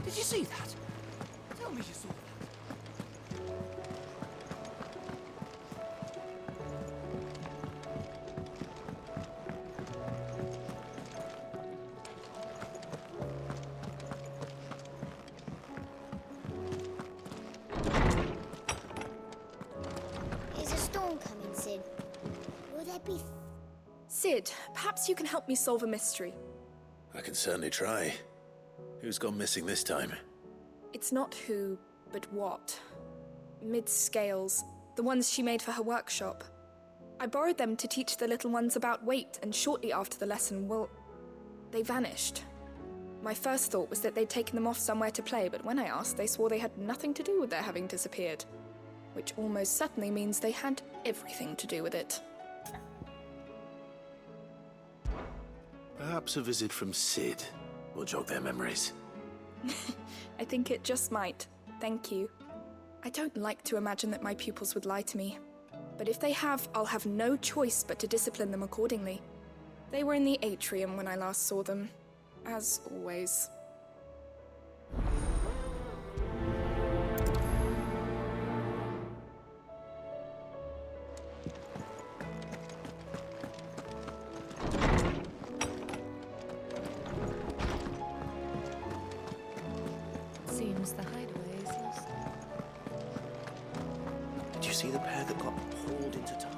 Did you see that? Tell me you saw that. Is a storm coming, Sid? Will there be... Sid, perhaps you can help me solve a mystery. I can certainly try. Who's gone missing this time? It's not who, but what. Mid's scales, the ones she made for her workshop. I borrowed them to teach the little ones about weight, and shortly after the lesson, well, they vanished. My first thought was that they'd taken them off somewhere to play, but when I asked, they swore they had nothing to do with their having disappeared. Which almost certainly means they had everything to do with it. Perhaps a visit from Sid will jog their memories. I think it just might. Thank you. I don't like to imagine that my pupils would lie to me. But if they have, I'll have no choice but to discipline them accordingly. They were in the atrium when I last saw them, as always. Seems the hideaway is lost. Did you see the pair that got hauled into time?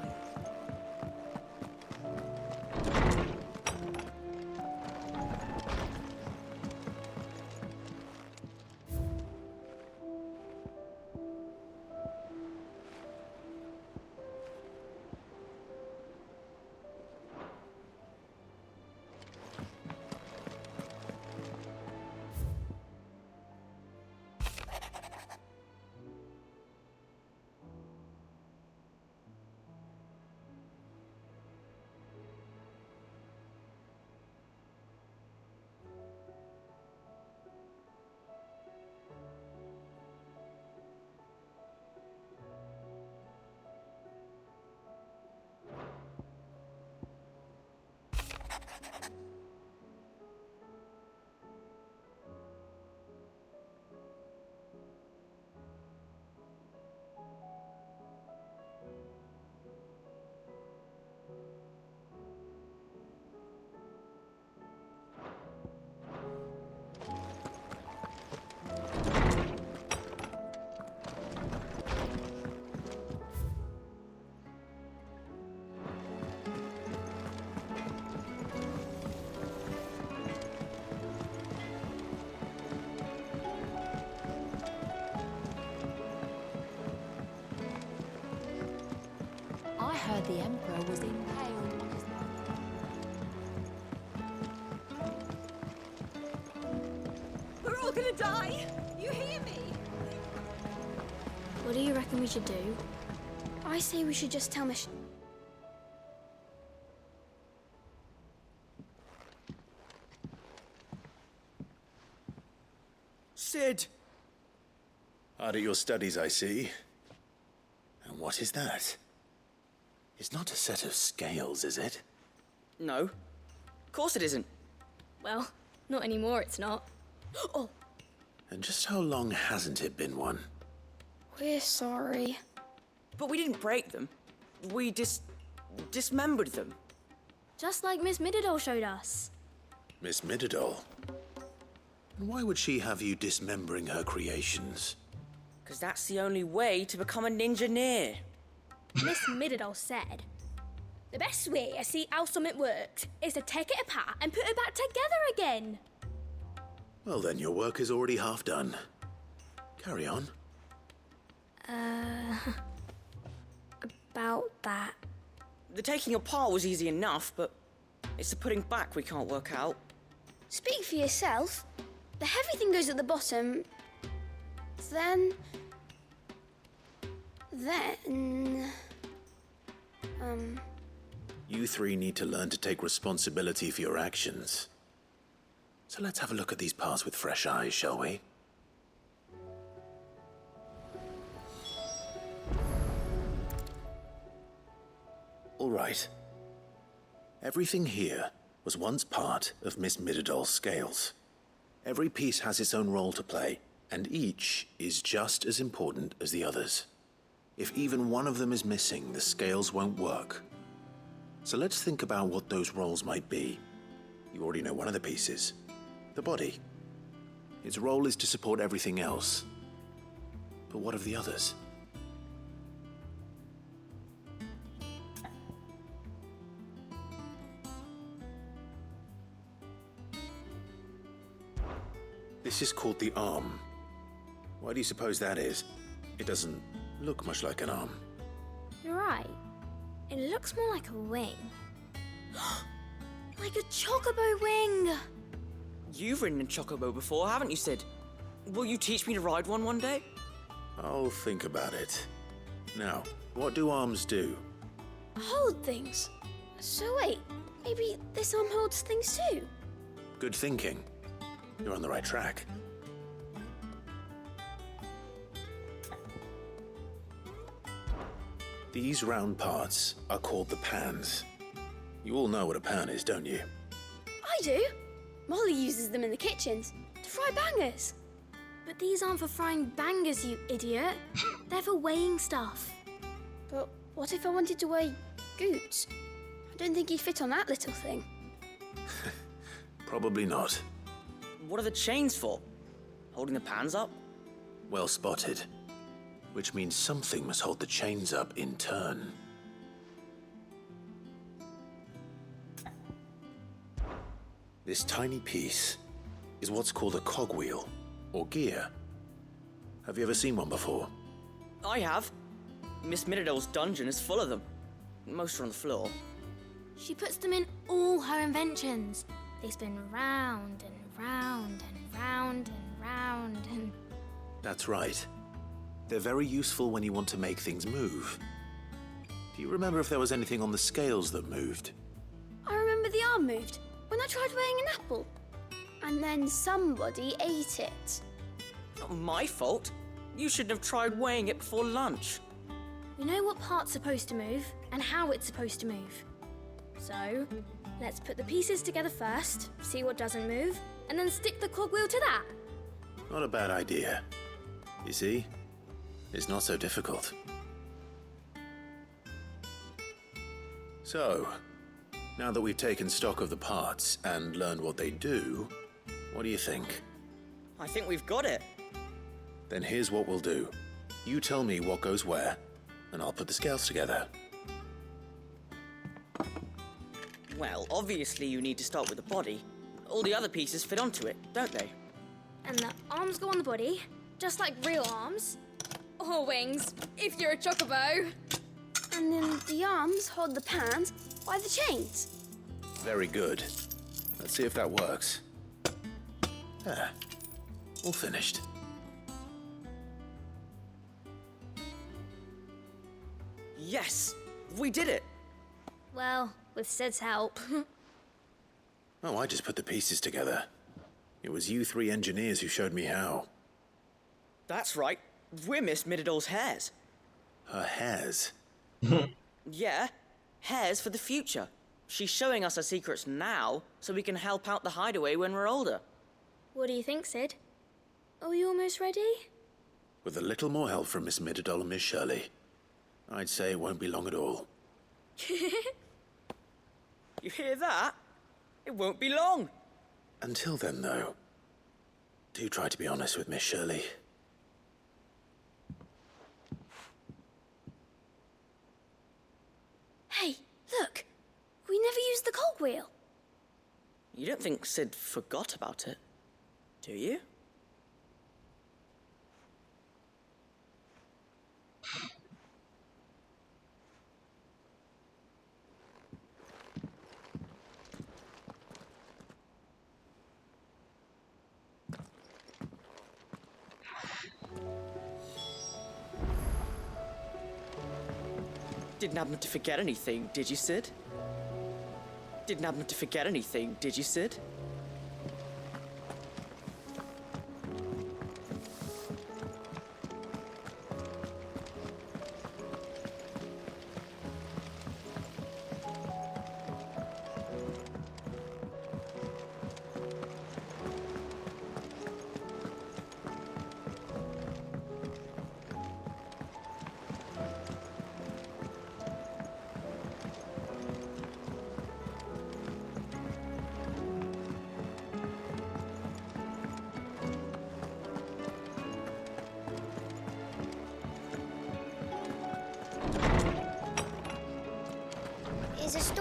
I heard the Emperor was impaled on his We're all gonna die! You hear me? What do you reckon we should do? I say we should just tell Miss... Sid! Hard at your studies, I see. And what is that? It's not a set of scales, is it? No. Of course it isn't. Well, not anymore, it's not. Oh, And just how long hasn't it been one? we're sorry. But we didn't break them. We dismembered them. Just like Miss Mididol showed us. Miss Mididol? And why would she have you dismembering her creations? Because that's the only way to become a ninja-neer. Miss Mididol said, the best way to see how something works is to take it apart and put it back together again. Well then, your work is already half done. Carry on. About that. The taking apart was easy enough, but it's the putting back we can't work out. Speak for yourself. The heavy thing goes at the bottom. Then... You three need to learn to take responsibility for your actions. So let's have a look at these parts with fresh eyes, shall we? All right. Everything here was once part of Miss Mididol's scales. Every piece has its own role to play, and each is just as important as the others. If even one of them is missing, the scales won't work. So let's think about what those roles might be. You already know one of the pieces, the body. Its role is to support everything else. But what of the others? This is called the arm. Why do you suppose that is? It doesn't look much like an arm. You're right. It looks more like a wing. Like a chocobo wing! You've ridden a chocobo before, haven't you, Sid? Will you teach me to ride one day? I'll think about it. Now, what do arms do? Hold things. So wait, maybe this arm holds things too? Good thinking. You're on the right track. These round parts are called the pans. You all know what a pan is, don't you? I do. Molly uses them in the kitchens to fry bangers. But these aren't for frying bangers, you idiot. They're for weighing stuff. But what if I wanted to weigh Goots? I don't think he'd fit on that little thing. Probably not. What are the chains for? Holding the pans up? Well spotted. Which means something must hold the chains up in turn. This tiny piece is what's called a cogwheel, or gear. Have you ever seen one before? I have. Miss Middledale's dungeon is full of them. Most are on the floor. She puts them in all her inventions. They spin round and round and round and round and... That's right. They're very useful when you want to make things move. Do you remember if there was anything on the scales that moved? I remember the arm moved when I tried weighing an apple. And then somebody ate it. Not my fault. You shouldn't have tried weighing it before lunch. We know what part's supposed to move and how it's supposed to move. So, let's put the pieces together first, see what doesn't move, and then stick the cogwheel to that. Not a bad idea. You see? It's not so difficult. So, now that we've taken stock of the parts and learned what they do, what do you think? I think we've got it. Then here's what we'll do. You tell me what goes where, and I'll put the scales together. Well, obviously you need to start with the body. All the other pieces fit onto it, don't they? And the arms go on the body, just like real arms. Or wings, if you're a chocobo. And then the arms hold the pans by the chains. Very good. Let's see if that works. There. All finished. Yes! We did it! Well, with Sid's help. Oh, I just put the pieces together. It was you three engineers who showed me how. That's right. We're Miss Middledale's hares. Her hairs. Yeah, hares for the future. She's showing us her secrets now, so we can help out the hideaway when we're older. What do you think, Sid? Are we almost ready? With a little more help from Miss Middledale and Miss Shirley, I'd say it won't be long at all. You hear that? It won't be long. Until then, though, do try to be honest with Miss Shirley. Hey, look! We never used the cogwheel. You don't think Sid forgot about it, do you? Didn't happen to forget anything, did you, Sid? Didn't happen to forget anything, did you, Sid?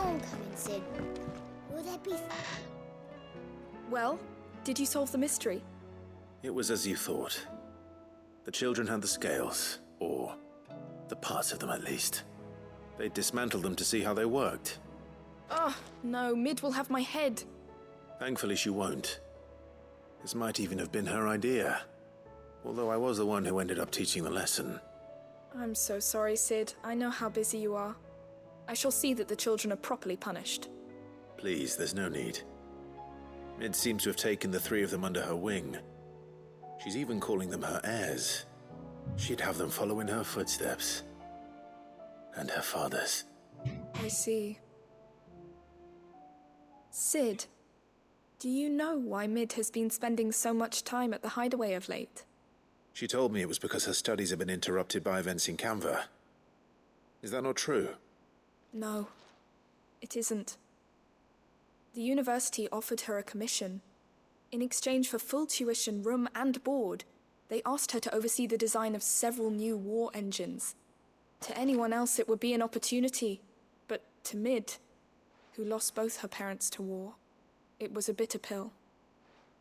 storm coming soon? Will there be... Well, did you solve the mystery? It was as you thought. The children had the scales, or the parts of them at least. They dismantled them to see how they worked. Oh, no, Mid will have my head. Thankfully she won't. This might even have been her idea. Although I was the one who ended up teaching the lesson. I'm so sorry, Sid. I know how busy you are. I shall see that the children are properly punished. Please, there's no need. Mid seems to have taken the three of them under her wing. She's even calling them her heirs. She'd have them follow in her footsteps. And her father's. I see. Sid, do you know why Mid has been spending so much time at the hideaway of late? She told me it was because her studies have been interrupted by events in Canva. Is that not true? No, it isn't. The university offered her a commission. In exchange for full tuition, room and board, they asked her to oversee the design of several new war engines. To anyone else it would be an opportunity, but to Mid, who lost both her parents to war, it was a bitter pill.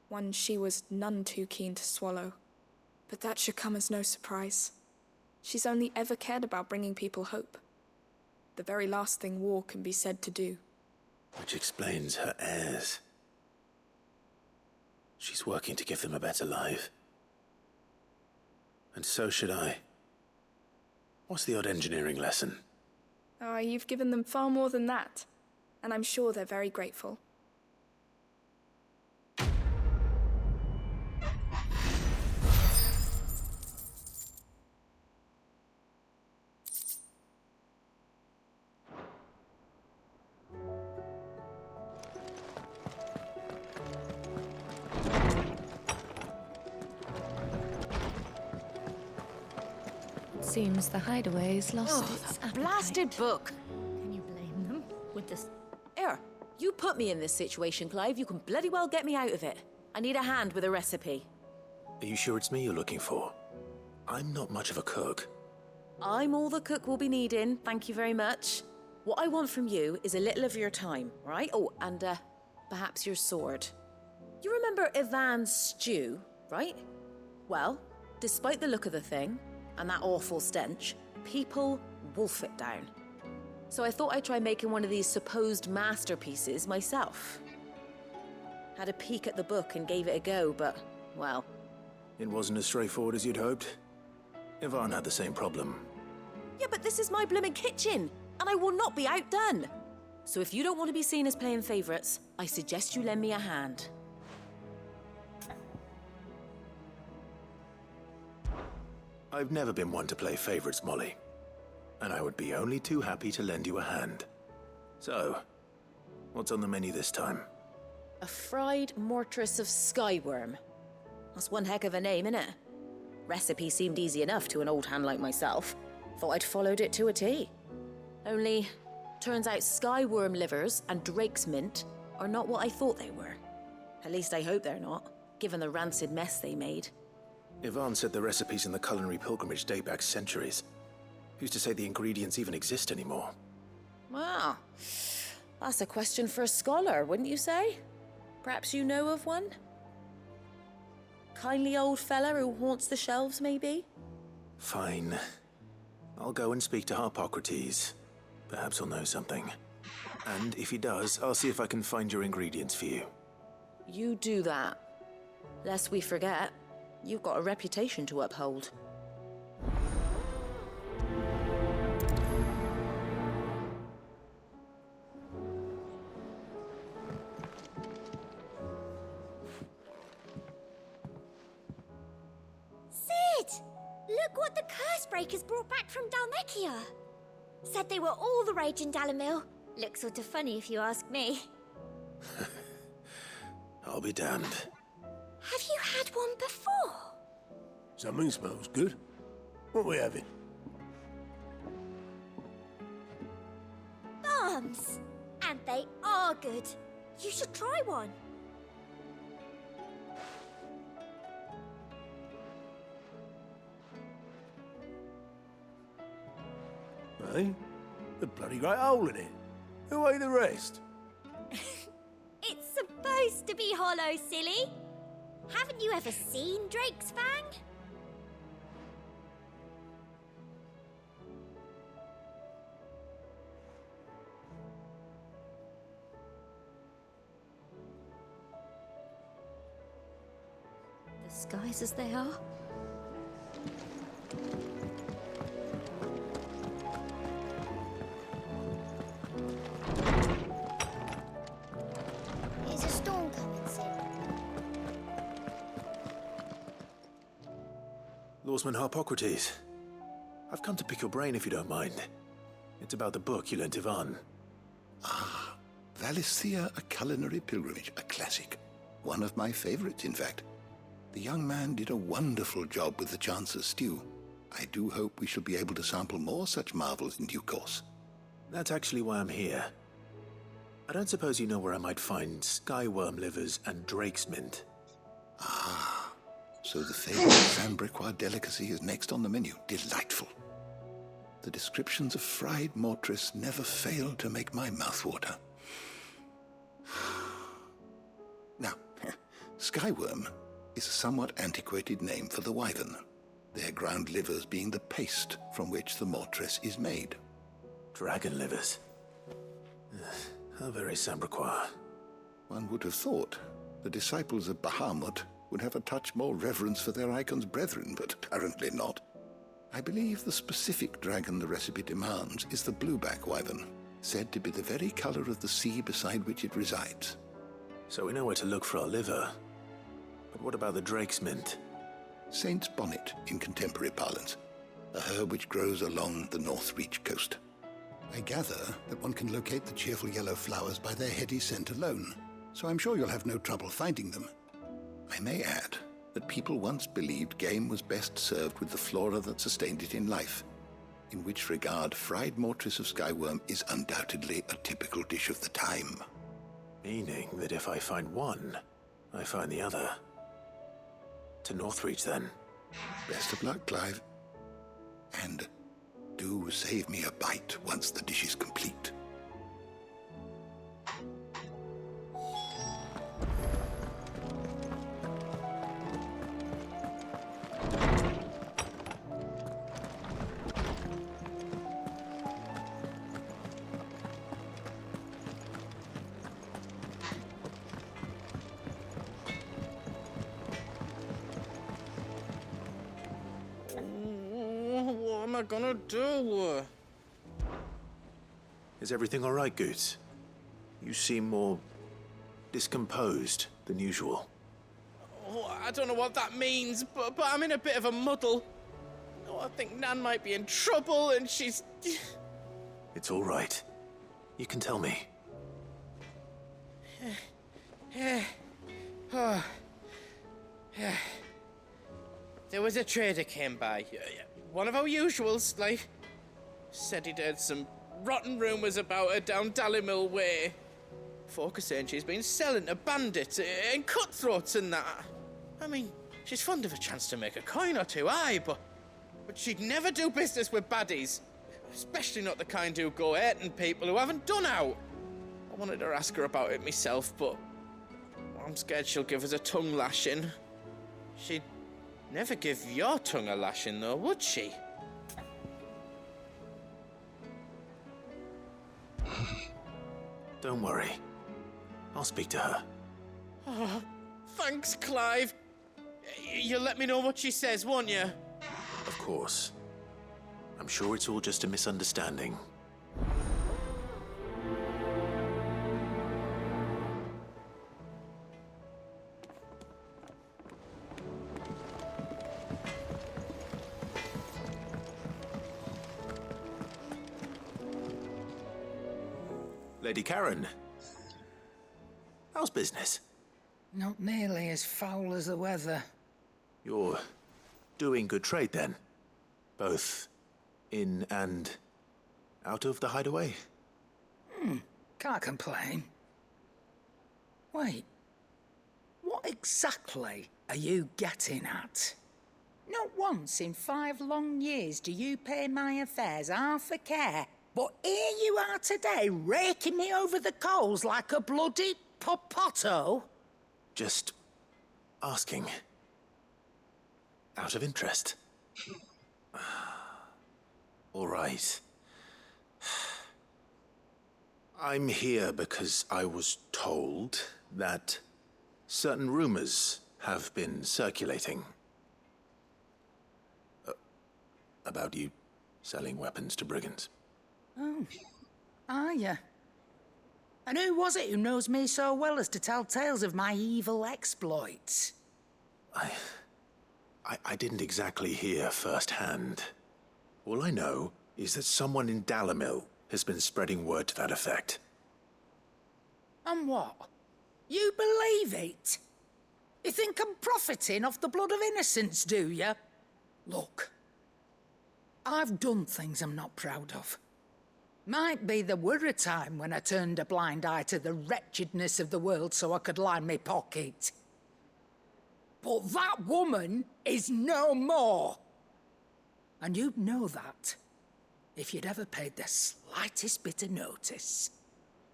One she was none too keen to swallow. But that should come as no surprise. She's only ever cared about bringing people hope. The very last thing war can be said to do. Which explains her heirs. She's working to give them a better life. And so should I. What's the odd engineering lesson? Oh, you've given them far more than that. And I'm sure they're very grateful. Seems the hideaway's lost its appetite. Blasted book. Can you blame them? With this... Here, you put me in this situation, Clive. You can bloody well get me out of it. I need a hand with a recipe. Are you sure it's me you're looking for? I'm not much of a cook. I'm all the cook will be needing, thank you very much. What I want from you is a little of your time, right? Oh, and perhaps your sword. You remember Ivan's stew, right? Well, despite the look of the thing, and that awful stench, people wolf it down. So I thought I'd try making one of these supposed masterpieces myself. Had a peek at the book and gave it a go, but, well... It wasn't as straightforward as you'd hoped. Ivan had the same problem. Yeah, but this is my blooming kitchen, and I will not be outdone. So if you don't want to be seen as playing favourites, I suggest you lend me a hand. I've never been one to play favorites, Molly. And I would be only too happy to lend you a hand. So, what's on the menu this time? A fried mortress of skyworm. That's one heck of a name, innit? Recipe seemed easy enough to an old hand like myself. Thought I'd followed it to a T. Only, turns out skyworm livers and drake's mint are not what I thought they were. At least I hope they're not, given the rancid mess they made. Ivan said the recipes in the culinary pilgrimage date back centuries. Who's to say the ingredients even exist anymore? Wow. That's a question for a scholar, wouldn't you say? Perhaps you know of one? Kindly old fella who haunts the shelves, maybe? Fine. I'll go and speak to Harpocrates. Perhaps he'll know something. And if he does, I'll see if I can find your ingredients for you. You do that. Lest we forget, you've got a reputation to uphold. Sid! Look what the curse breakers brought back from Dalmekia. Said they were all the rage in Dalamil. Looks sort of funny if you ask me. I'll be damned. Have you had one before? Something smells good. What are we having? Bombs! And they are good. You should try one. Eh? A bloody great hole in it. Who ate the rest? It's supposed to be hollow, silly. Haven't you ever seen Drake's Fang? The skies as they are. Is a storm coming soon? Lawsman Harpocrates, I've come to pick your brain if you don't mind. It's about the book you lent Ivan. Valisthea, A Culinary Pilgrimage, a classic. One of my favorites, in fact. The young man did a wonderful job with the Chance's stew. I do hope we shall be able to sample more such marvels in due course. That's actually why I'm here. I don't suppose you know where I might find skyworm livers and drake's mint. So the fabled Sandbrequois delicacy is next on the menu. Delightful. The descriptions of fried mortress never fail to make my mouth water. Now, skyworm is a somewhat antiquated name for the wyvern, their ground livers being the paste from which the mortress is made. Dragon livers. How very Sandbrequois. One would have thought the disciples of Bahamut would have a touch more reverence for their icon's brethren, but apparently not. I believe the specific dragon the recipe demands is the blueback wyvern, said to be the very color of the sea beside which it resides. So we know where to look for our liver. But what about the drake's mint? Saint's bonnet in contemporary parlance, a herb which grows along the North Reach coast. I gather that one can locate the cheerful yellow flowers by their heady scent alone, so I'm sure you'll have no trouble finding them. I may add that people once believed game was best served with the flora that sustained it in life, in which regard fried mortress of skyworm is undoubtedly a typical dish of the time. Meaning that if I find one, I find the other. To Northreach, then. Best of luck, Clive. And do save me a bite once the dish is complete. What am I gonna do? Is everything all right, Goots? You seem more discomposed than usual. Oh, I don't know what that means, but I'm in a bit of a muddle. Oh, I think Nan might be in trouble, and she's... It's all right. You can tell me. There was a trader came by. One of our usuals, like. Said he'd heard some rotten rumours about her down Dallymill Way. Folk are saying she's been selling to bandits and cutthroats and that. I mean, she's fond of a chance to make a coin or two, aye, but she'd never do business with baddies. Especially not the kind who go hurting people who haven't done out. I wanted to ask her about it myself, but I'm scared she'll give us a tongue lashing. She'd never give your tongue a lashing, though, would she? Don't worry. I'll speak to her. Oh, thanks, Clive. You'll let me know what she says, won't you? Of course. I'm sure it's all just a misunderstanding. Lady Karen, how's business? Not nearly as foul as the weather. You're doing good trade then? Both in and out of the hideaway? Can't complain. Wait, what exactly are you getting at? Not once in 5 long years do you pay my affairs half a care, But here you are today, raking me over the coals like a bloody popoto. Just asking. Out of interest. All right. I'm here because I was told that certain rumors have been circulating. About you selling weapons to brigands. Oh, are you? And who was it who knows me so well as to tell tales of my evil exploits? I didn't exactly hear firsthand. All I know is that someone in Dalimil has been spreading word to that effect. And what? You believe it? You think I'm profiting off the blood of innocents, do you? Look, I've done things I'm not proud of. Might be there were a time when I turned a blind eye to the wretchedness of the world so I could line my pocket. But that woman is no more. And you'd know that if you'd ever paid the slightest bit of notice.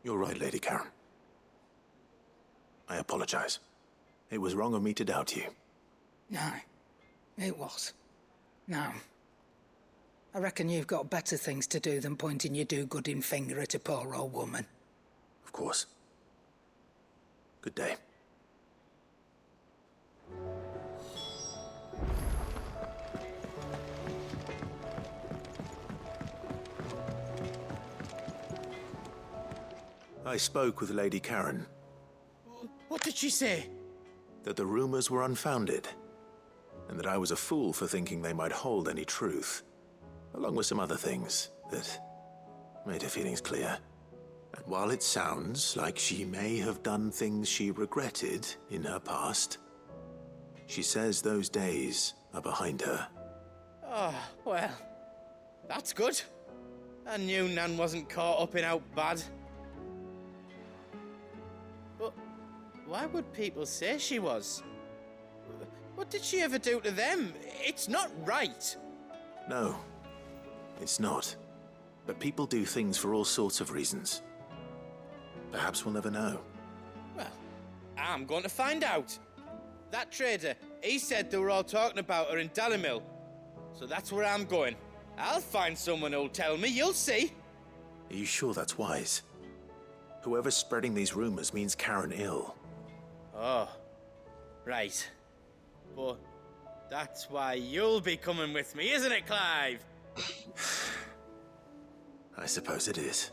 You're right, Lady Karen. I apologize. It was wrong of me to doubt you. No, it was. No. I reckon you've got better things to do than pointing your do-gooding finger at a poor old woman. Of course. Good day. I spoke with Lady Karen. What did she say? That the rumors were unfounded, and that I was a fool for thinking they might hold any truth, along with some other things that made her feelings clear. And while it sounds like she may have done things she regretted in her past, she says those days are behind her. Oh, well, that's good. I knew Nan wasn't caught up in out bad. But why would people say she was? What did she ever do to them? It's not right. No, it's not. But people do things for all sorts of reasons. Perhaps we'll never know. Well, I'm going to find out. That trader, he said they were all talking about her in Dalimil. So that's where I'm going. I'll find someone who'll tell me, you'll see. Are you sure that's wise? Whoever's spreading these rumors means Karen ill. Oh, right. But that's why you'll be coming with me, isn't it, Clive? I suppose it is.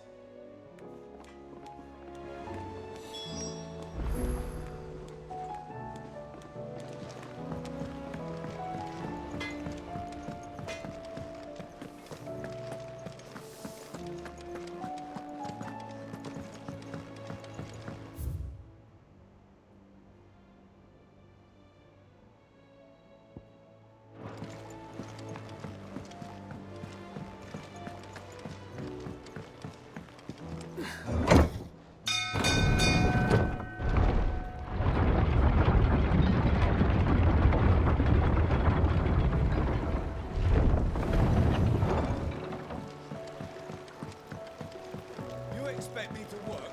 Expect me to work?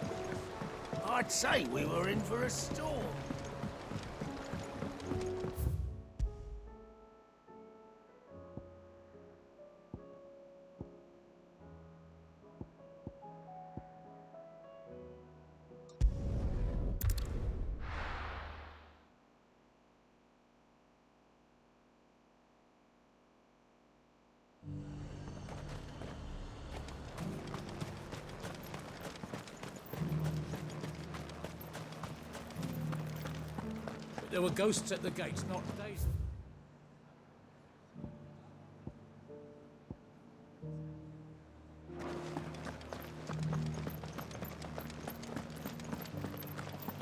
I'd say we were in for a storm. There were ghosts at the gates, not days.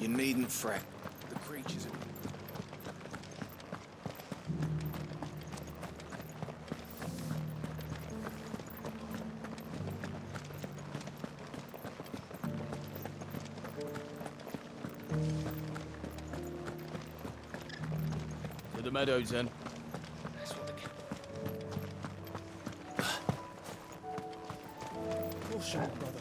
You needn't fret. The creatures are... To the meadows, then. You'll show it, brother.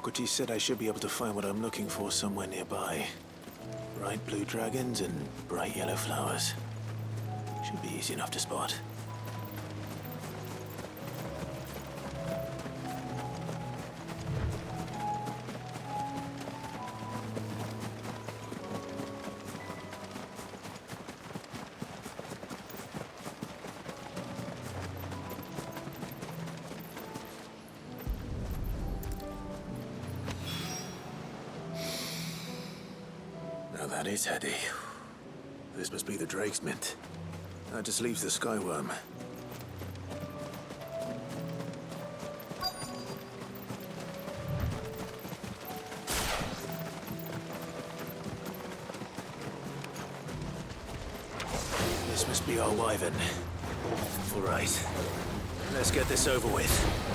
Hippocrates said I should be able to find what I'm looking for somewhere nearby. Bright blue dragons and bright yellow flowers. Should be easy enough to spot. Now that is heady. This must be the Drake's Mint. That just leaves the Skyworm. This must be our Wyvern. All right. Let's get this over with.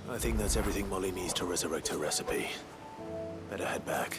I think that's everything Molly needs to resurrect her recipe. Better head back.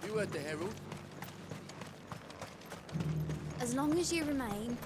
You heard the herald. As long as you remain.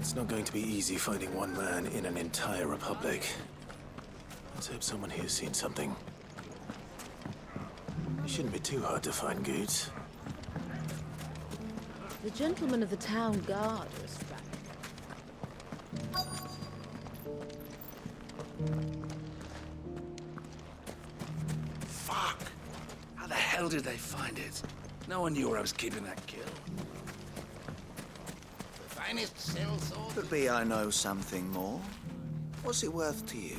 It's not going to be easy finding one man in an entire republic. Let's hope someone here's seen something. It shouldn't be too hard to find Goots. The gentleman of the town guard was Fuck! How the hell did they find it? No one knew where I was keeping that kill. The finest cell sword. Could be I know something more. What's it worth to you?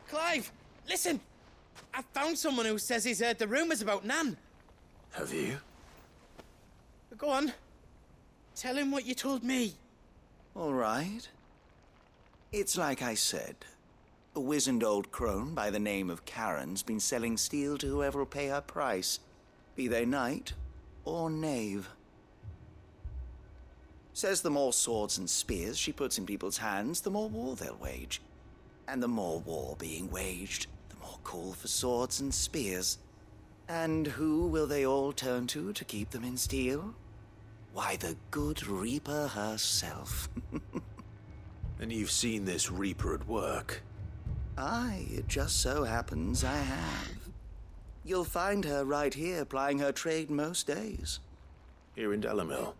Clive, listen! I found someone who says he's heard the rumours about Nan. Have you? Go on. Tell him what you told me. All right. It's like I said. A wizened old crone by the name of Karen's been selling steel to whoever will pay her price, be they knight or knave. Says the more swords and spears she puts in people's hands, the more war they'll wage. And the more war being waged, the more call for swords and spears. And who will they all turn to keep them in steel? Why, the good Reaper herself. And you've seen this Reaper at work? Aye, it just so happens I have. You'll find her right here plying her trade most days. Here in Dalimil?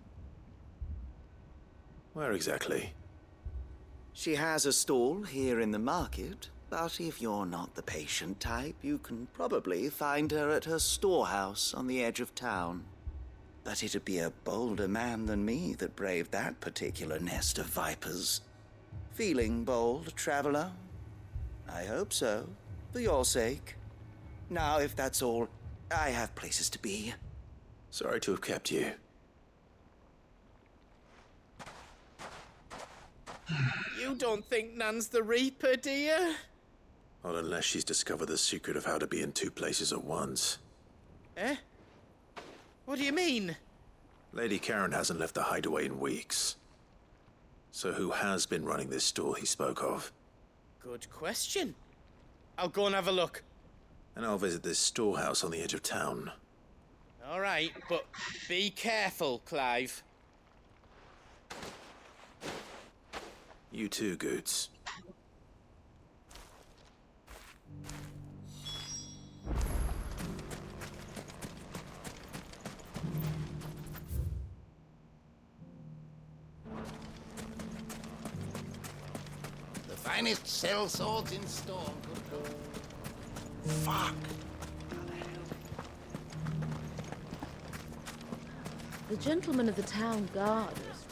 Where exactly? She has a stall here in the market, but if you're not the patient type, you can probably find her at her storehouse on the edge of town. But it'd be a bolder man than me that braved that particular nest of vipers. Feeling bold, traveler? I hope so, for your sake. Now, if that's all, I have places to be. Sorry to have kept you. You don't think Nan's the Reaper, do you? Not unless she's discovered the secret of how to be in two places at once. Eh? What do you mean? Lady Karen hasn't left the hideaway in weeks. So who has been running this stall he spoke of? Good question. I'll go and have a look. And I'll visit this storehouse on the edge of town. All right, but be careful, Clive. You too, Goots. The finest cell swords in store. Fuck! the gentleman of the town guard was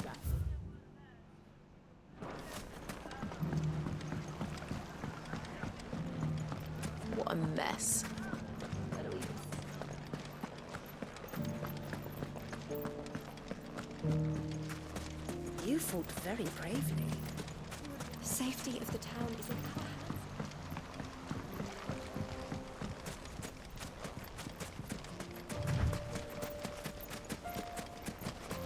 What a mess. You fought very bravely. The safety of the town is in our hands.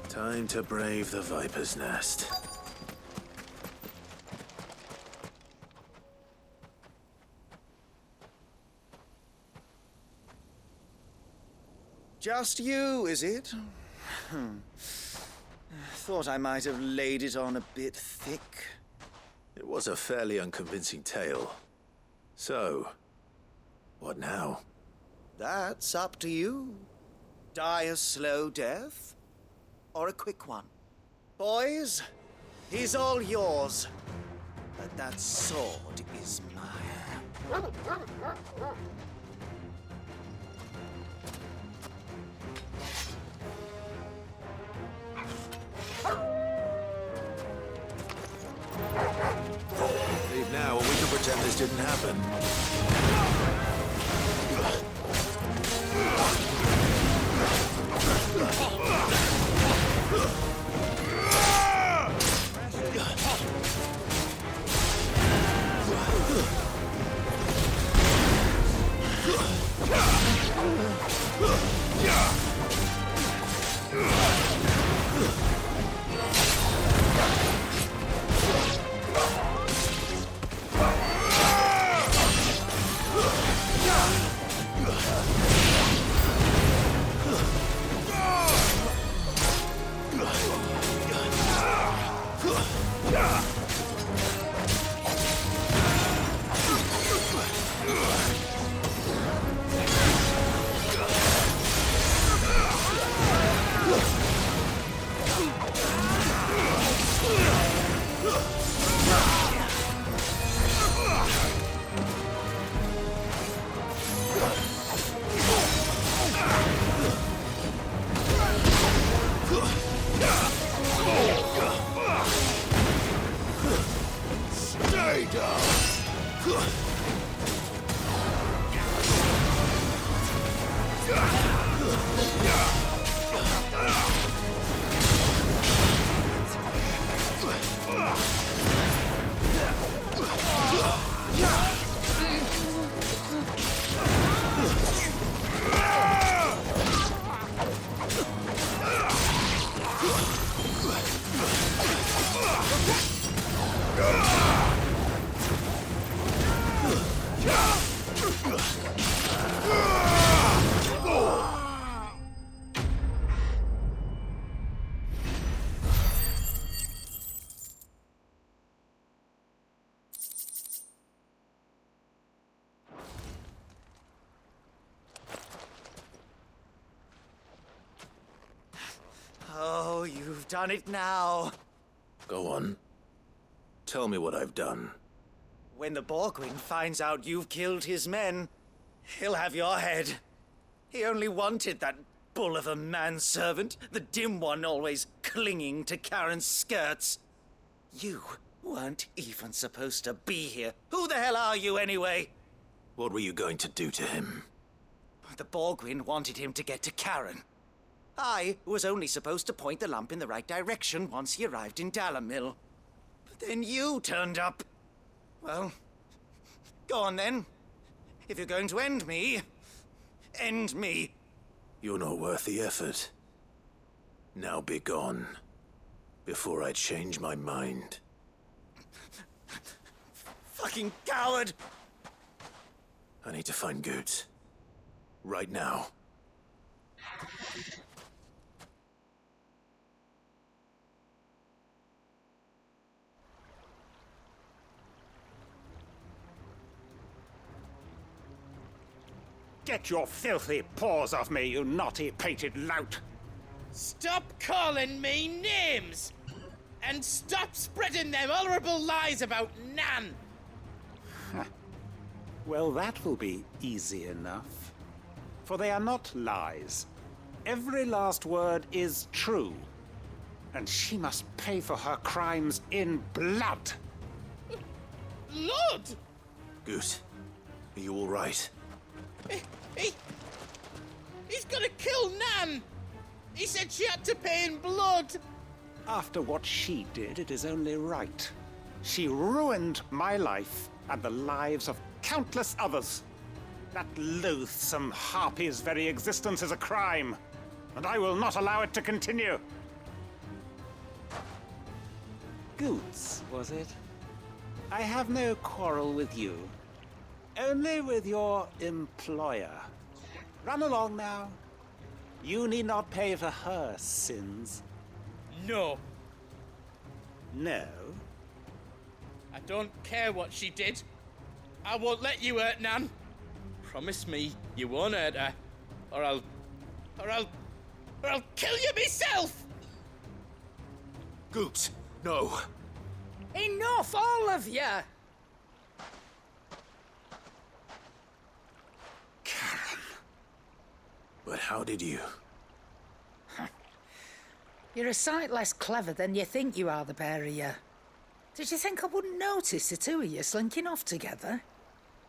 Time to brave the Viper's Nest. Just you, is it? Thought I might have laid it on a bit thick. It was a fairly unconvincing tale. So, what now? That's up to you. Die a slow death, or a quick one. Boys, he's all yours. But that sword is mine. Leave now, or we can pretend this didn't happen. traitor! Oh, you've done it now. Go on. Tell me what I've done. When the Borgwin finds out you've killed his men, he'll have your head. He only wanted that bull of a manservant, the dim one always clinging to Karen's skirts. You weren't even supposed to be here. Who the hell are you anyway? What were you going to do to him? The Borgwin wanted him to get to Karen. I was only supposed to point the lamp in the right direction once he arrived in Dalamil. But then you turned up. Well, go on then. If you're going to end me, end me. You're not worth the effort. Now be gone, before I change my mind. Fucking coward! I need to find Goots. Right now. Get your filthy paws off me, you naughty-pated lout! Stop calling me names! And stop spreading them horrible lies about Nan! Well, that will be easy enough. For they are not lies. Every last word is true. And she must pay for her crimes in blood. Lord! Goot, are you all right? He's gonna kill Nan! He said she had to pay in blood! After what she did, it is only right. She ruined my life and the lives of countless others. That loathsome harpy's very existence is a crime, and I will not allow it to continue. Goots, was it? I have no quarrel with you. Only with your employer. Run along now. You need not pay for her sins. No. No? I don't care what she did. I won't let you hurt Nan. Promise me you won't hurt her, or I'll kill you myself! Goot, no. Enough, all of you! Karen. But how did you? You're a sight less clever than you think you are, the pair of you. Did you think I wouldn't notice the two of you slinking off together?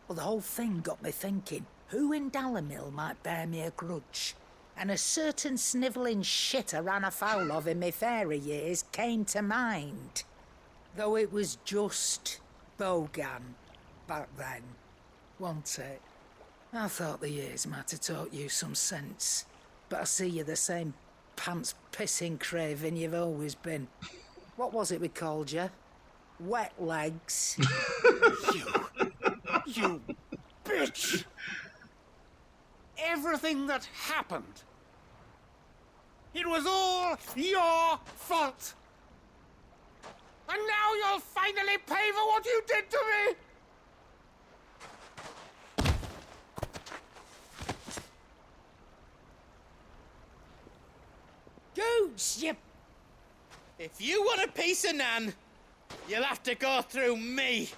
Well, the whole thing got me thinking, who in Dalamil might bear me a grudge? And a certain snivelling shit I ran afoul of in my fairy years came to mind. Though it was just Bogan back then, wasn't it? I thought the years might have taught you some sense, but I see you're the same pants-pissing craven you've always been. What was it we called you? Wet legs. You bitch! Everything that happened, it was all your fault! And now you'll finally pay for what you did to me! Goots, you... If you want a piece of Nan, you'll have to go through me.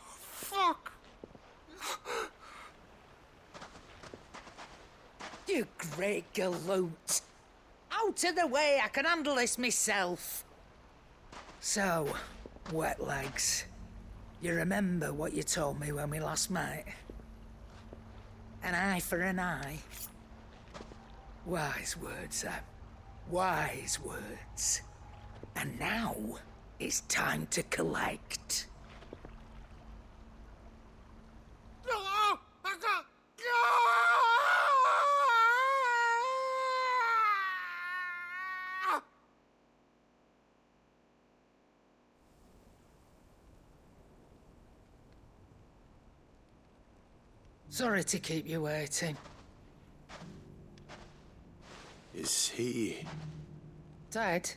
Fuck! You great galoot. Out of the way, I can handle this myself. So, wet legs. You remember what you told me when we last met? An eye for an eye. Wise words, Sam. Wise words. And now, it's time to collect. Sorry to keep you waiting. Is he... Dead?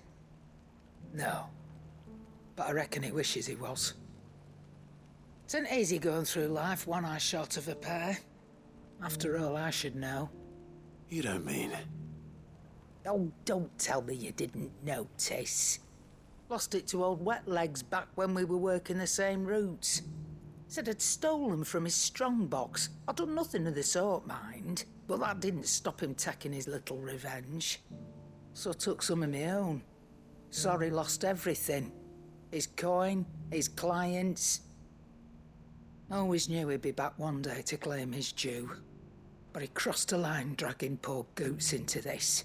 No. But I reckon he wishes he was. It ain't easy going through life one eye short of a pair. After all, I should know. You don't mean... Oh, don't tell me you didn't notice. Lost it to old Wet Legs back when we were working the same routes. Said I'd stolen from his strongbox. I'd done nothing of the sort, mind. But that didn't stop him taking his little revenge. So I took some of my own. Sorry, lost everything. His coin, his clients. Always knew he'd be back one day to claim his due. But he crossed a line dragging poor Goots into this.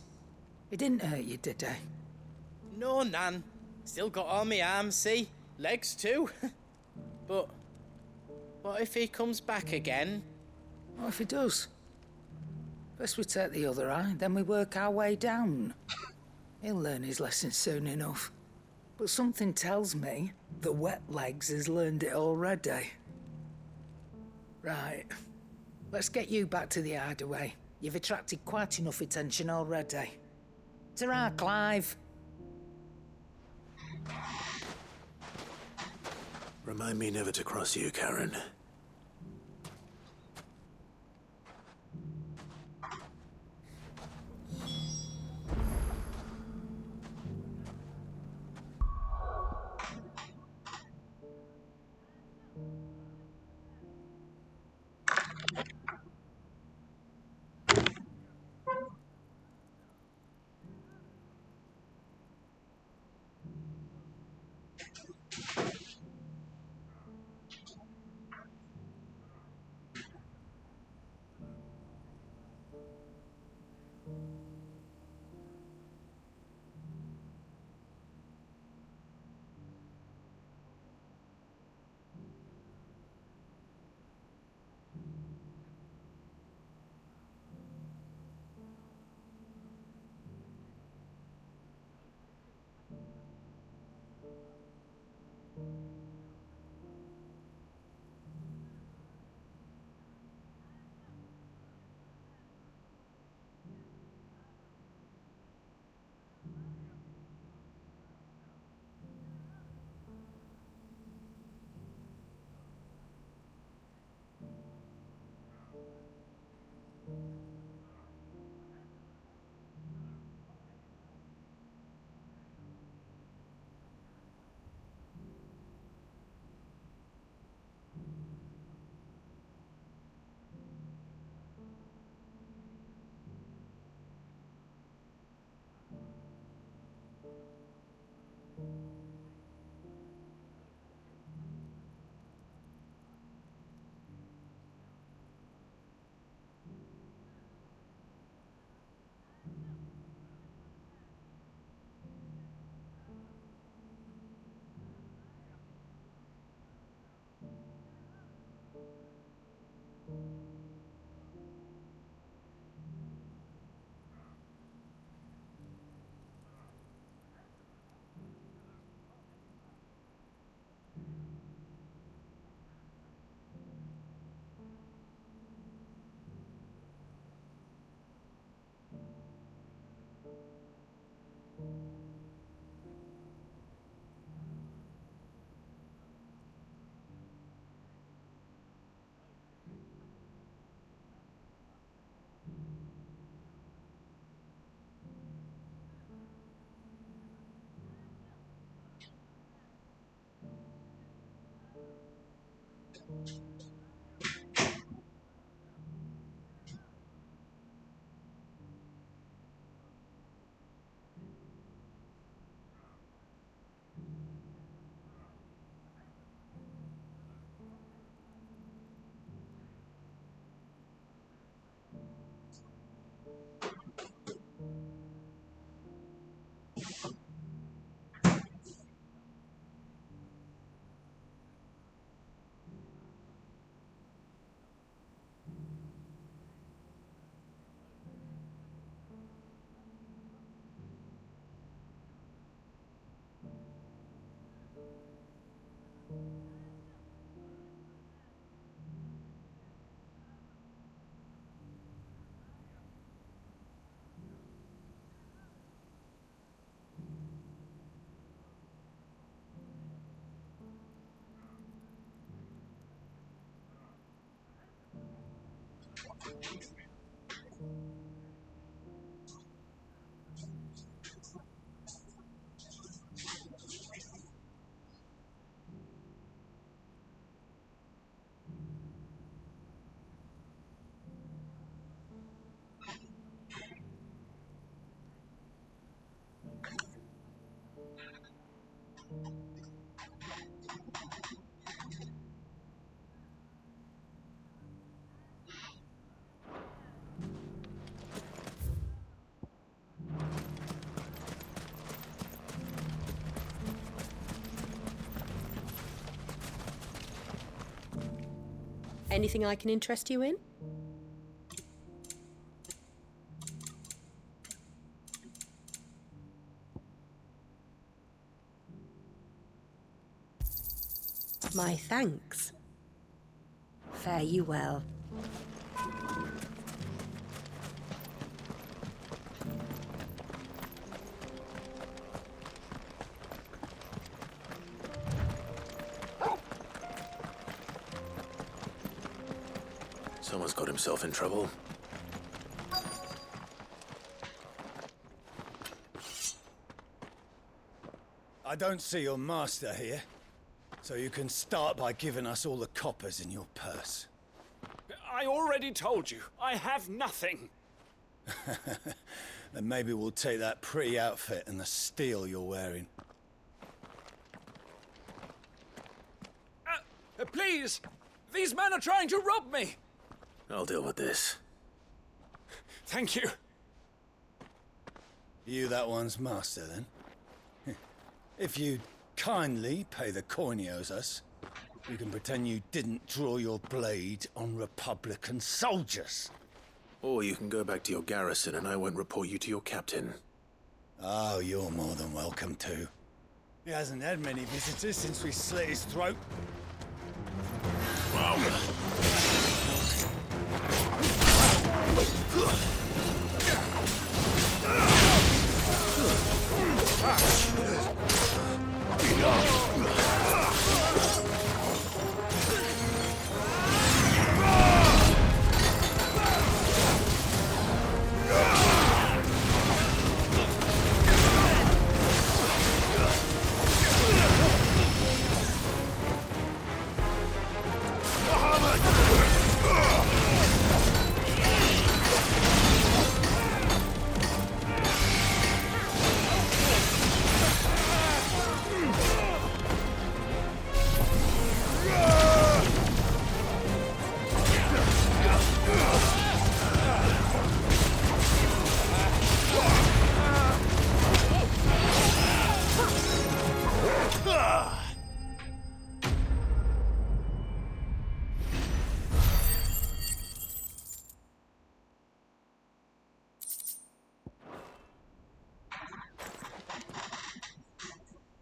He didn't hurt you, did he? No, Nan. Still got all my arms, see? Legs too. But what if he comes back again? What if he does? First we take the other eye, then we work our way down. He'll learn his lesson soon enough. But something tells me the Wet Legs has learned it already. Right. Let's get you back to the hideaway. You've attracted quite enough attention already. Ta-ra, Clive. Remind me never to cross you, Karen. Anything I can interest you in? My thanks. Fare you well. Someone's got himself in trouble. I don't see your master here, so you can start by giving us all the coppers in your purse. I already told you, I have nothing. Then maybe we'll take that pretty outfit and the steel you're wearing. Please! These men are trying to rob me! I'll deal with this. Thank you. You that one's master, then? If you kindly pay the coin he owes us, you can pretend you didn't draw your blade on Republican soldiers. Or you can go back to your garrison and I won't report you to your captain. Oh, you're more than welcome to. He hasn't had many visitors since we slit his throat. Wow.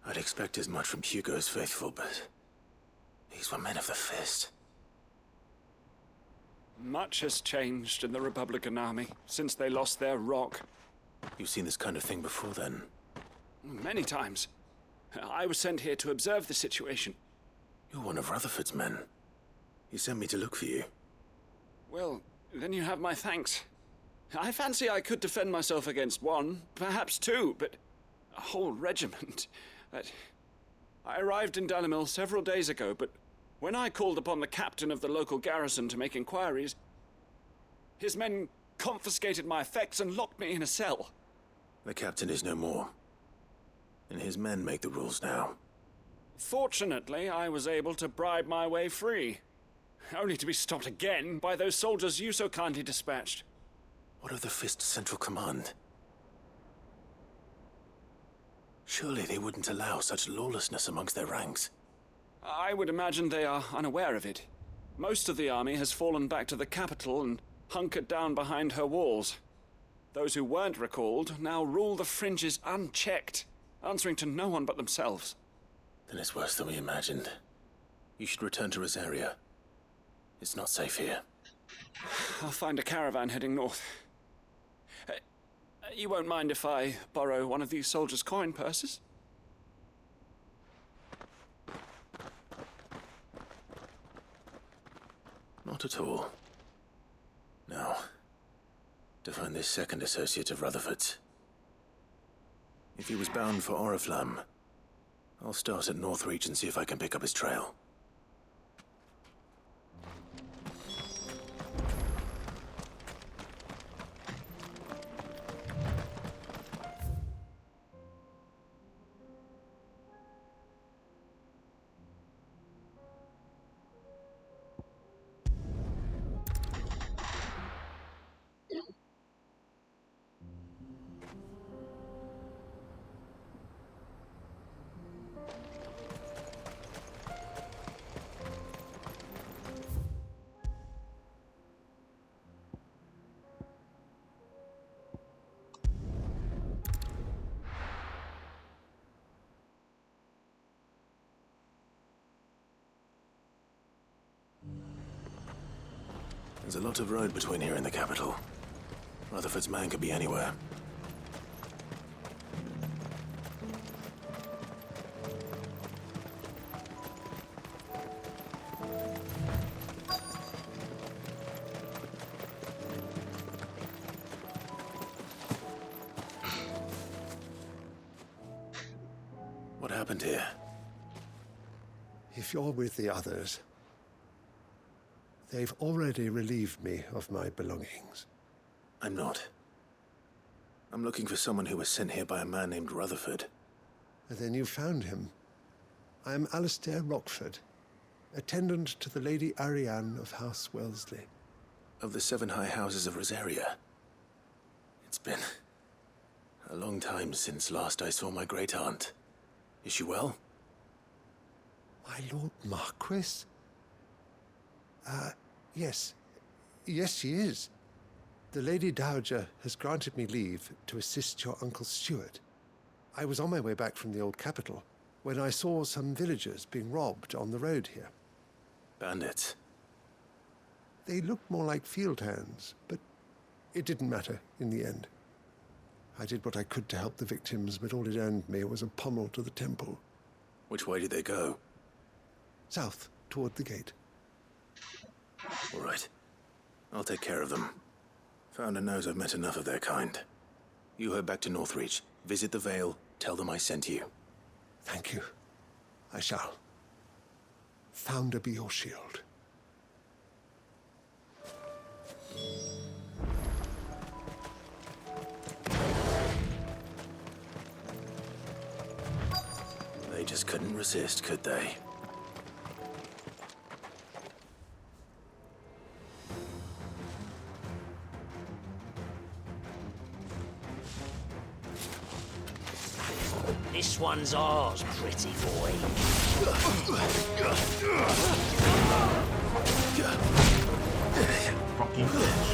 I'd expect as much from Hugo's faithful, but these were men of the fist. Much has changed in the Republican Army since they lost their rock. You've seen this kind of thing before, then? Many times. I was sent here to observe the situation. You're one of Rutherford's men. He sent me to look for you. Well, then you have my thanks. I fancy I could defend myself against one, perhaps two, but a whole regiment. I arrived in Dalimil several days ago, but when I called upon the captain of the local garrison to make inquiries, his men confiscated my effects and locked me in a cell. The captain is no more, and his men make the rules now. Fortunately, I was able to bribe my way free, only to be stopped again by those soldiers you so kindly dispatched. What of the Fist's Central Command? Surely they wouldn't allow such lawlessness amongst their ranks. I would imagine they are unaware of it. Most of the army has fallen back to the capital and hunkered down behind her walls. Those who weren't recalled now rule the fringes unchecked, answering to no one but themselves. Then it's worse than we imagined. You should return to Rosaria. It's not safe here. I'll find a caravan heading north. You won't mind if I borrow one of these soldiers' coin purses? Not at all. Now, to find this second associate of Rutherford's. If he was bound for Oriflamme, I'll start at Northreach and see if I can pick up his trail. There's a lot of road between here and the capital. Rutherford's man could be anywhere. What happened here? If you're with the others, they've already relieved me of my belongings. I'm not. I'm looking for someone who was sent here by a man named Rutherford. And then you found him. I am Alistair Rockford, attendant to the Lady Ariane of House Wellesley. Of the 7 high houses of Rosaria. It's been a long time since last I saw my great-aunt. Is she well? My Lord Marquis? Yes. Yes, she is. The Lady Dowager has granted me leave to assist your Uncle Stuart. I was on my way back from the old capital when I saw some villagers being robbed on the road here. Bandits? They looked more like field hands, but it didn't matter in the end. I did what I could to help the victims, but all it earned me was a pommel to the temple. Which way did they go? South, toward the gate. All right. I'll take care of them. Founder knows I've met enough of their kind. You head back to Northreach, visit the Vale, tell them I sent you. Thank you. I shall. Founder be your shield. They just couldn't resist, could they? This one's ours, pretty boy. Fucking bitch.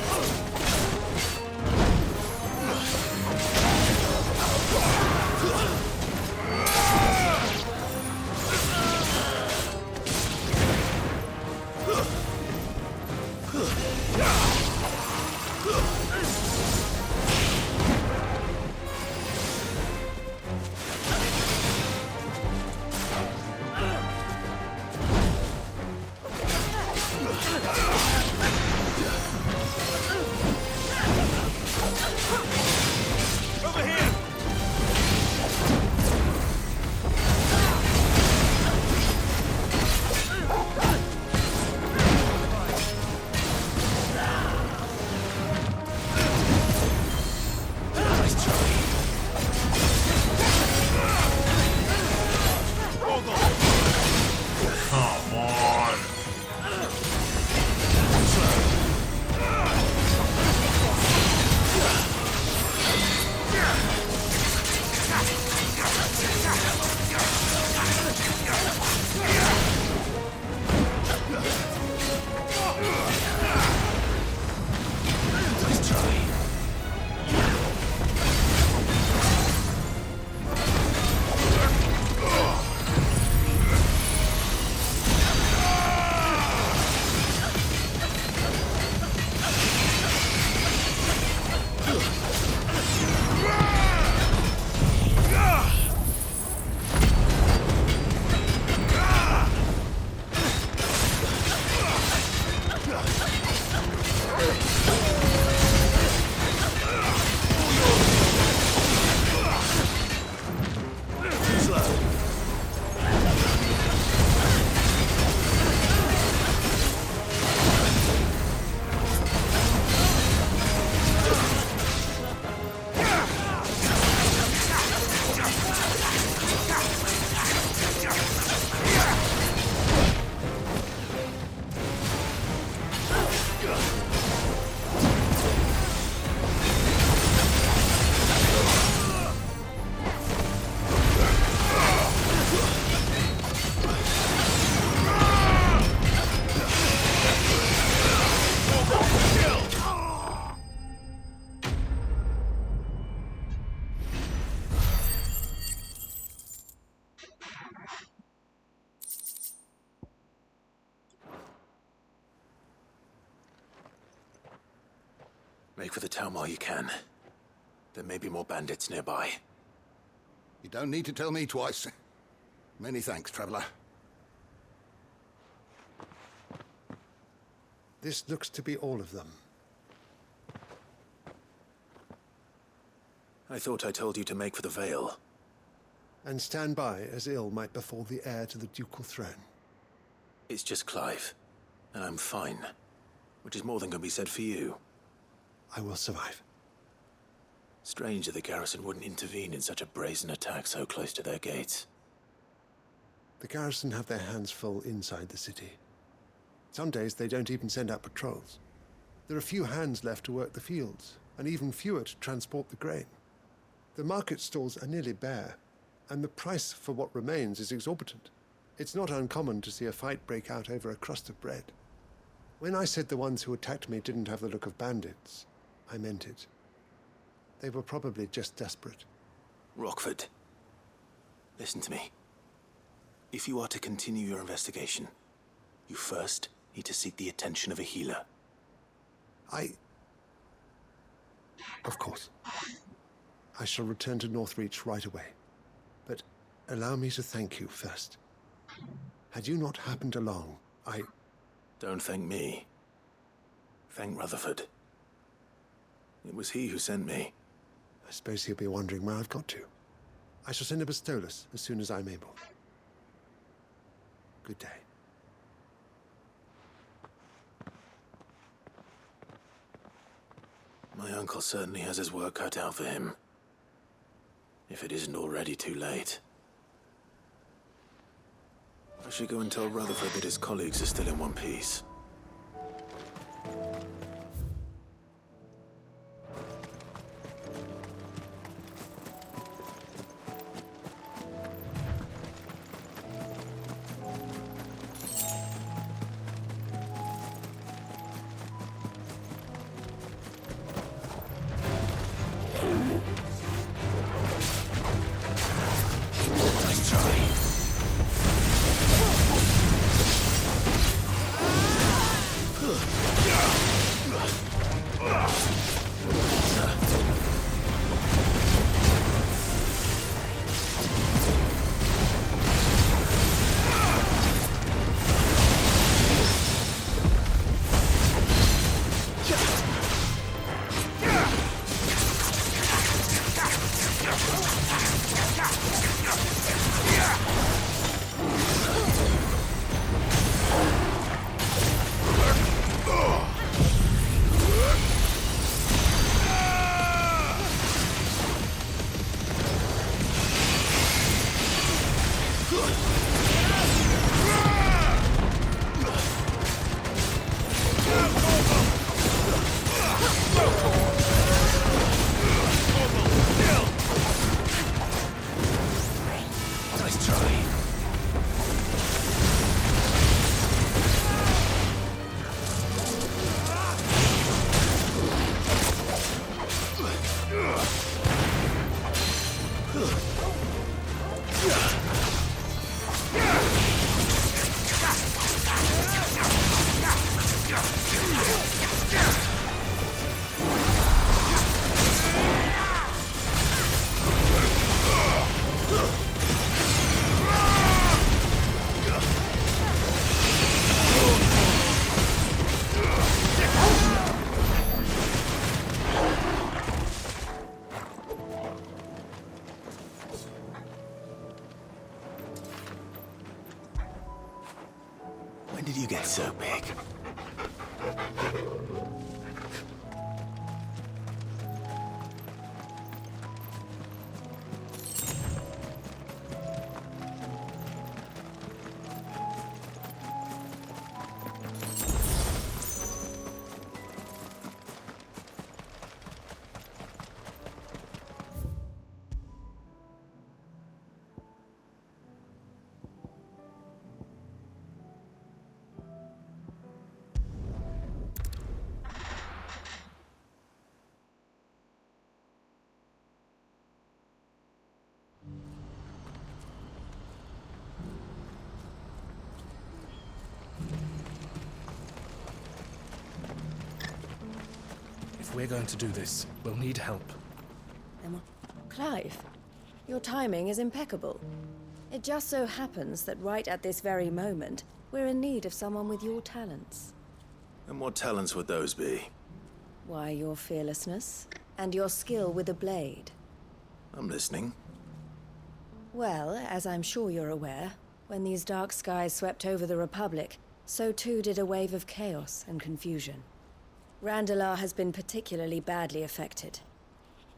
Break for the town while you can. There may be more bandits nearby. You don't need to tell me twice. Many thanks, traveler. This looks to be all of them. I thought I told you to make for the Vale. And stand by as ill might befall the heir to the ducal throne. It's just Clive, and I'm fine. Which is more than can be said for you. I will survive. Strange that the garrison wouldn't intervene in such a brazen attack so close to their gates. The garrison have their hands full inside the city. Some days they don't even send out patrols. There are few hands left to work the fields, and even fewer to transport the grain. The market stalls are nearly bare, and the price for what remains is exorbitant. It's not uncommon to see a fight break out over a crust of bread. When I said the ones who attacked me didn't have the look of bandits, I meant it. They were probably just desperate. Rockford, listen to me. If you are to continue your investigation, you first need to seek the attention of a healer. Of course. I shall return to Northreach right away. But allow me to thank you first. Had you not happened along, Don't thank me. Thank Rutherford. It was he who sent me. I suppose he'll be wondering where I've got to. I shall send a Bastolus as soon as I'm able. Good day. My uncle certainly has his work cut out for him. If it isn't already too late. I should go and tell Rutherford that his colleagues are still in one piece. When did you get so big? If we're going to do this, we'll need help. Emma. Clive, your timing is impeccable. It just so happens that right at this very moment, we're in need of someone with your talents. And what talents would those be? Why, your fearlessness and your skill with a blade. I'm listening. Well, as I'm sure you're aware, when these dark skies swept over the Republic, so too did a wave of chaos and confusion. Randalar has been particularly badly affected.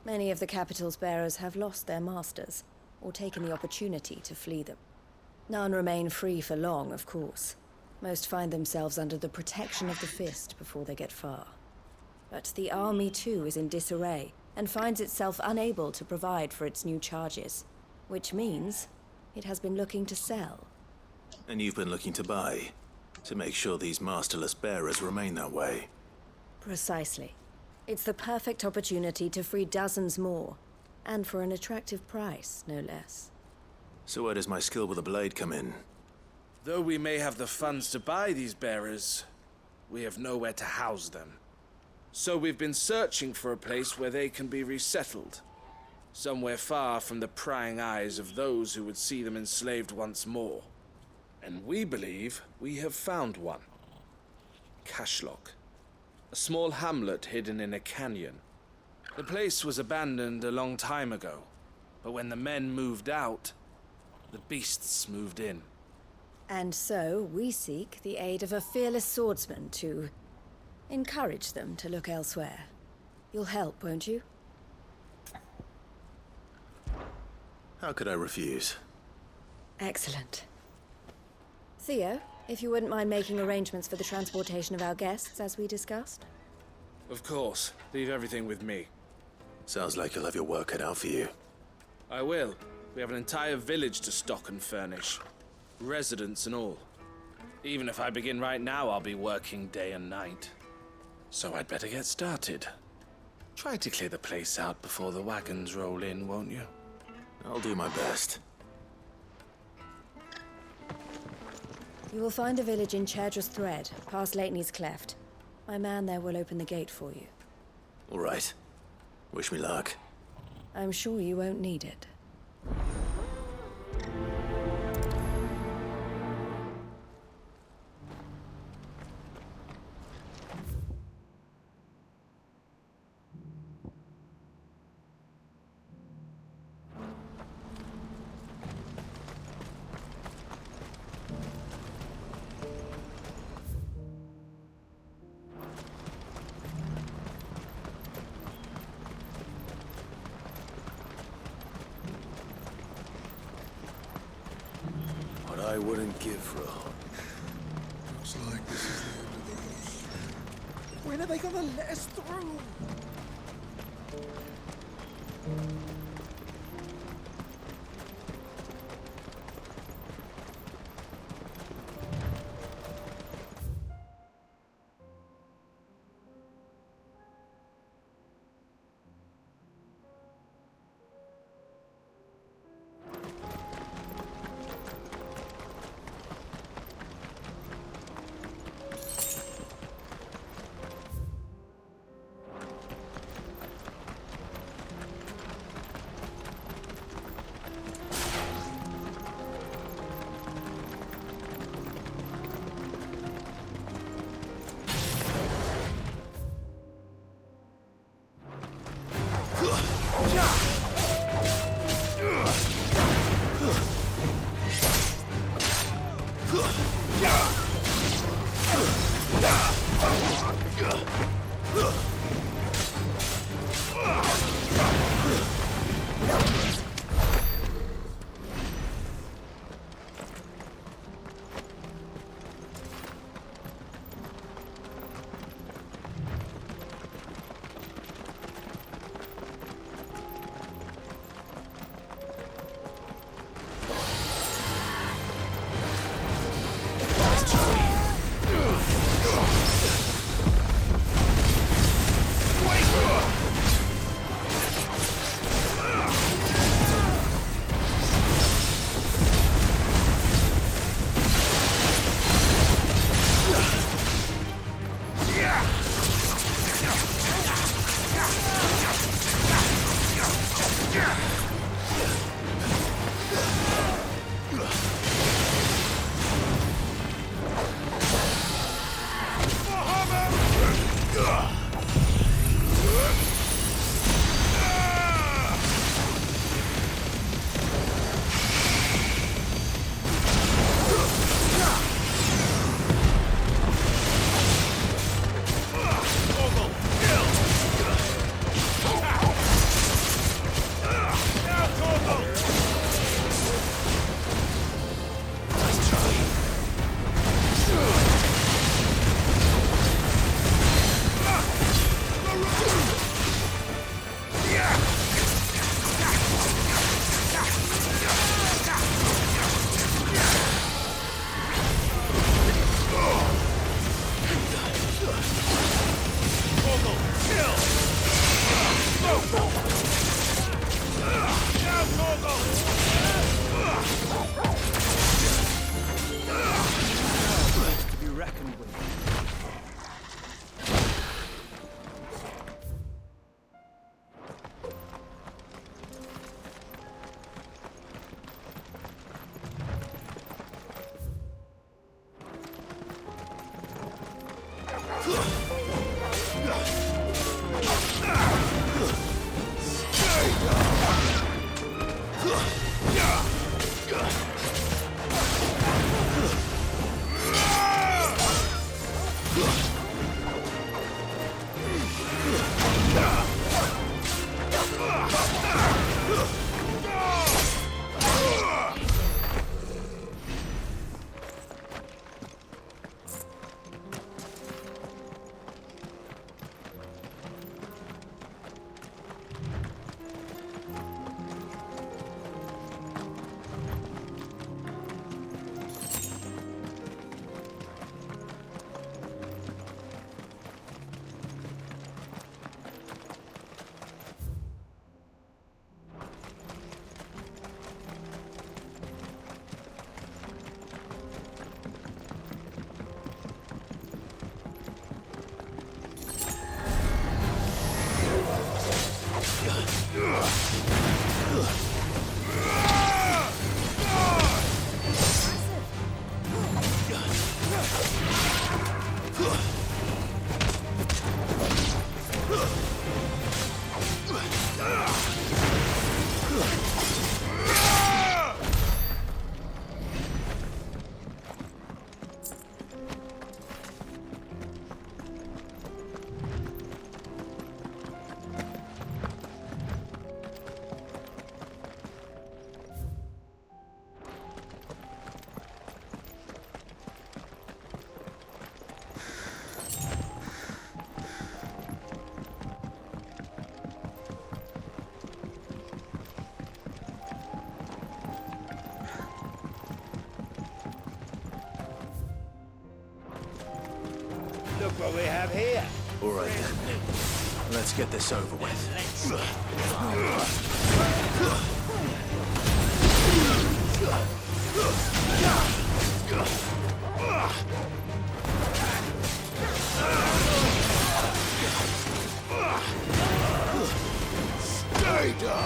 Many of the capital's bearers have lost their masters, or taken the opportunity to flee them. None remain free for long, of course. Most find themselves under the protection of the Fist before they get far. But the army too is in disarray, and finds itself unable to provide for its new charges. Which means it has been looking to sell. And you've been looking to buy, to make sure these masterless bearers remain that way. Precisely. It's the perfect opportunity to free dozens more, and for an attractive price, no less. So where does my skill with a blade come in? Though we may have the funds to buy these bearers, we have nowhere to house them. So we've been searching for a place where they can be resettled. Somewhere far from the prying eyes of those who would see them enslaved once more. And we believe we have found one. Cashlock. A small hamlet hidden in a canyon. The place was abandoned a long time ago, but when the men moved out, the beasts moved in. And so we seek the aid of a fearless swordsman to encourage them to look elsewhere. You'll help, won't you? How could I refuse? Excellent. Theo, if you wouldn't mind making arrangements for the transportation of our guests, as we discussed. Of course. Leave everything with me. Sounds like you'll have your work cut out for you. I will. We have an entire village to stock and furnish. Residents and all. Even if I begin right now, I'll be working day and night. So I'd better get started. Try to clear the place out before the wagons roll in, won't you? I'll do my best. You will find a village in Chairdra's Thread, past Lateney's Cleft. My man there will open the gate for you. All right. Wish me luck. I'm sure you won't need it. I wouldn't give for a hug. Looks like this is the end of the road. When are they gonna let us through? Look what we have here. All right then. Let's get this over with. Stay down.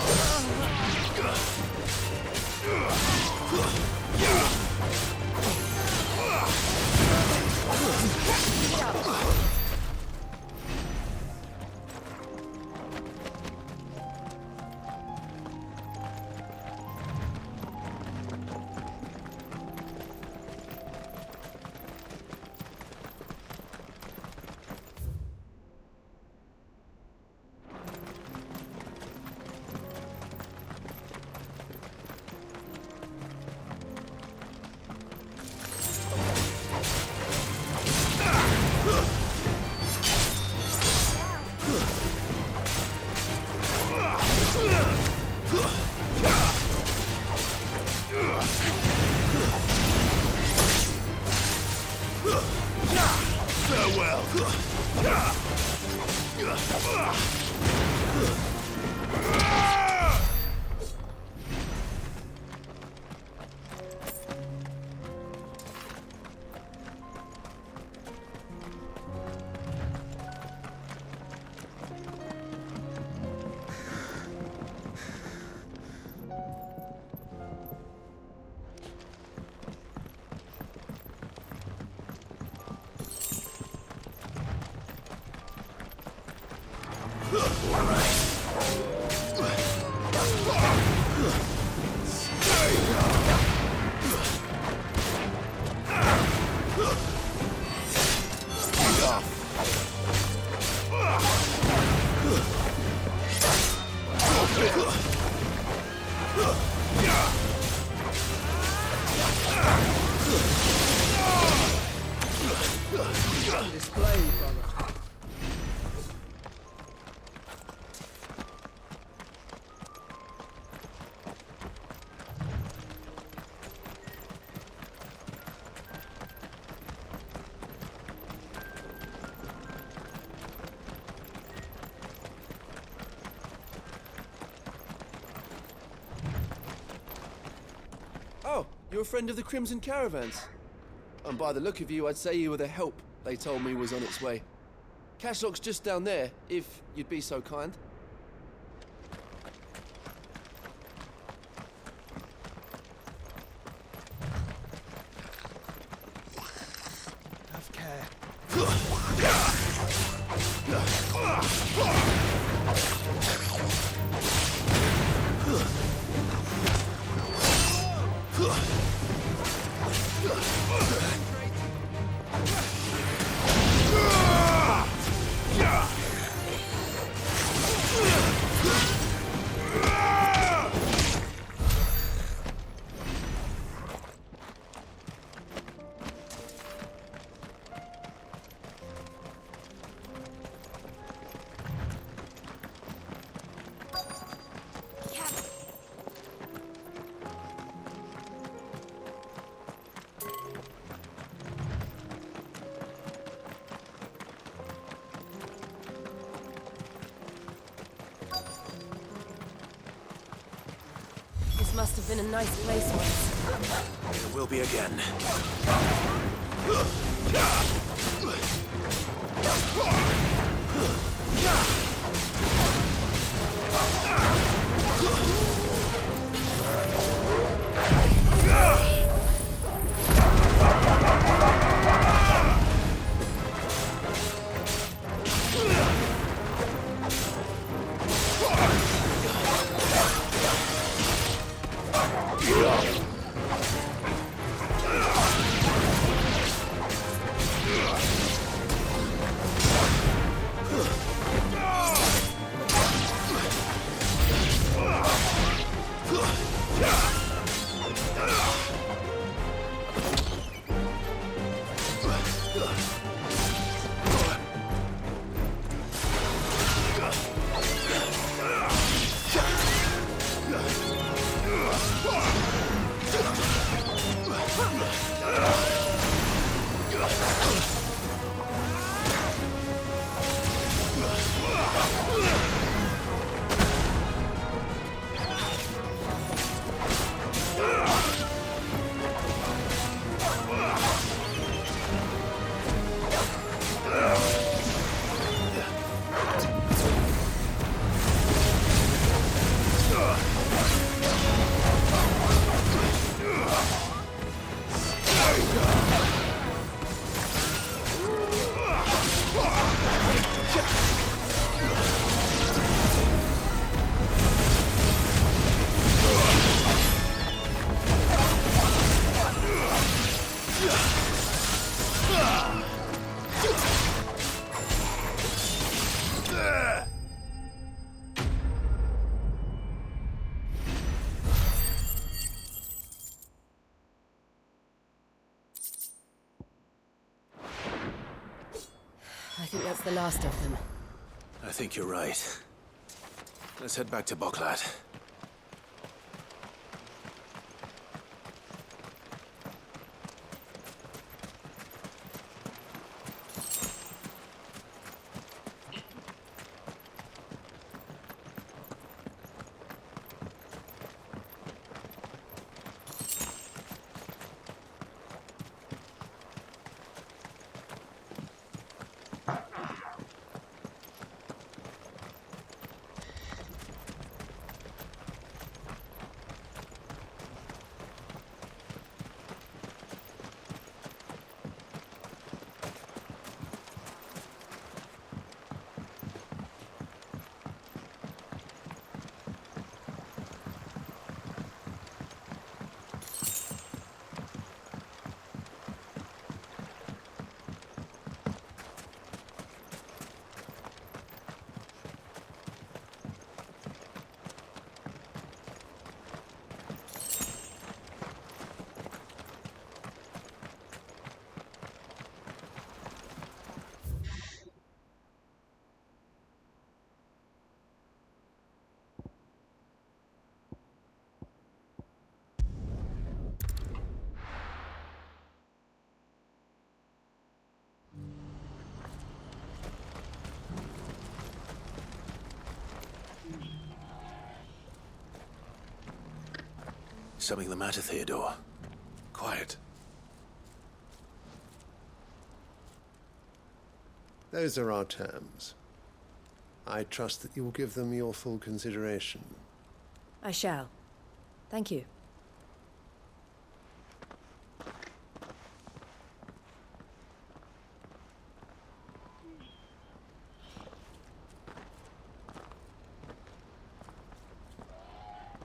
Farewell. Display, brother. Oh, you're a friend of the Crimson Caravans. And by the look of you, I'd say you were the help they told me was on its way. Cashlock's just down there, if you'd be so kind. Have care. This must have been a nice place once. It will be again. I think that's the last of them. I think you're right. Let's head back to Boklat. Something the matter, Theodore? Quiet. Those are our terms. I trust that you will give them your full consideration. I shall. Thank you.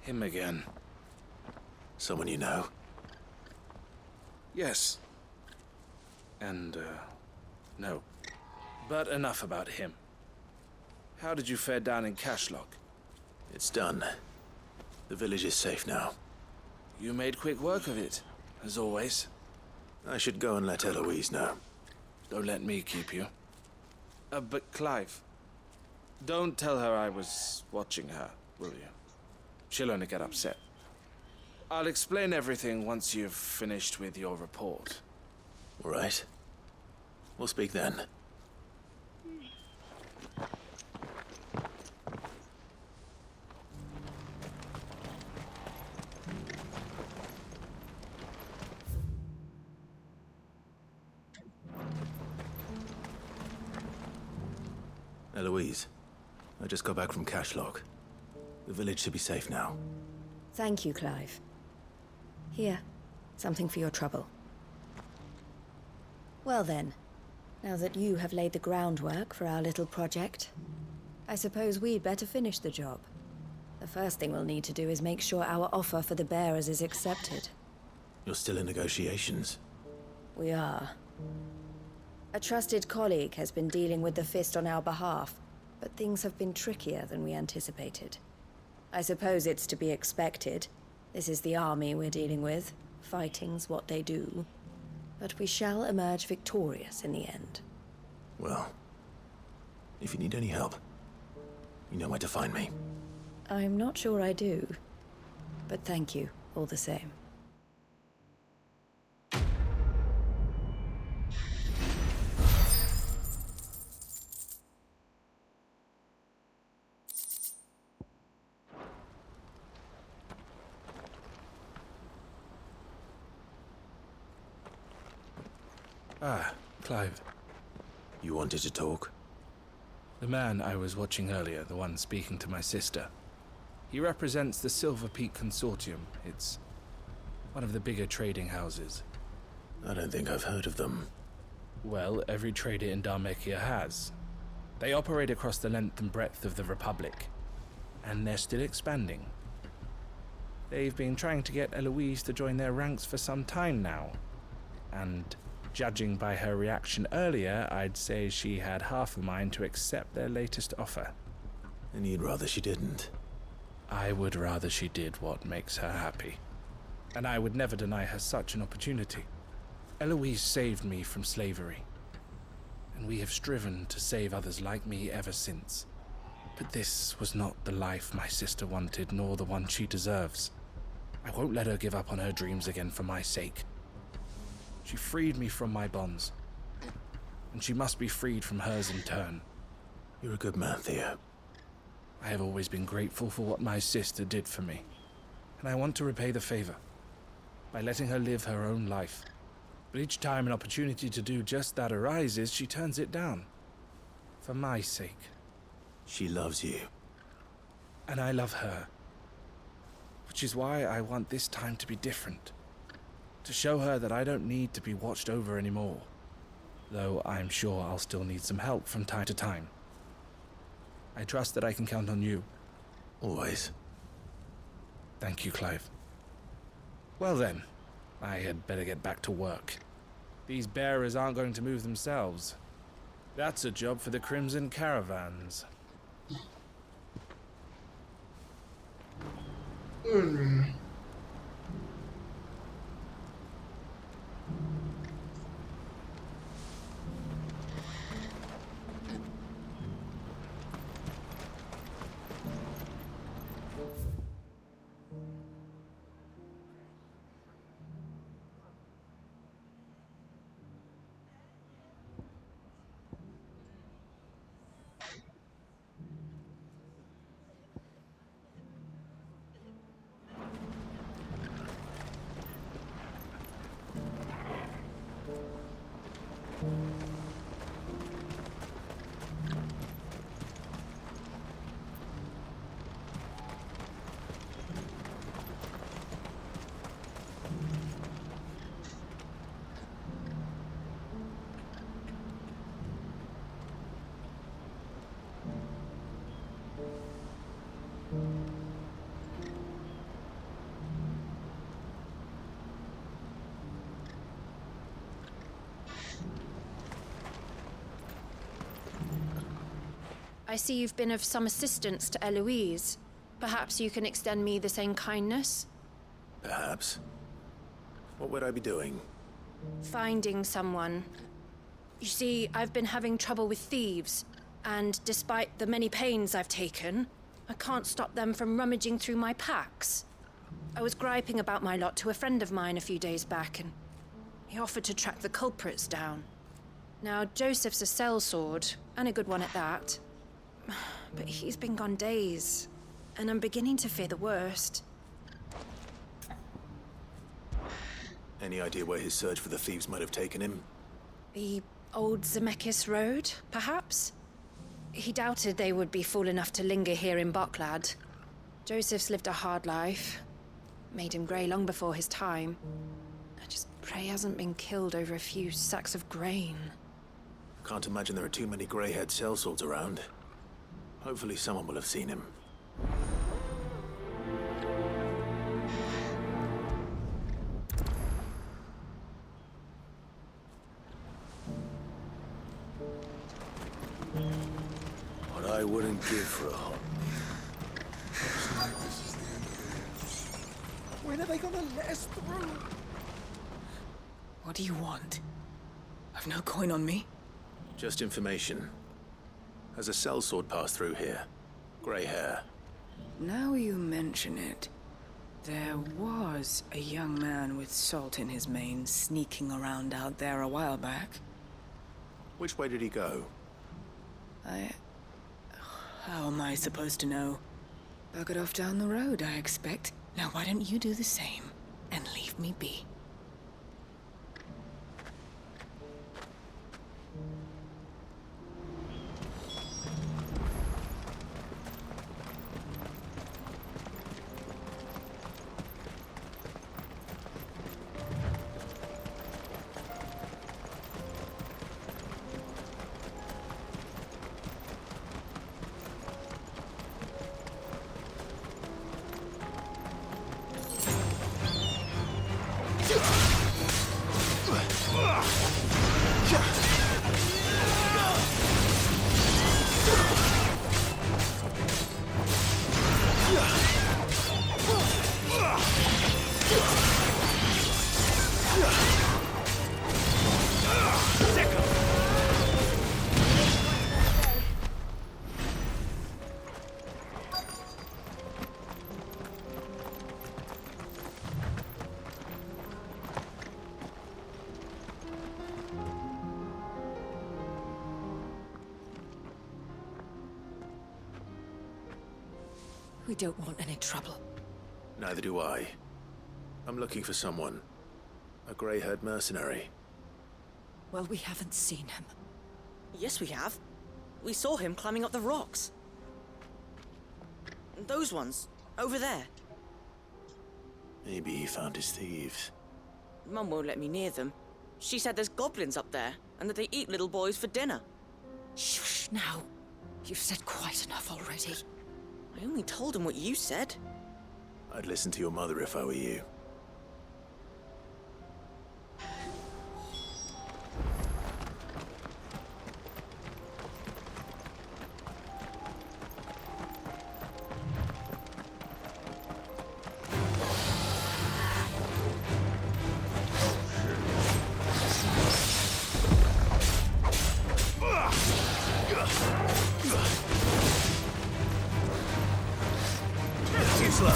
Him again. Someone you know? Yes. And, no. But enough about him. How did you fare down in Cashlock? It's done. The village is safe now. You made quick work of it, as always. I should go and let Eloise know. Don't let me keep you. But Clive, don't tell her I was watching her, will you? She'll only get upset. I'll explain everything once you've finished with your report. All right. We'll speak then. Eloise, I just got back from Cashlock. The village should be safe now. Thank you, Clive. Here, something for your trouble. Well then, now that you have laid the groundwork for our little project, I suppose we'd better finish the job. The first thing we'll need to do is make sure our offer for the bearers is accepted. You're still in negotiations? We are. A trusted colleague has been dealing with the Fist on our behalf, but things have been trickier than we anticipated. I suppose it's to be expected. This is the army we're dealing with. Fighting's what they do. But we shall emerge victorious in the end. Well, if you need any help, you know where to find me. I'm not sure I do, but thank you all the same. Ah, Clive. You wanted to talk? The man I was watching earlier, the one speaking to my sister. He represents the Silver Peak Consortium. It's one of the bigger trading houses. I don't think I've heard of them. Well, every trader in Dhalmekia has. They operate across the length and breadth of the Republic. And they're still expanding. They've been trying to get Eloise to join their ranks for some time now. And judging by her reaction earlier, I'd say she had half a mind to accept their latest offer. And you'd rather she didn't? I would rather she did what makes her happy. And I would never deny her such an opportunity. Eloise saved me from slavery. And we have striven to save others like me ever since. But this was not the life my sister wanted, nor the one she deserves. I won't let her give up on her dreams again for my sake. She freed me from my bonds, and she must be freed from hers in turn. You're a good man, Theo. I have always been grateful for what my sister did for me, and I want to repay the favor by letting her live her own life. But each time an opportunity to do just that arises, she turns it down. For my sake. She loves you. And I love her. Which is why I want this time to be different. To show her that I don't need to be watched over anymore. Though I'm sure I'll still need some help from time to time. I trust that I can count on you. Always. Thank you, Clive. Well then, I had better get back to work. These bearers aren't going to move themselves. That's a job for the Crimson Caravans. I see you've been of some assistance to Eloise. Perhaps you can extend me the same kindness? Perhaps. What would I be doing? Finding someone. You see, I've been having trouble with thieves, and despite the many pains I've taken, I can't stop them from rummaging through my packs. I was griping about my lot to a friend of mine a few days back, and he offered to track the culprits down. Now, Joseph's a sellsword, and a good one at that. But he's been gone days, and I'm beginning to fear the worst. Any idea where his search for the thieves might have taken him? The old Zemeckis Road, perhaps? He doubted they would be fool enough to linger here in Bocklad. Joseph's lived a hard life. Made him grey long before his time. I just pray he hasn't been killed over a few sacks of grain. Can't imagine there are too many grey-haired sellswords around. Hopefully someone will have seen him. What I wouldn't give for a hot When are they gonna let us through? What do you want? I've no coin on me. Just information. Has a sellsword passed through here? Grey hair. Now you mention it, there was a young man with salt in his mane sneaking around out there a while back. Which way did he go? How am I supposed to know? Buggered off down the road, I expect. Now why don't you do the same and leave me be? We don't want any trouble. Neither do I. I'm looking for someone. A grey-haired mercenary. Well, we haven't seen him. Yes, we have. We saw him climbing up the rocks. Those ones, over there. Maybe he found his thieves. Mum won't let me near them. She said there's goblins up there, and that they eat little boys for dinner. Shush, now. You've said quite enough already. I only told him what you said. I'd listen to your mother if I were you. Too slow.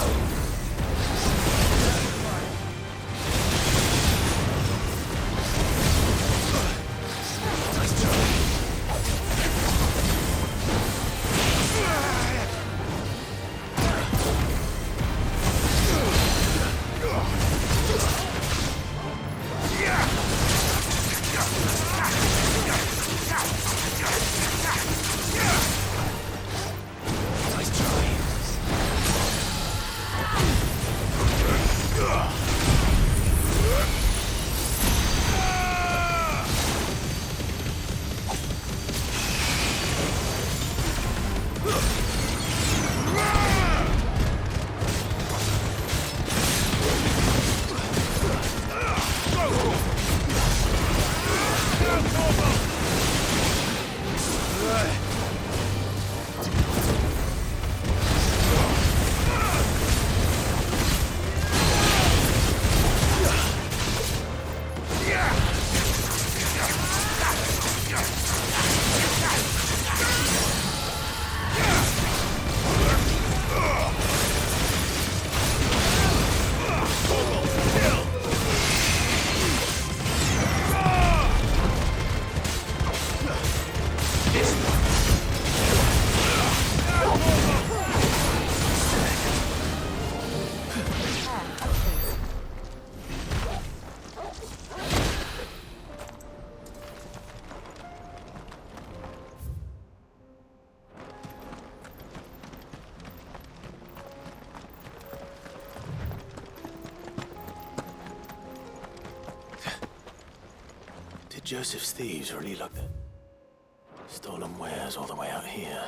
Joseph's thieves really look at stolen wares all the way out here.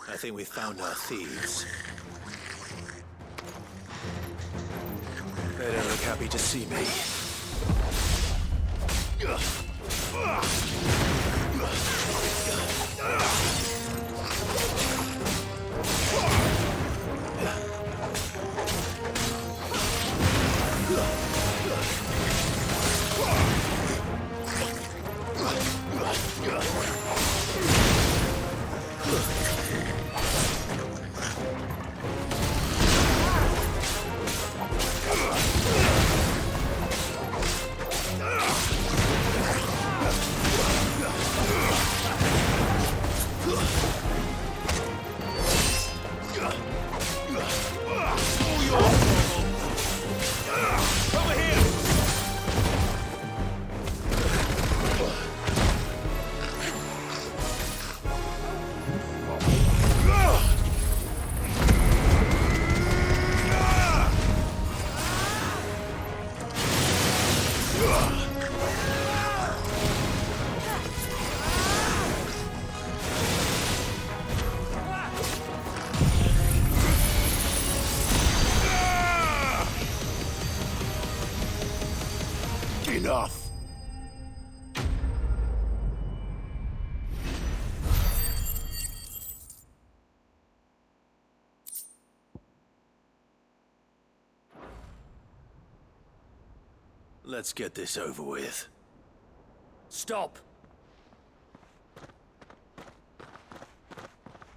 I think we found our thieves. They don't look happy to see me. Enough! Let's get this over with. Stop!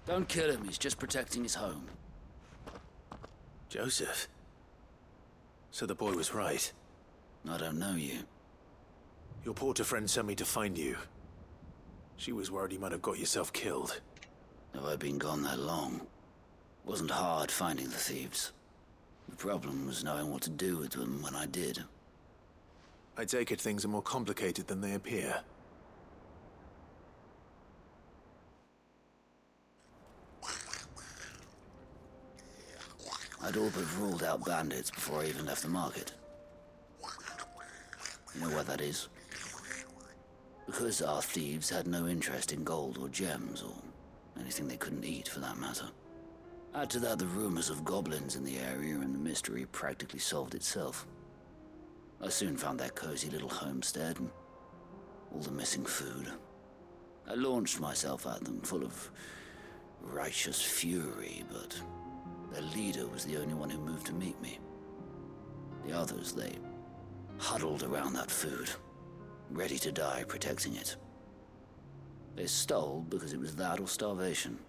Don't kill him, he's just protecting his home. Joseph? So the boy was right. I don't know you. Your porter friend sent me to find you. She was worried you might have got yourself killed. Have I been gone that long? Wasn't hard finding the thieves. The problem was knowing what to do with them when I did. I take it things are more complicated than they appear. I'd all but ruled out bandits before I even left the market. You know what that is? Because our thieves had no interest in gold or gems, or anything they couldn't eat for that matter. Add to that the rumors of goblins in the area, and the mystery practically solved itself. I soon found their cozy little homestead, and all the missing food. I launched myself at them, full of righteous fury, but their leader was the only one who moved to meet me. The others, they huddled around that food, ready to die protecting it. They stole because it was that or starvation.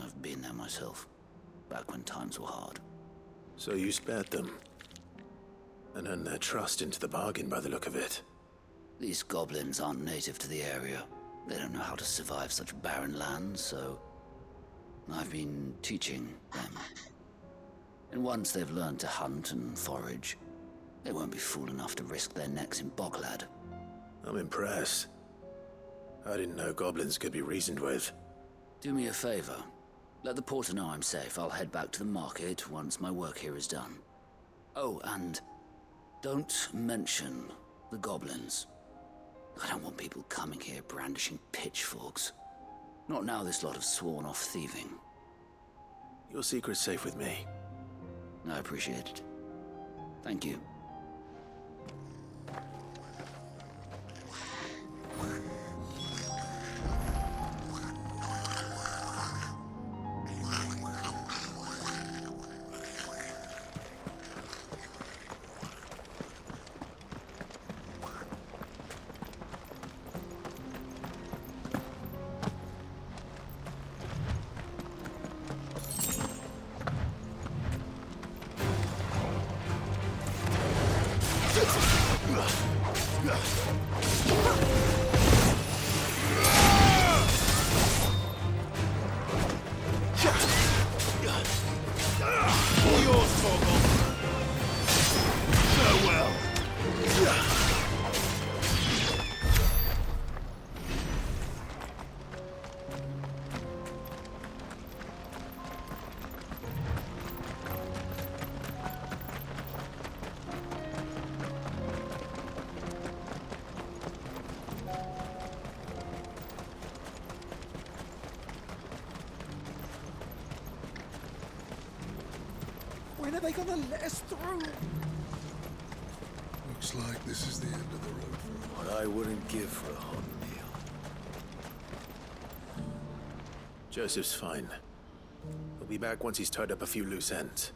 I've been there myself, back when times were hard. So you spared them, and earned their trust into the bargain by the look of it. These goblins aren't native to the area. They don't know how to survive such barren lands, so I've been teaching them. And once they've learned to hunt and forage, they won't be fool enough to risk their necks in Boglad. I'm impressed. I didn't know goblins could be reasoned with. Do me a favor. Let the porter know I'm safe. I'll head back to the market once my work here is done. Oh, and don't mention the goblins. I don't want people coming here brandishing pitchforks. Not now this lot have sworn off thieving. Your secret's safe with me. I appreciate it. Thank you. All yours, Torgal. Farewell. When are they gonna let us through? Looks like this is the end of the road for us. What I wouldn't give for a hot meal. Joseph's fine. He'll be back once he's tied up a few loose ends.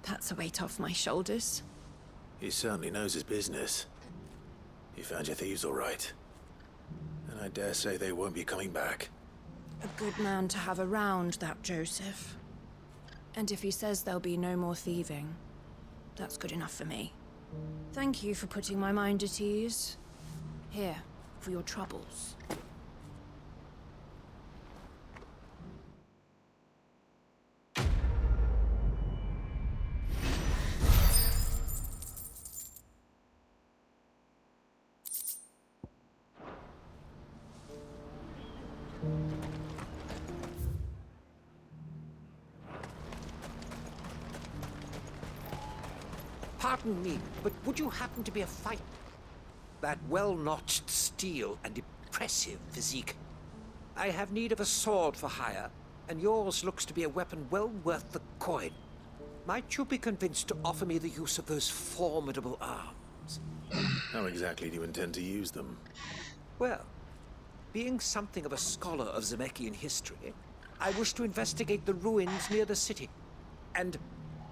That's a weight off my shoulders. He certainly knows his business. You found your thieves all right. And I dare say they won't be coming back. A good man to have around, that Joseph. And if he says there'll be no more thieving, that's good enough for me. Thank you for putting my mind at ease. Here, for your troubles. Pardon me, but would you happen to be a fighter? That well-notched steel and impressive physique. I have need of a sword for hire, and yours looks to be a weapon well worth the coin. Might you be convinced to offer me the use of those formidable arms? How exactly do you intend to use them? Well, being something of a scholar of Zemeckis history, I wish to investigate the ruins near the city. And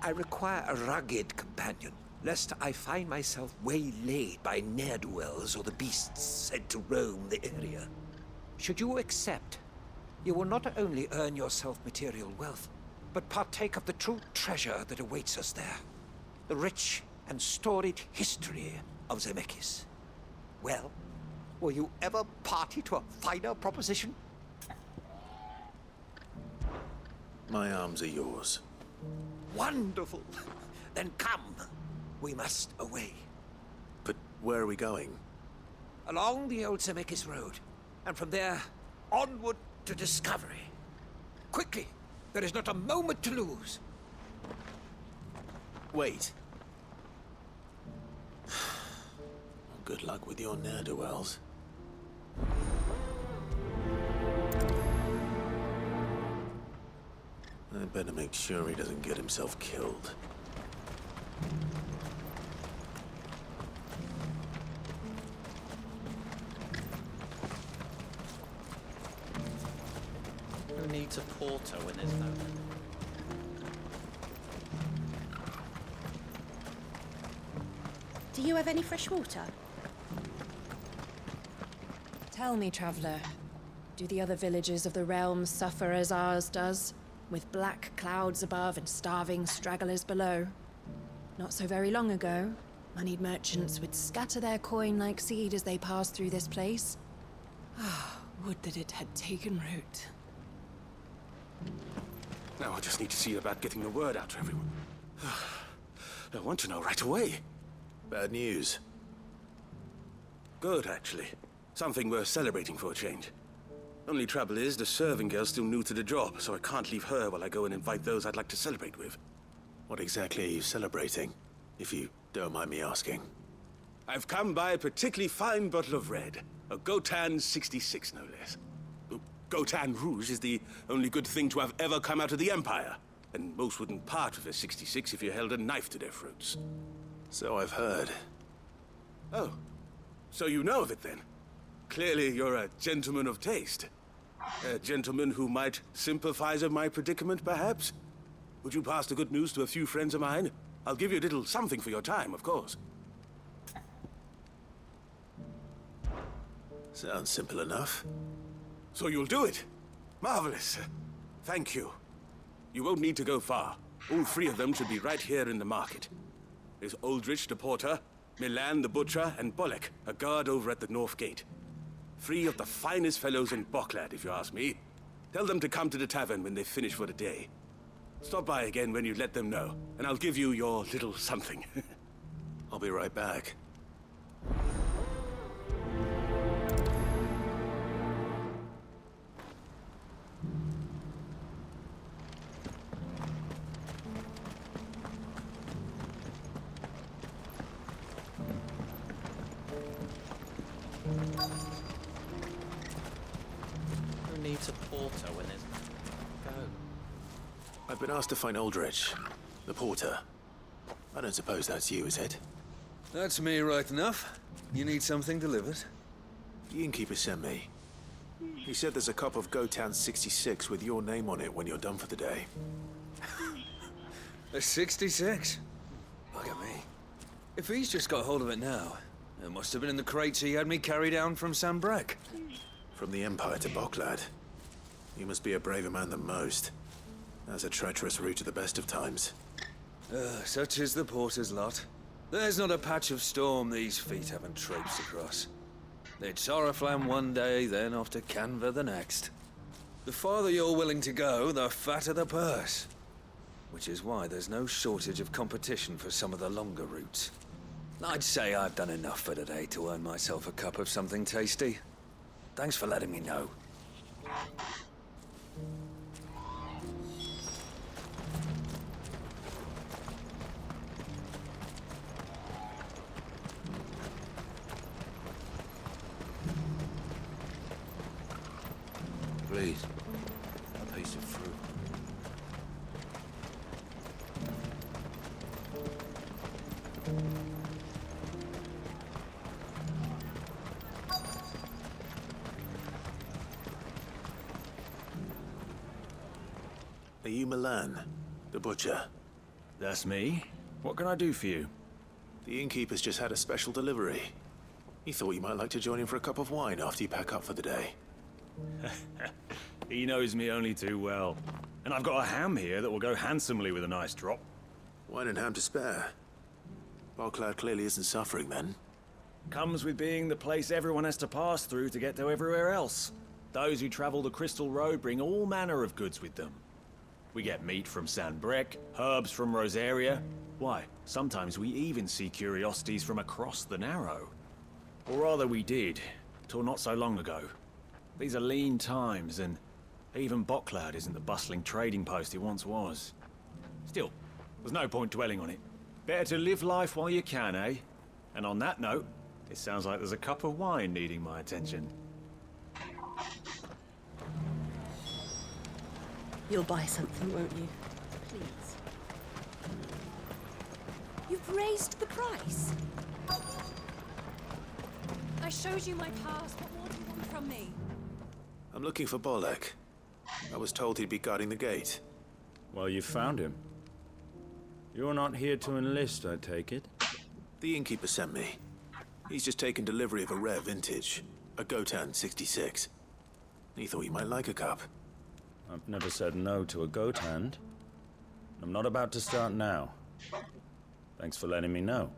I require a rugged companion, lest I find myself waylaid by ne'er-do-wells or the beasts said to roam the area. Should you accept, you will not only earn yourself material wealth, but partake of the true treasure that awaits us there. The rich and storied history of Zemeckis. Well, were you ever party to a finer proposition? My arms are yours. Wonderful! Then come. We must away. But where are we going? Along the old Zemeckis Road, and from there, onward to discovery. Quickly! There is not a moment to lose. Wait. Good luck with your ne'er-do-wells. I better make sure he doesn't get himself killed. Who needs a porter when there's no... Do you have any fresh water? Tell me, traveler, do the other villages of the realm suffer as ours does, with black clouds above and starving stragglers below? Not so very long ago, moneyed merchants would scatter their coin like seed as they passed through this place. Ah, would that it had taken root. Now I just need to see about getting the word out to everyone. I want to know right away. Bad news. Good, actually. Something worth celebrating for a change. Only trouble is, the serving girl's still new to the job, so I can't leave her while I go and invite those I'd like to celebrate with. What exactly are you celebrating, if you don't mind me asking? I've come by a particularly fine bottle of red. A Gotan 66, no less. Gotan Rouge is the only good thing to have ever come out of the Empire. And most wouldn't part with a 66 if you held a knife to their throats. So I've heard. Oh, so you know of it then? Clearly you're a gentleman of taste. A gentleman who might sympathize with my predicament, perhaps? Would you pass the good news to a few friends of mine? I'll give you a little something for your time, of course. Sounds simple enough. So you'll do it? Marvelous. Thank you. You won't need to go far. All three of them should be right here in the market. There's Aldrich the porter, Milan the butcher, and Bolek, a guard over at the north gate. 3 of the finest fellows in Boklad, if you ask me. Tell them to come to the tavern when they finish for the day. Stop by again when you let them know, and I'll give you your little something. I'll be right back. Who needs a porter when there's go? I've been asked to find Aldrich, the porter. I don't suppose that's you, is it? That's me right enough. You need something delivered? The innkeeper sent me. He said there's a cup of Gotan 66 with your name on it when you're done for the day. A 66? Look at me. If he's just got hold of it now, it must have been in the crates he had me carry down from Sambrek. From the Empire to Boklad. You must be a braver man than most. That's a treacherous route at the best of times. Such is the porter's lot. There's not a patch of storm these feet haven't traipsed across. It's Oriflamme one day, then off to Canva the next. The farther you're willing to go, the fatter the purse. Which is why there's no shortage of competition for some of the longer routes. I'd say I've done enough for today to earn myself a cup of something tasty. Thanks for letting me know. Please, a piece of fruit. Are you Milan, the butcher? That's me. What can I do for you? The innkeeper's just had a special delivery. He thought you might like to join him for a cup of wine after you pack up for the day. He knows me only too well. And I've got a ham here that will go handsomely with a nice drop. Wine and ham to spare. Boklad clearly isn't suffering then. Comes with being the place everyone has to pass through to get to everywhere else. Those who travel the Crystal Road bring all manner of goods with them. We get meat from Sanbrek, herbs from Rosaria. Why, sometimes we even see curiosities from across the Narrow. Or rather we did, till not so long ago. These are lean times, and even Boklad isn't the bustling trading post it once was. Still, there's no point dwelling on it. Better to live life while you can, eh? And on that note, it sounds like there's a cup of wine needing my attention. You'll buy something, won't you? Please. You've raised the price. I showed you my pass. What more do you want from me? I'm looking for Bolek. I was told he'd be guarding the gate. Well, you found him. You're not here to enlist, I take it? The innkeeper sent me. He's just taken delivery of a rare vintage, a Gotan 66. He thought you might like a cup. I've never said no to a goat hand. I'm not about to start now. Thanks for letting me know.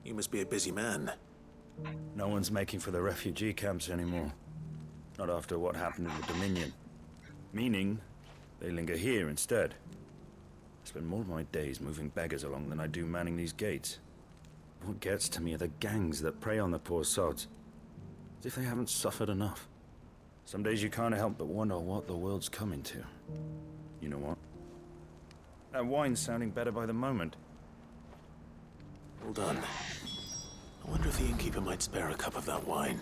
You must be a busy man. No one's making for the refugee camps anymore. Not after what happened in the Dominion. Meaning, they linger here instead. I spend more of my days moving beggars along than I do manning these gates. What gets to me are the gangs that prey on the poor sods. As if they haven't suffered enough. Some days you can't help but wonder what the world's coming to. You know what? That wine's sounding better by the moment. Hold on. I wonder if the innkeeper might spare a cup of that wine.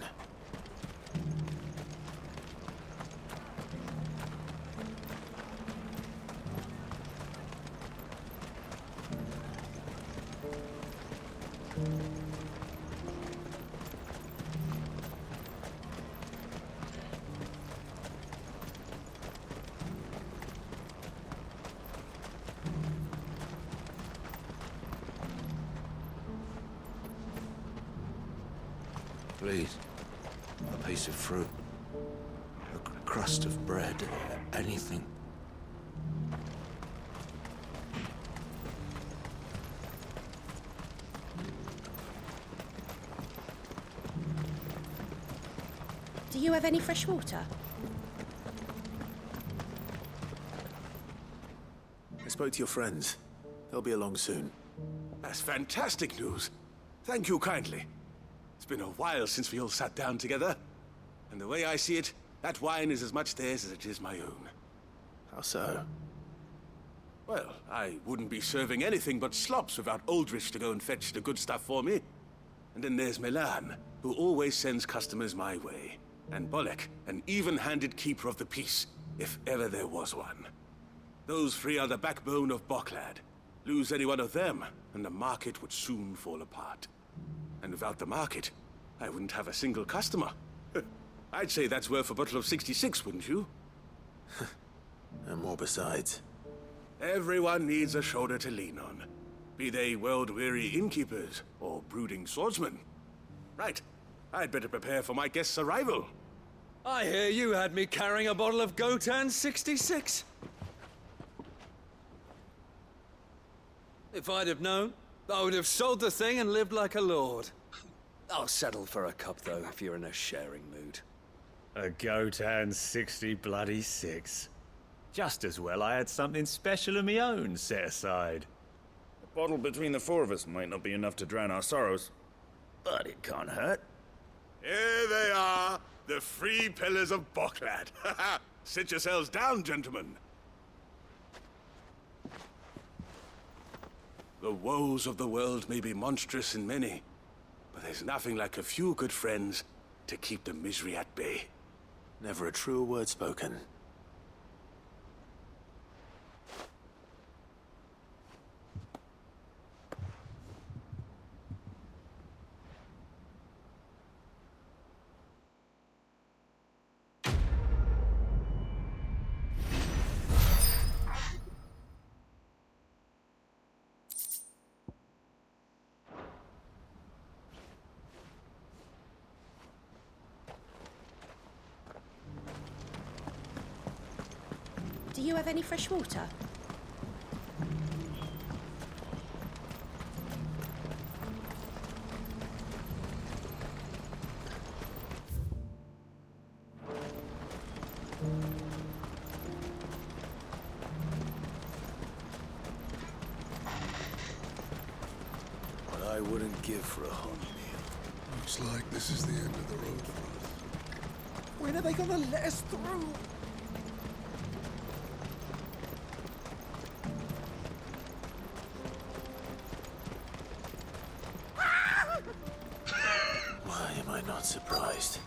Please, a piece of fruit, a crust of bread, anything. Do you have any fresh water? I spoke to your friends. They'll be along soon. That's fantastic news. Thank you kindly. It's been a while since we all sat down together. And the way I see it, that wine is as much theirs as it is my own. How so? Well, I wouldn't be serving anything but slops without Aldrich to go and fetch the good stuff for me. And then there's Milan, who always sends customers my way. And Bolek, an even-handed keeper of the peace, if ever there was one. Those three are the backbone of Boklad. Lose any one of them, and the market would soon fall apart. And without the market, I wouldn't have a single customer. I'd say that's worth a bottle of 66, wouldn't you? And more besides. Everyone needs a shoulder to lean on. Be they world-weary innkeepers or brooding swordsmen. Right. I'd better prepare for my guest's arrival. I hear you had me carrying a bottle of Gotan 66. If I'd have known, I would have sold the thing and lived like a lord. I'll settle for a cup, though, if you're in a sharing mood. A Gotan 60 bloody 6. Just as well I had something special of my own set aside. A bottle between the four of us might not be enough to drown our sorrows, but it can't hurt. Here they are, the three pillars of Boklad. Sit yourselves down, gentlemen. The woes of the world may be monstrous and many, but there's nothing like a few good friends to keep the misery at bay. Never a truer word spoken. Do you have any fresh water? What I wouldn't give for a hot meal. Looks like this is the end of the road for us. When are they gonna let us through? Why am I not surprised?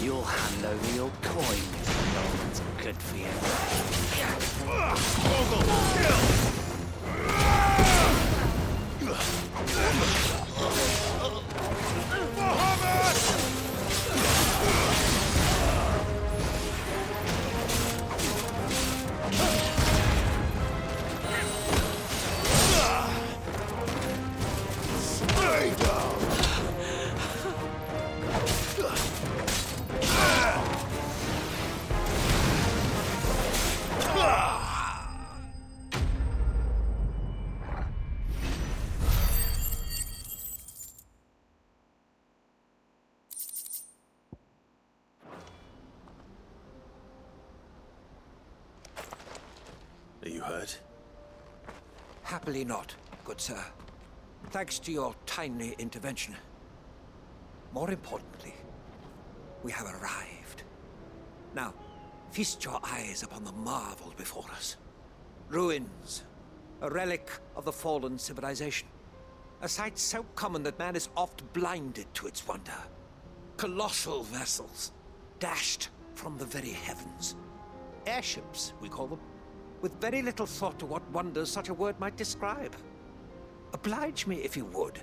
You'll hand over your coin if no one's good for you. Mogul, kill! Are you hurt? Happily not, good sir. Thanks to your timely intervention. More importantly, we have arrived. Now, feast your eyes upon the marvel before us. Ruins, a relic of the fallen civilization. A sight so common that man is oft blinded to its wonder. Colossal vessels, dashed from the very heavens. Airships, we call them, with very little thought to what wonders such a word might describe. Oblige me if you would.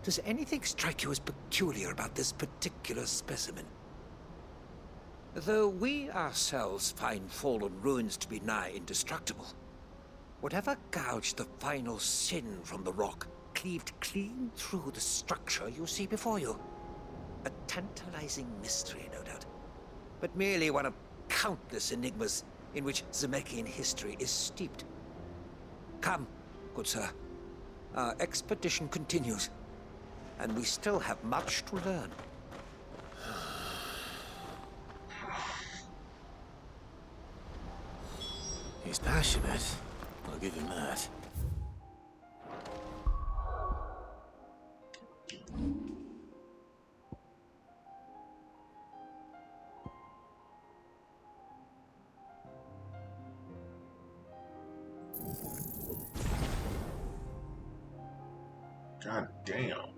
Does anything strike you as peculiar about this particular specimen? Though we ourselves find fallen ruins to be nigh indestructible, whatever gouged the final sin from the rock cleaved clean through the structure you see before you. A tantalizing mystery, no doubt, but merely one of countless enigmas in which Zemeckyan history is steeped. Come, good sir. Our expedition continues, and we still have much to learn. He's passionate. I'll give him that. God damn.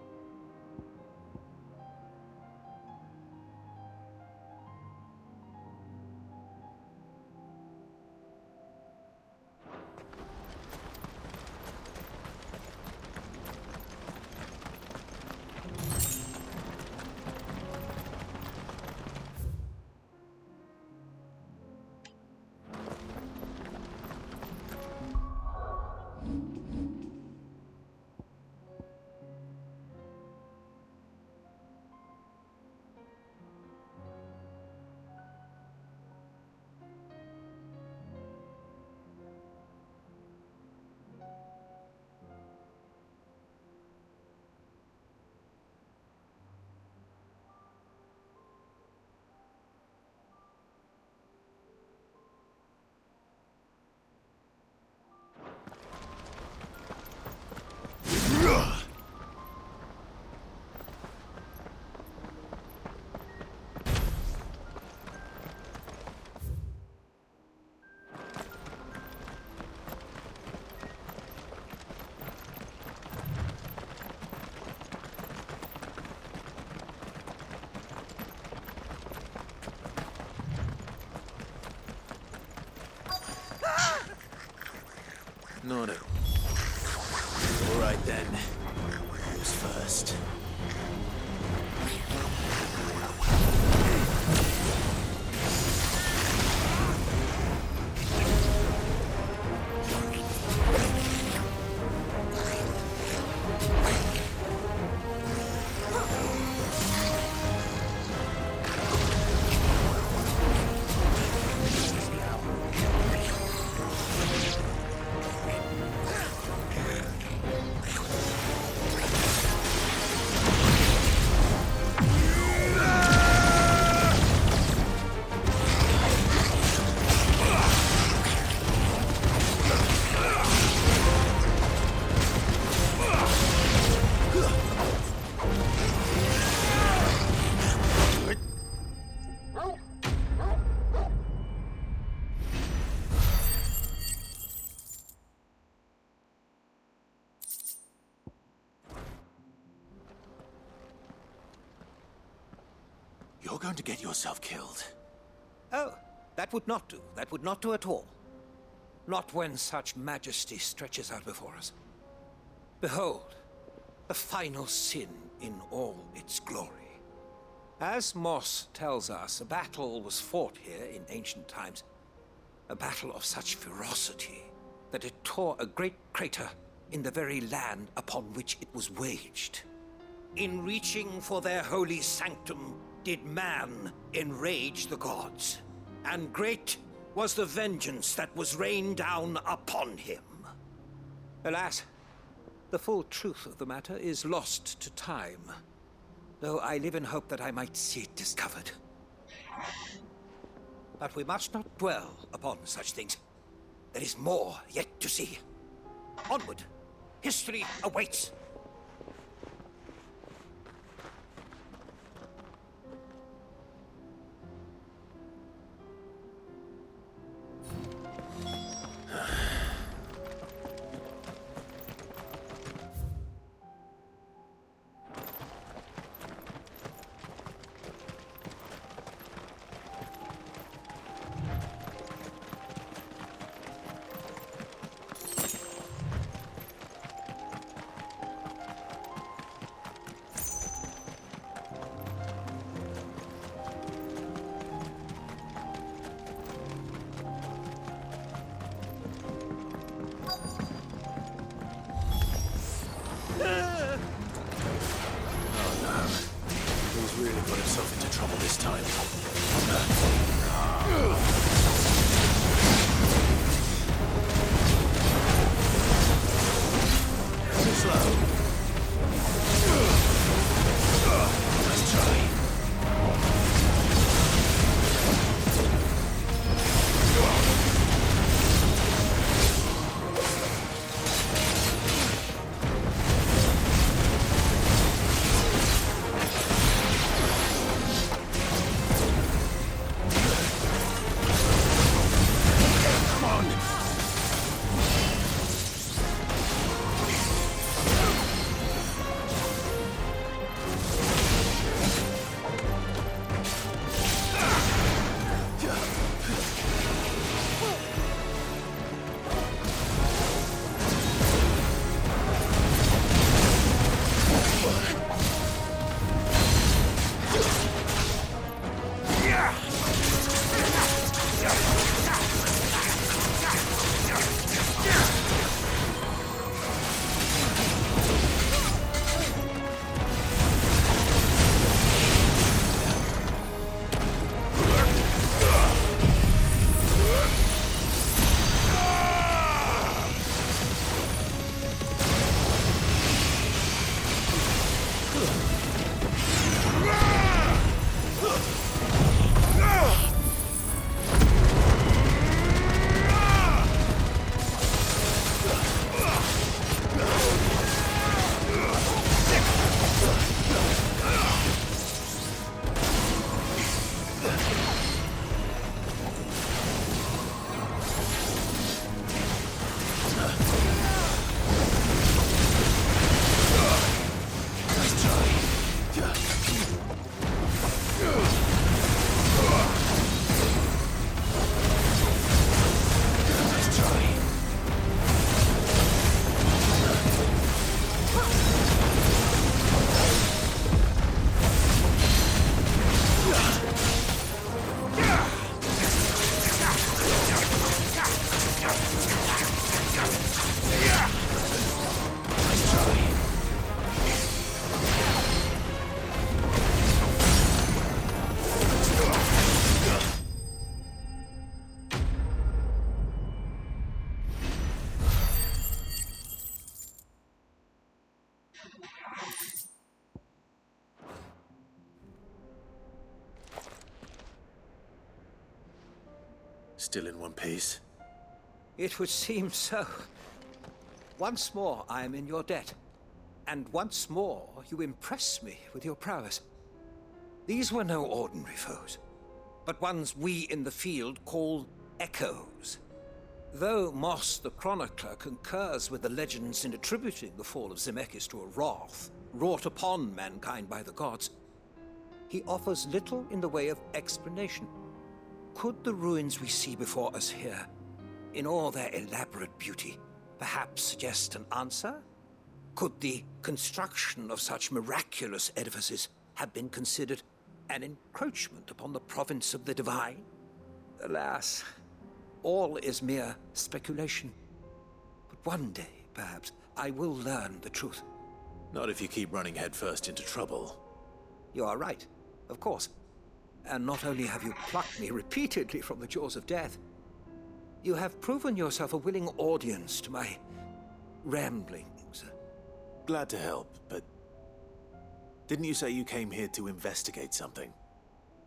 No. All right then. Who's first? You're going to get yourself killed. Oh, that would not do. That would not do at all. Not when such majesty stretches out before us. Behold, the final sin in all its glory. As Moss tells us, a battle was fought here in ancient times. A battle of such ferocity that it tore a great crater in the very land upon which it was waged. In reaching for their holy sanctum, did man enrage the gods, and great was the vengeance that was rained down upon him. Alas, the full truth of the matter is lost to time, though I live in hope that I might see it discovered. But we must not dwell upon such things. There is more yet to see. Onward! History awaits! Still in one piece? It would seem so. Once more I am in your debt. And once more you impress me with your prowess. These were no ordinary foes, but ones we in the field call echoes. Though Moss the Chronicler concurs with the legends in attributing the fall of Zemeckis to a wrath wrought upon mankind by the gods, he offers little in the way of explanation. Could the ruins we see before us here, in all their elaborate beauty, perhaps suggest an answer? Could the construction of such miraculous edifices have been considered an encroachment upon the province of the divine? Alas, all is mere speculation. But one day, perhaps, I will learn the truth. Not if you keep running headfirst into trouble. You are right, of course. And not only have you plucked me repeatedly from the jaws of death, you have proven yourself a willing audience to my ramblings. Glad to help, but didn't you say you came here to investigate something?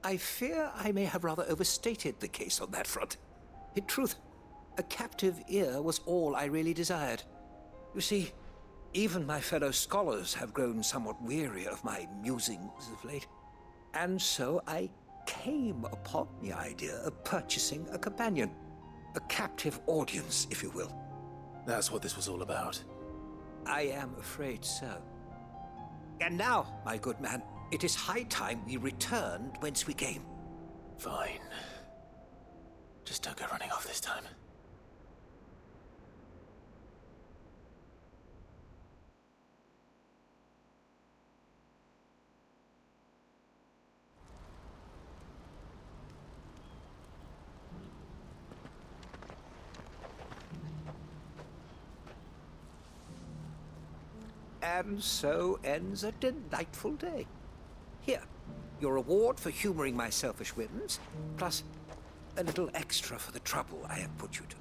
I fear I may have rather overstated the case on that front. In truth, a captive ear was all I really desired. You see, even my fellow scholars have grown somewhat weary of my musings of late. And so I came upon the idea of purchasing a companion. A captive audience, if you will. That's what this was all about. I am afraid so. And now, my good man, it is high time we returned whence we came. Fine. Just don't go running off this time. And so ends a delightful day. Here, your reward for humoring my selfish whims, plus a little extra for the trouble I have put you to.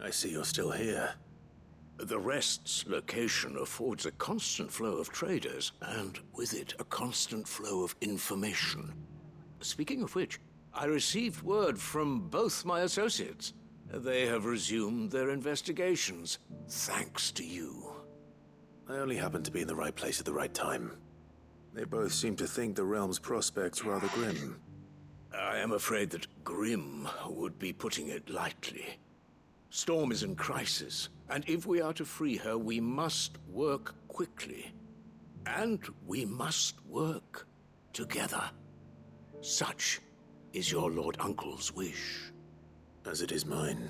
I see you're still here. The Rest's location affords a constant flow of traders, and with it, a constant flow of information. Speaking of which, I received word from both my associates. They have resumed their investigations, thanks to you. I only happened to be in the right place at the right time. They both seem to think the realm's prospects rather grim. I am afraid that grim would be putting it lightly. Storm is in crisis, and if we are to free her, we must work quickly. And we must work together. Such is your Lord Uncle's wish. As it is mine.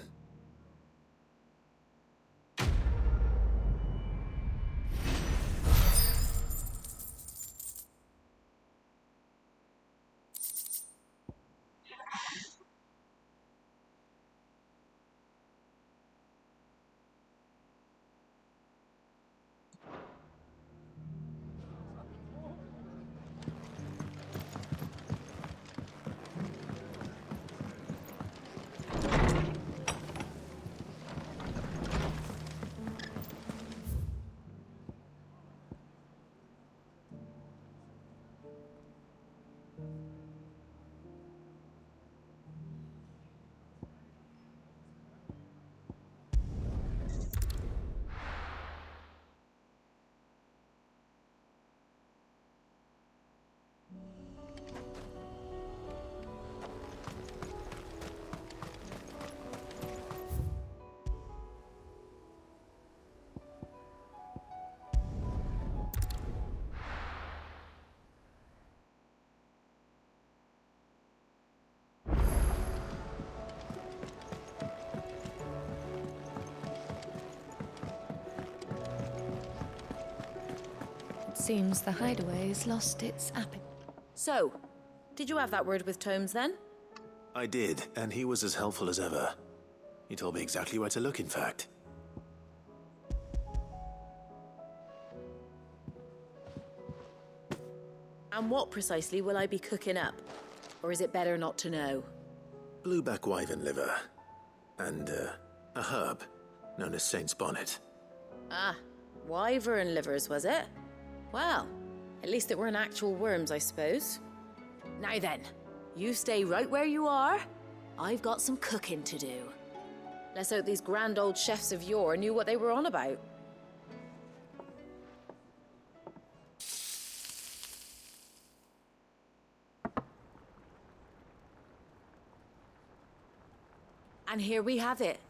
Seems the hideaway's lost its appetite. So, did you have that word with Tomes then? I did, and he was as helpful as ever. He told me exactly where to look, in fact. And what precisely will I be cooking up? Or is it better not to know? Blueback wyvern liver. And, a herb known as Saint's Bonnet. Ah, wyvern livers, was it? Well, at least it weren't actual worms, I suppose. Now then, you stay right where you are. I've got some cooking to do. Let's hope these grand old chefs of yore knew what they were on about. And here we have it.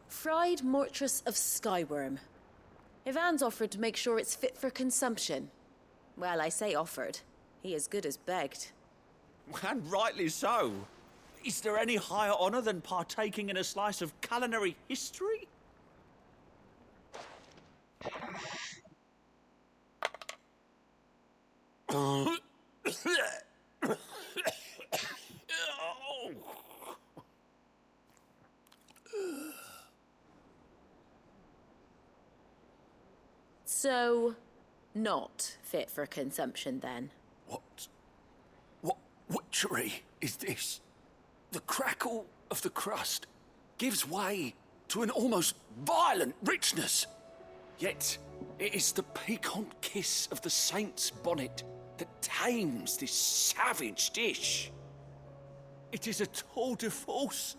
Fried mortress of skyworm. Ivan's offered to make sure it's fit for consumption. Well, I say offered. He as good as begged. And rightly so. Is there any higher honor than partaking in a slice of culinary history? So, not fit for consumption then? What witchery is this? The crackle of the crust gives way to an almost violent richness. Yet, it is the piquant kiss of the saint's bonnet that tames this savage dish. It is a tour de force,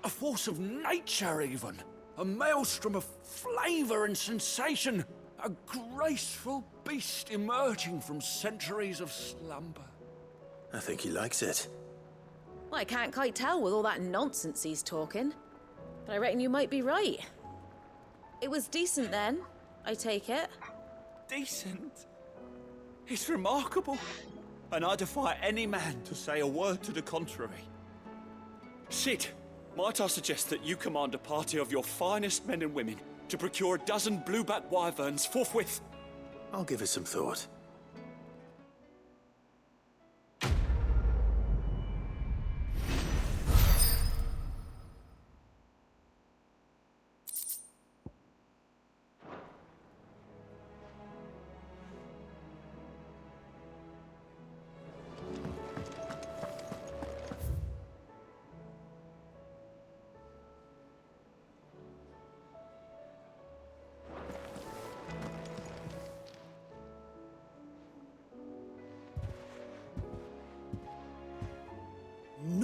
a force of nature even, a maelstrom of flavour and sensation, a graceful beast emerging from centuries of slumber. I think he likes it. Well, I can't quite tell with all that nonsense he's talking. But I reckon you might be right. It was decent then, I take it. Decent? It's remarkable. And I defy any man to say a word to the contrary. Sid, might I suggest that you command a party of your finest men and women to procure a dozen blueback wyverns forthwith? I'll give it some thought.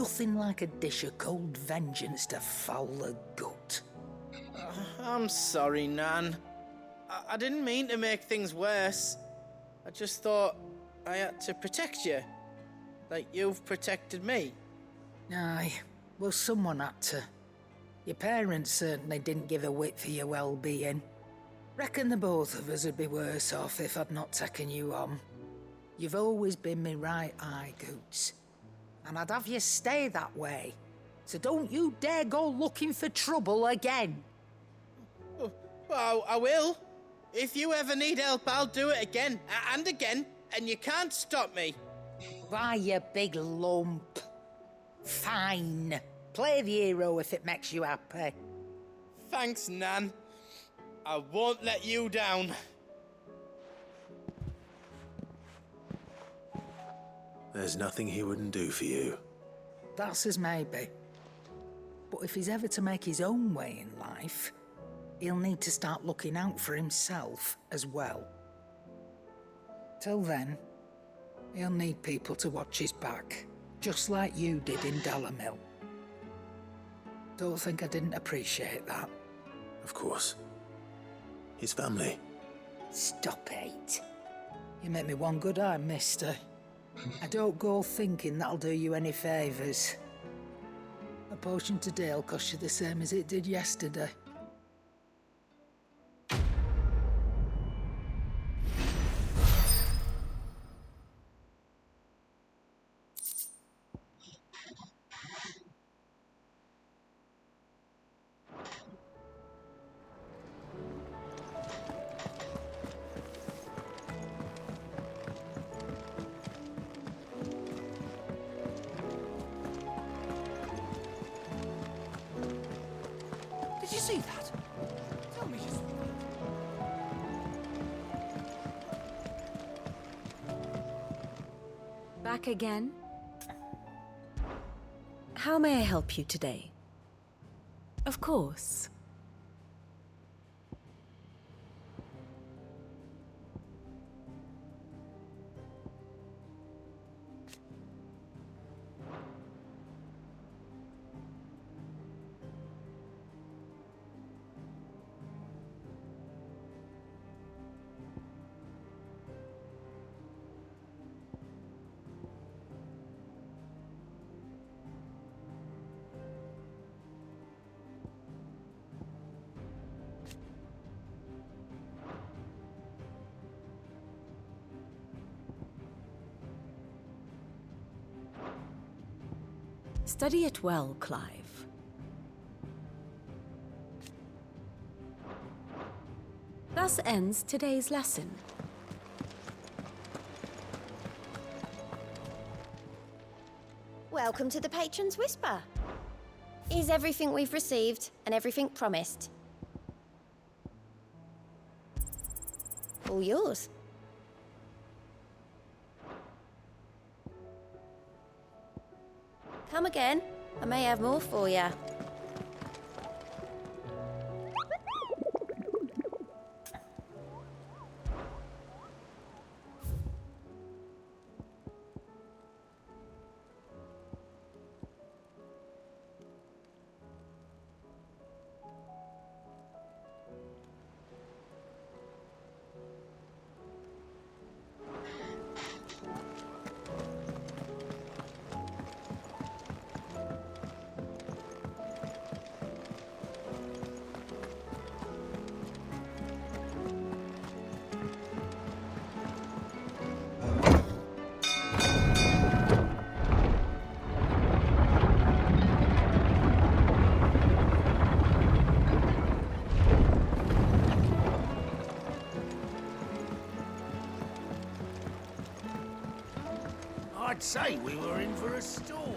nothing like a dish of cold vengeance to foul the gut. I'm sorry, Nan. I didn't mean to make things worse. I just thought I had to protect you. Like you've protected me. Aye, well, someone had to. Your parents certainly didn't give a whit for your well-being. Reckon the both of us would be worse off if I'd not taken you on. You've always been me right eye, Goots. And I'd have you stay that way. So don't you dare go looking for trouble again. Well, I will. If you ever need help, I'll do it again and again, and you can't stop me. Why, you big lump. Fine. Play the hero if it makes you happy. Thanks, Nan. I won't let you down. There's nothing he wouldn't do for you. That's as maybe. But if he's ever to make his own way in life, he'll need to start looking out for himself as well. Till then, he'll need people to watch his back, just like you did in Dalamil. Don't think I didn't appreciate that. Of course. His family. Stop it. You make me one good eye, mister. I don't go thinking that'll do you any favours. A potion today'll cost you the same as it did yesterday. Did you see that? Tell me you saw that. Back again? How may I help you today? Of course. Study it well, Clive. Thus ends today's lesson. Welcome to the Patron's Whisper. Is everything we've received and everything promised? All yours. Come again. I may have more for you. I'd say we were in for a storm.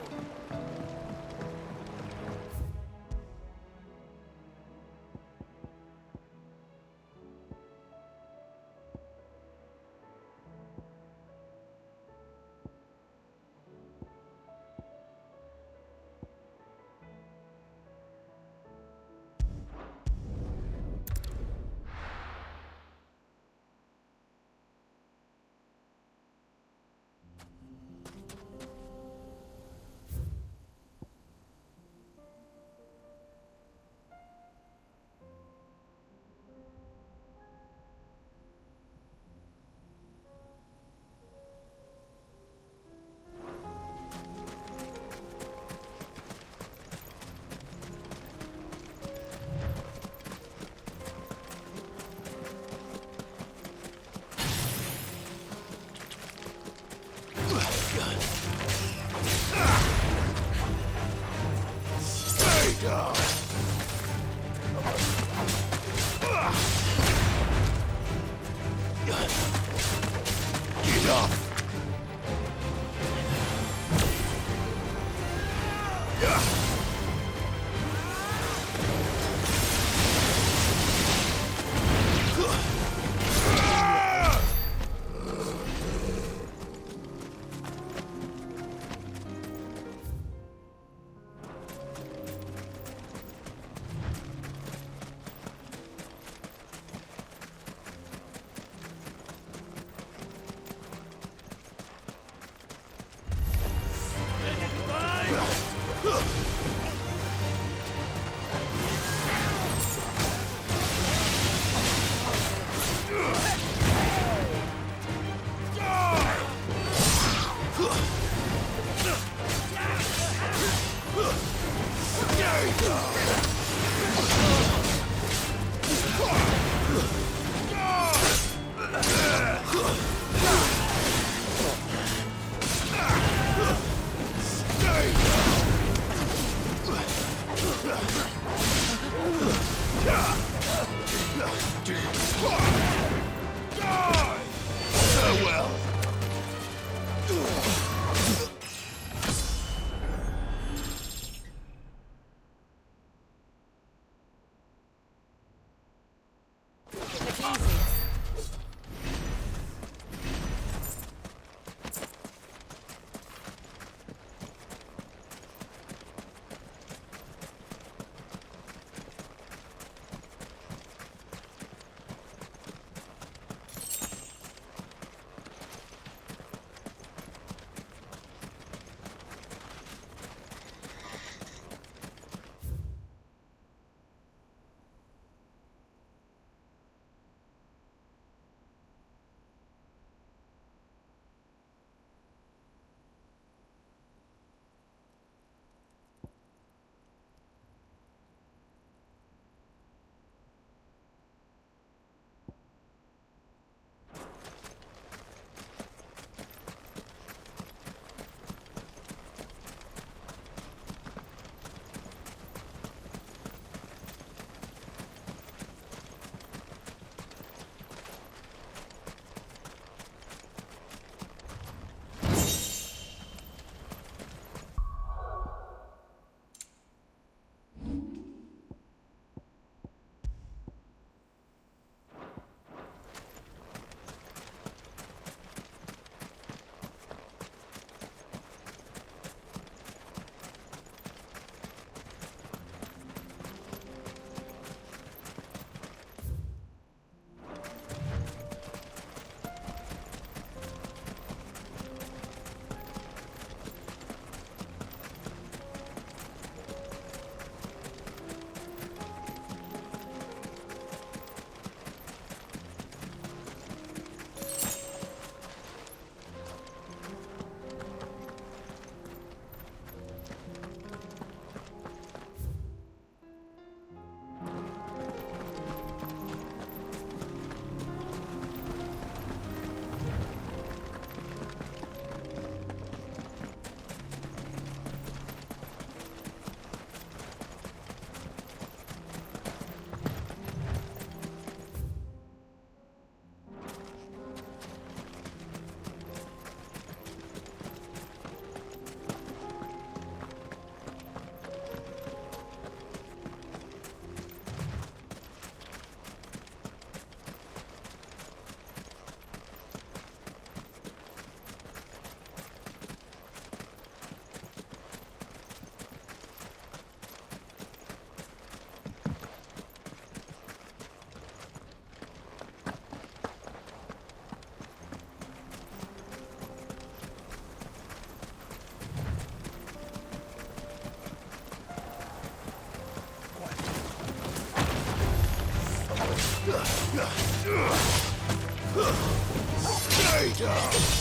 Stay down!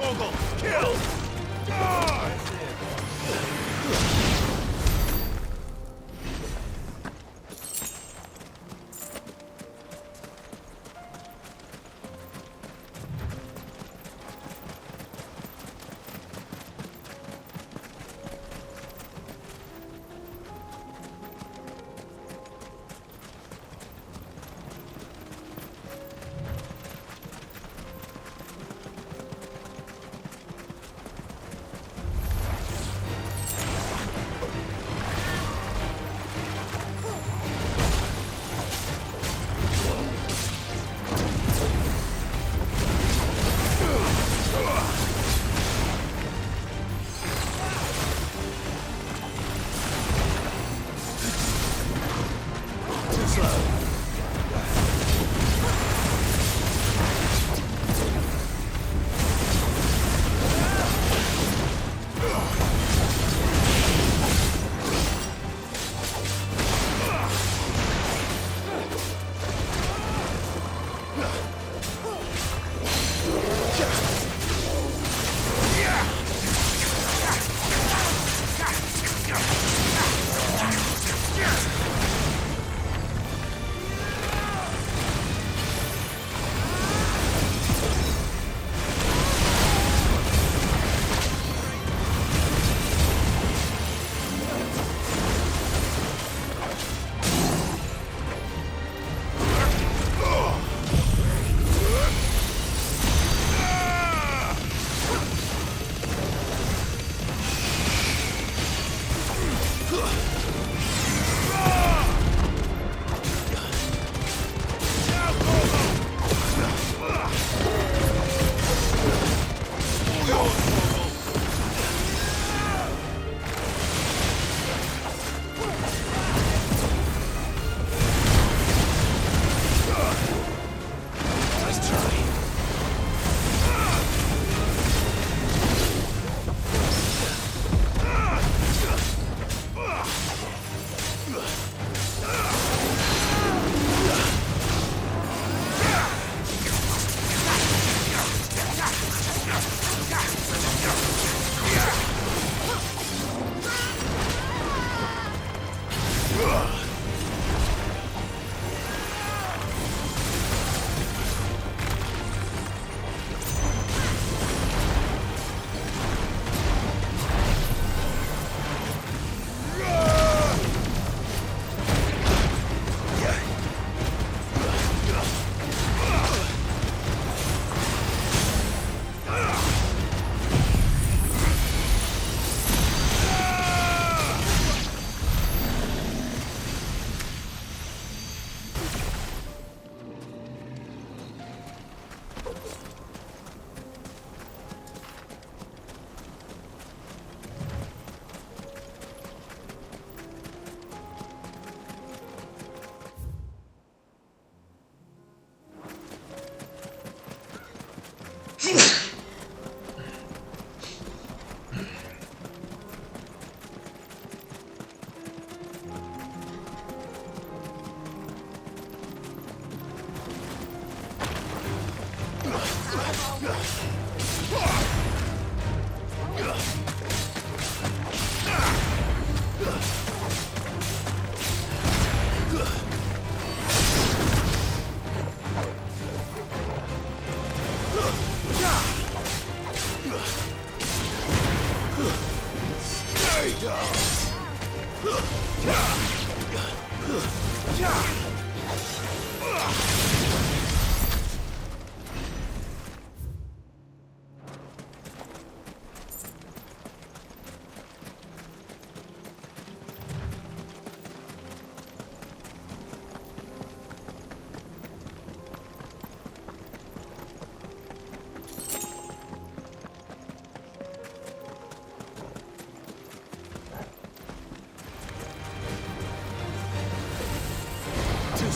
Ogle, kill! Die!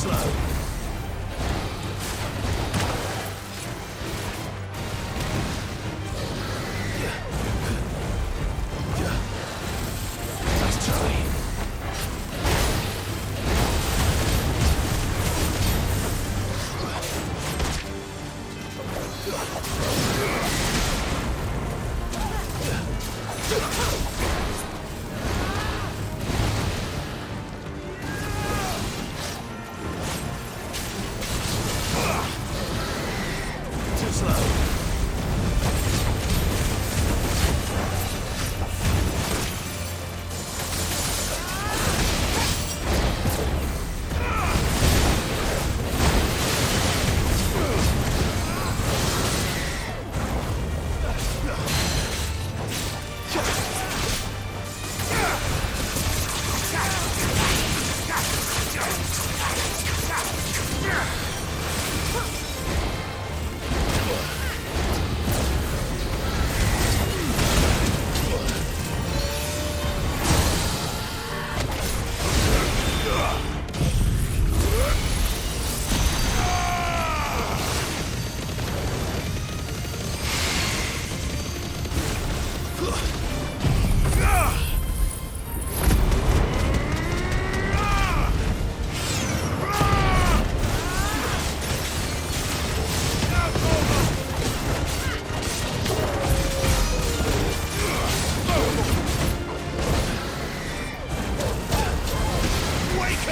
slow. Nice try. Too slow.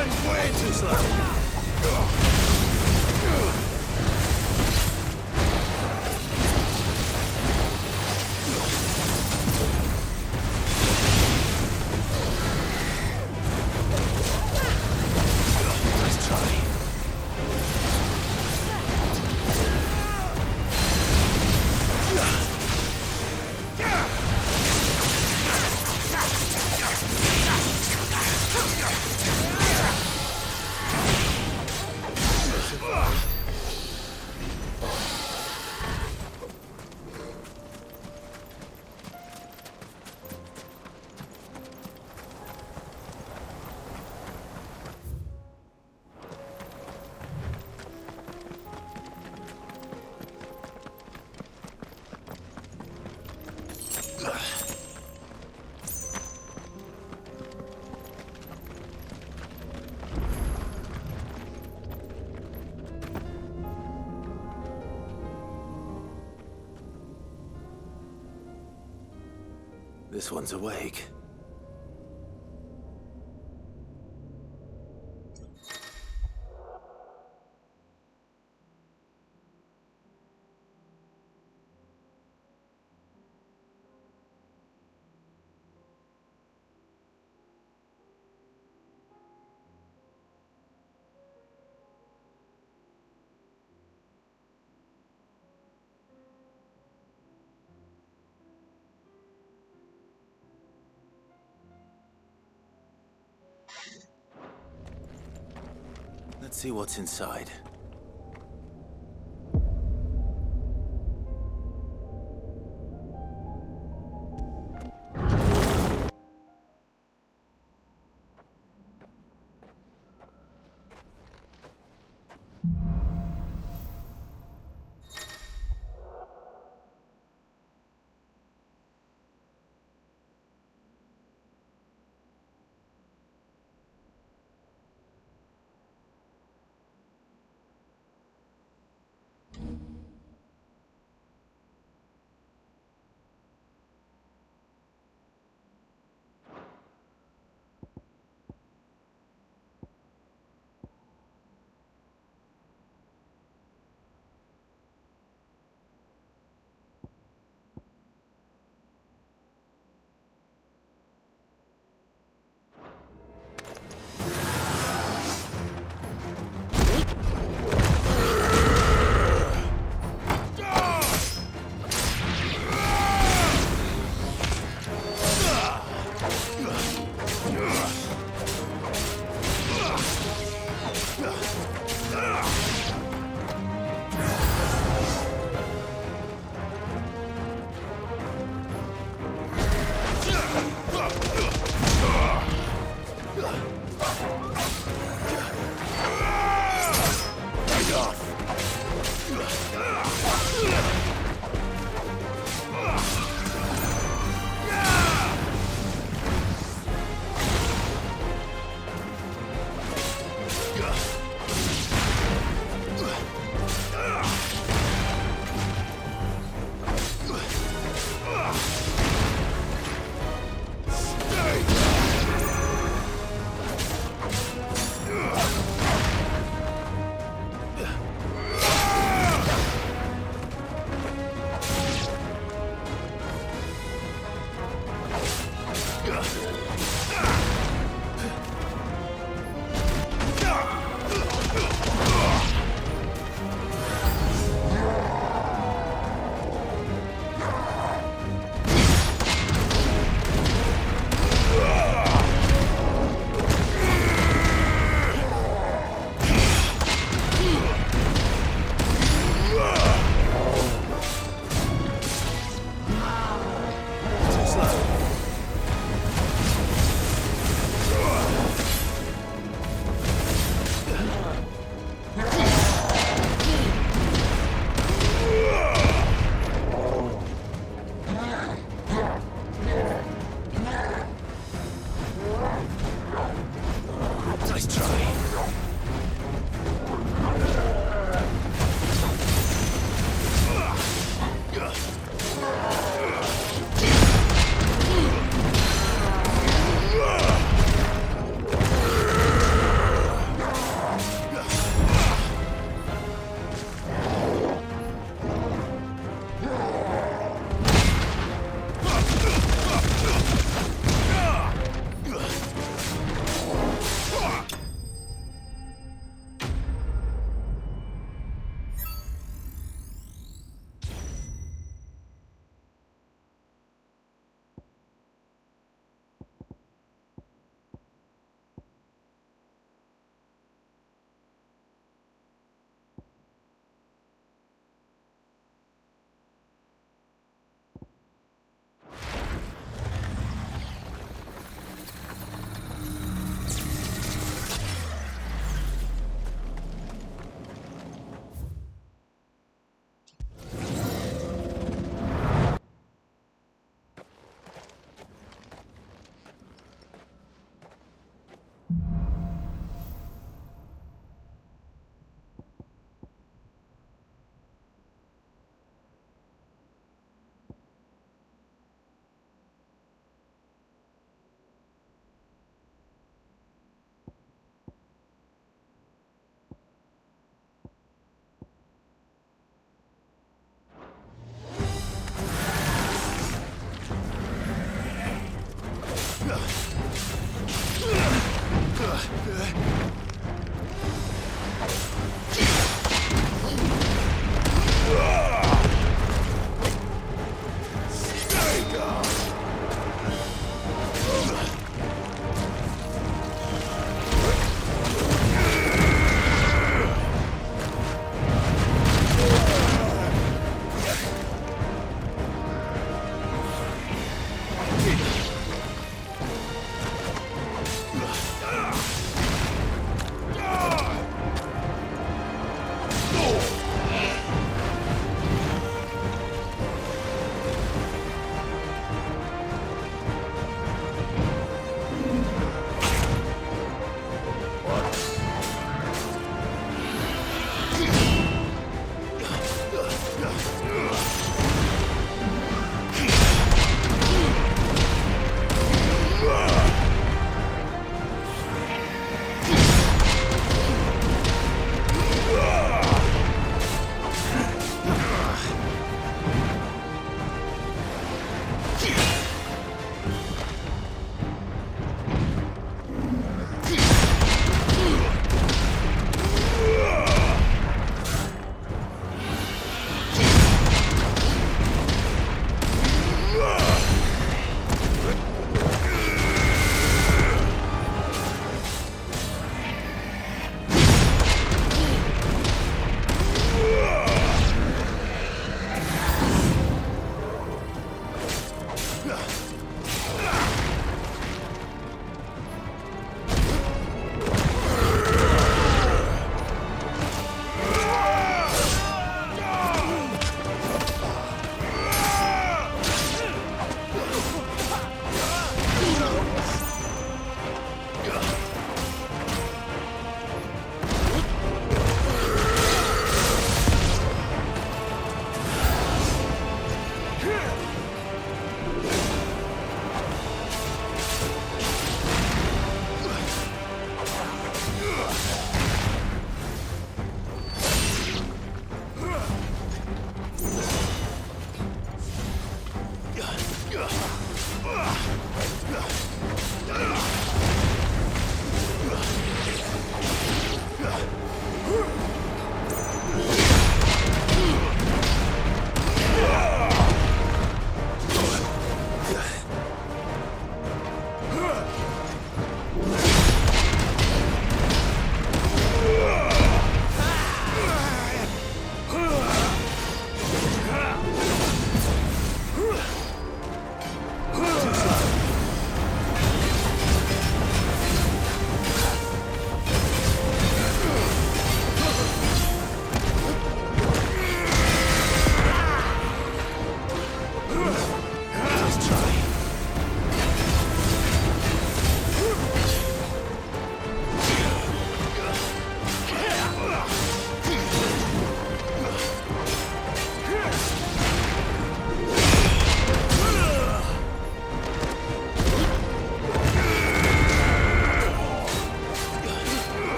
Way too slow. Nice try. This one's awake. Let's see what's inside.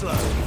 slow.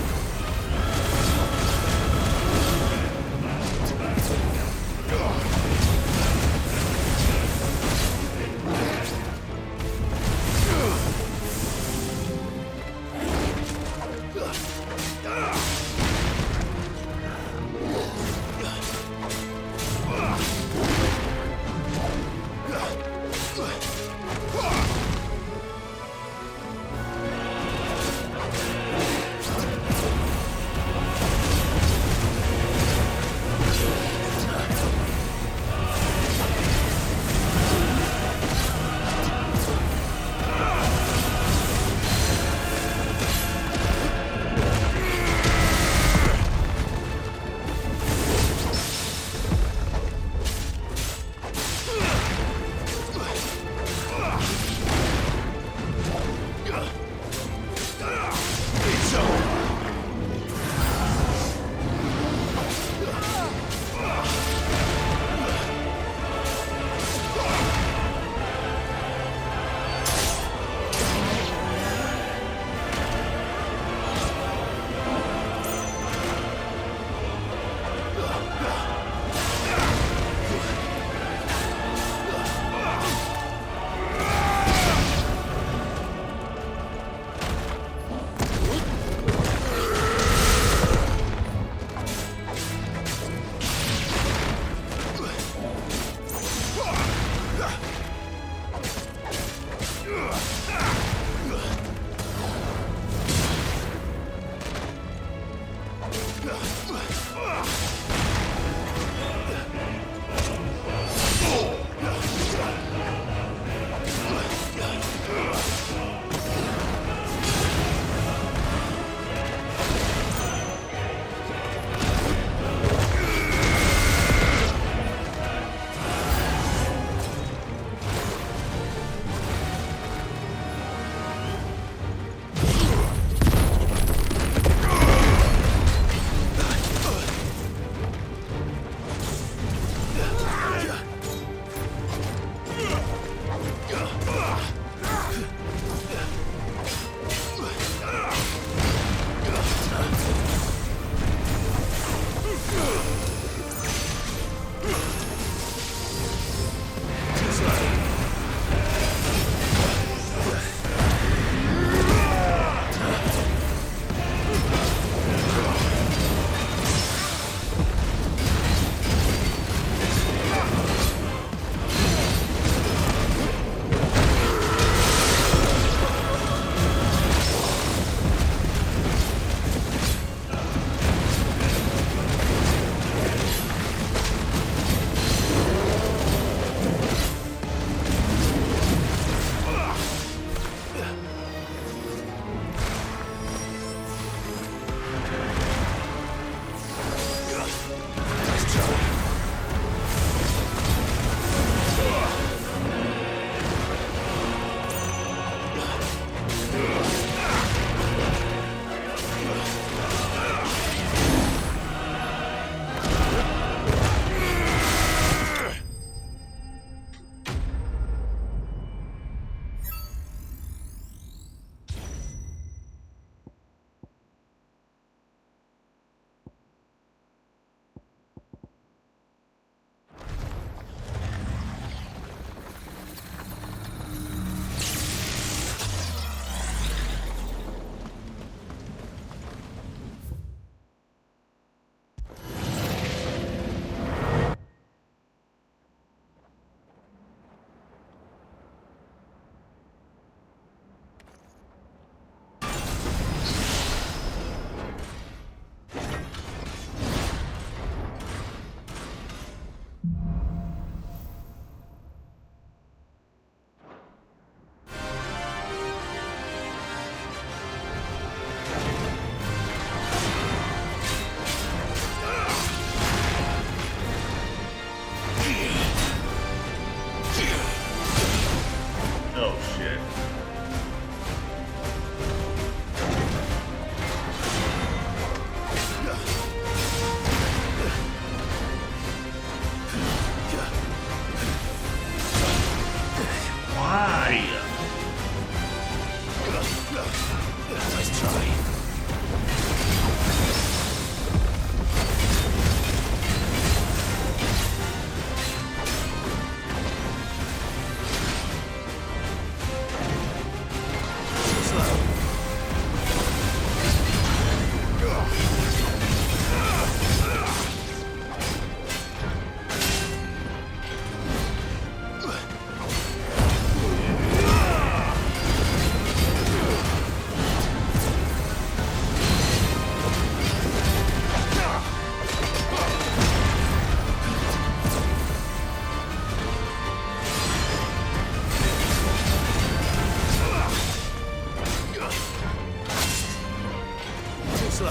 Slow.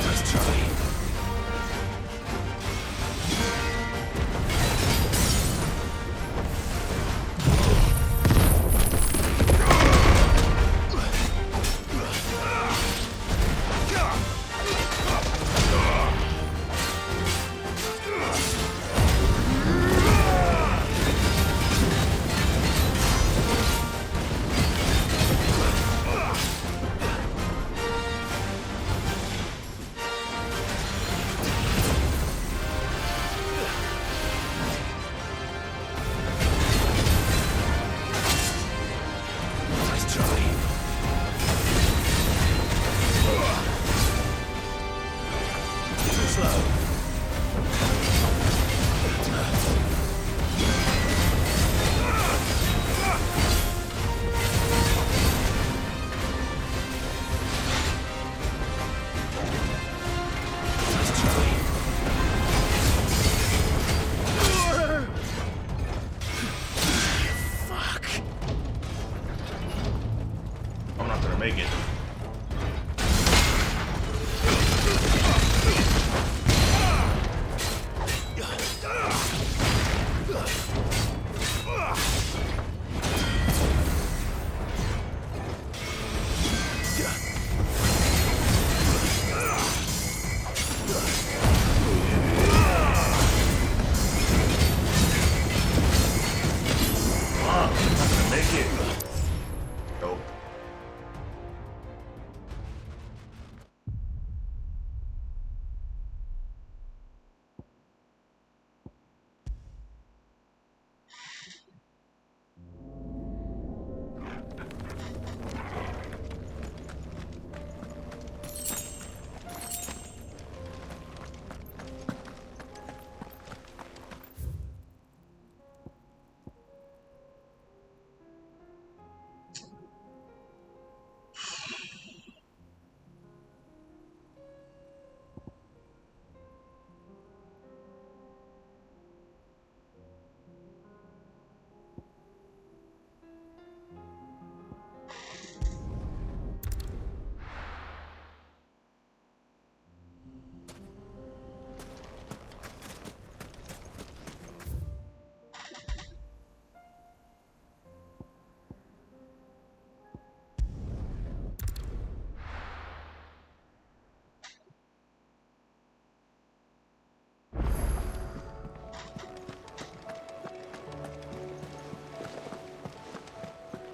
Let's try. Let's try. Too slow. Let's try. Fuck. I'm not gonna make it. I'm not gonna make it. Nope.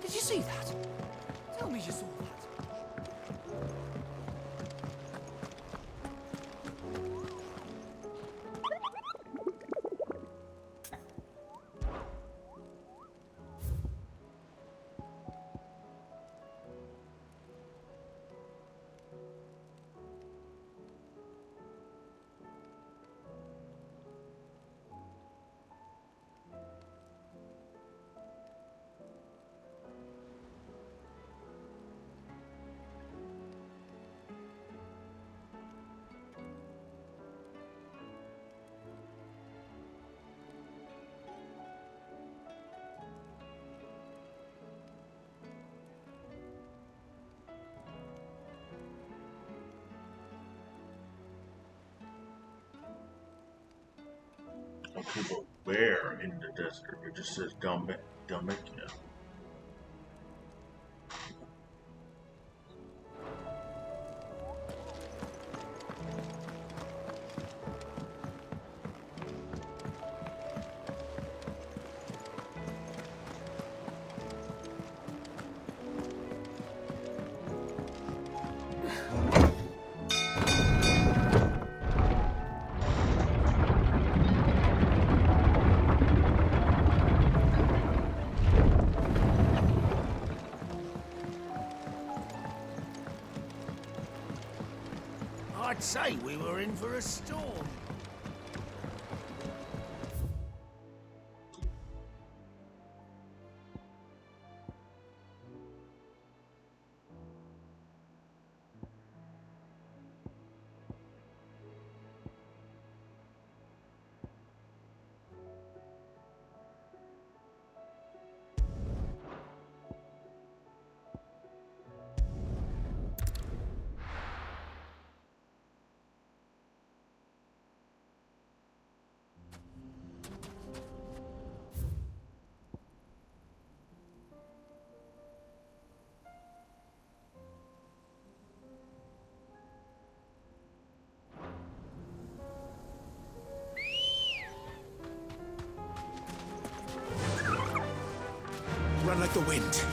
Did you see that? Tell me you saw that. But where in the desert? It just says Dalmatia. I'd say we were in for a storm. Run like the wind.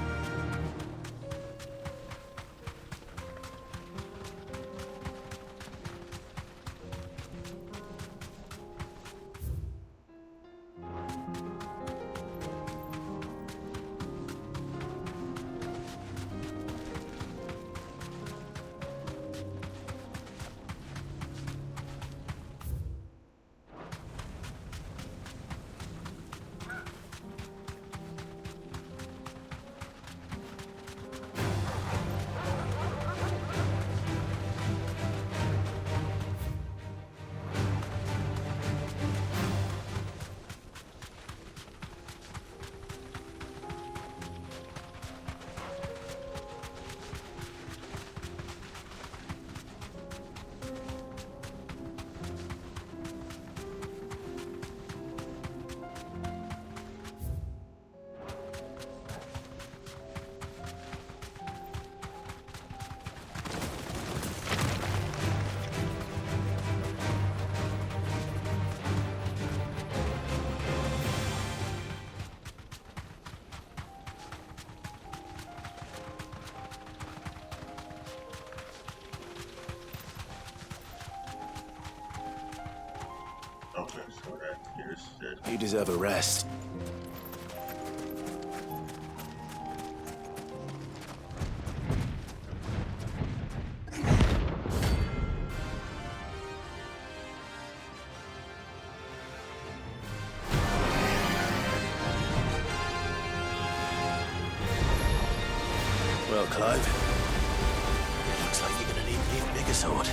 You deserve a rest. Well, Clive, looks like you're gonna need an even bigger sword.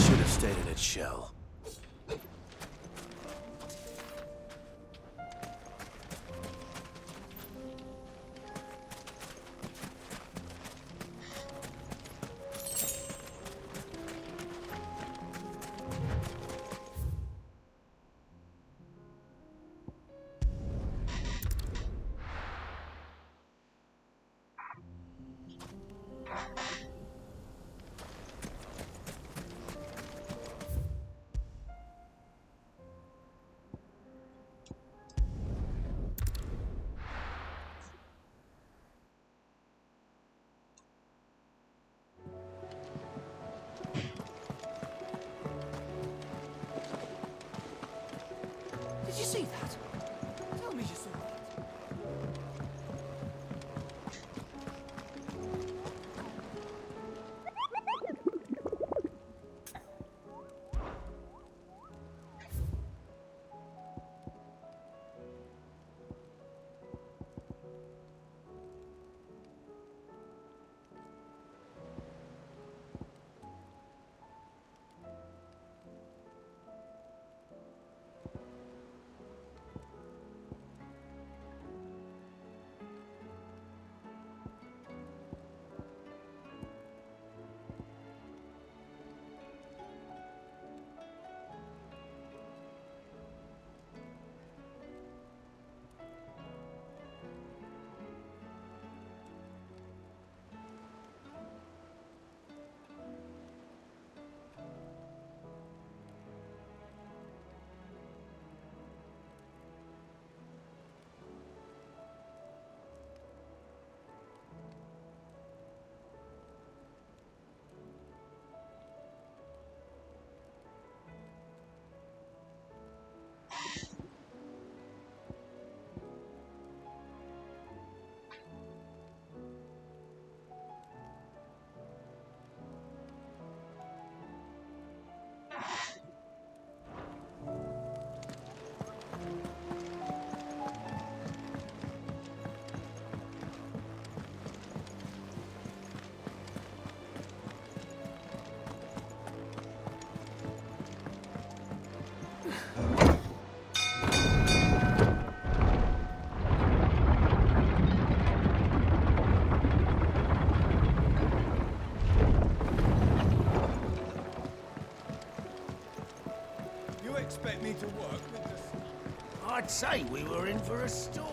Should have stayed in its shell. Did you see that? Tell me you saw that. You expect me to work with this? I'd say we were in for a storm.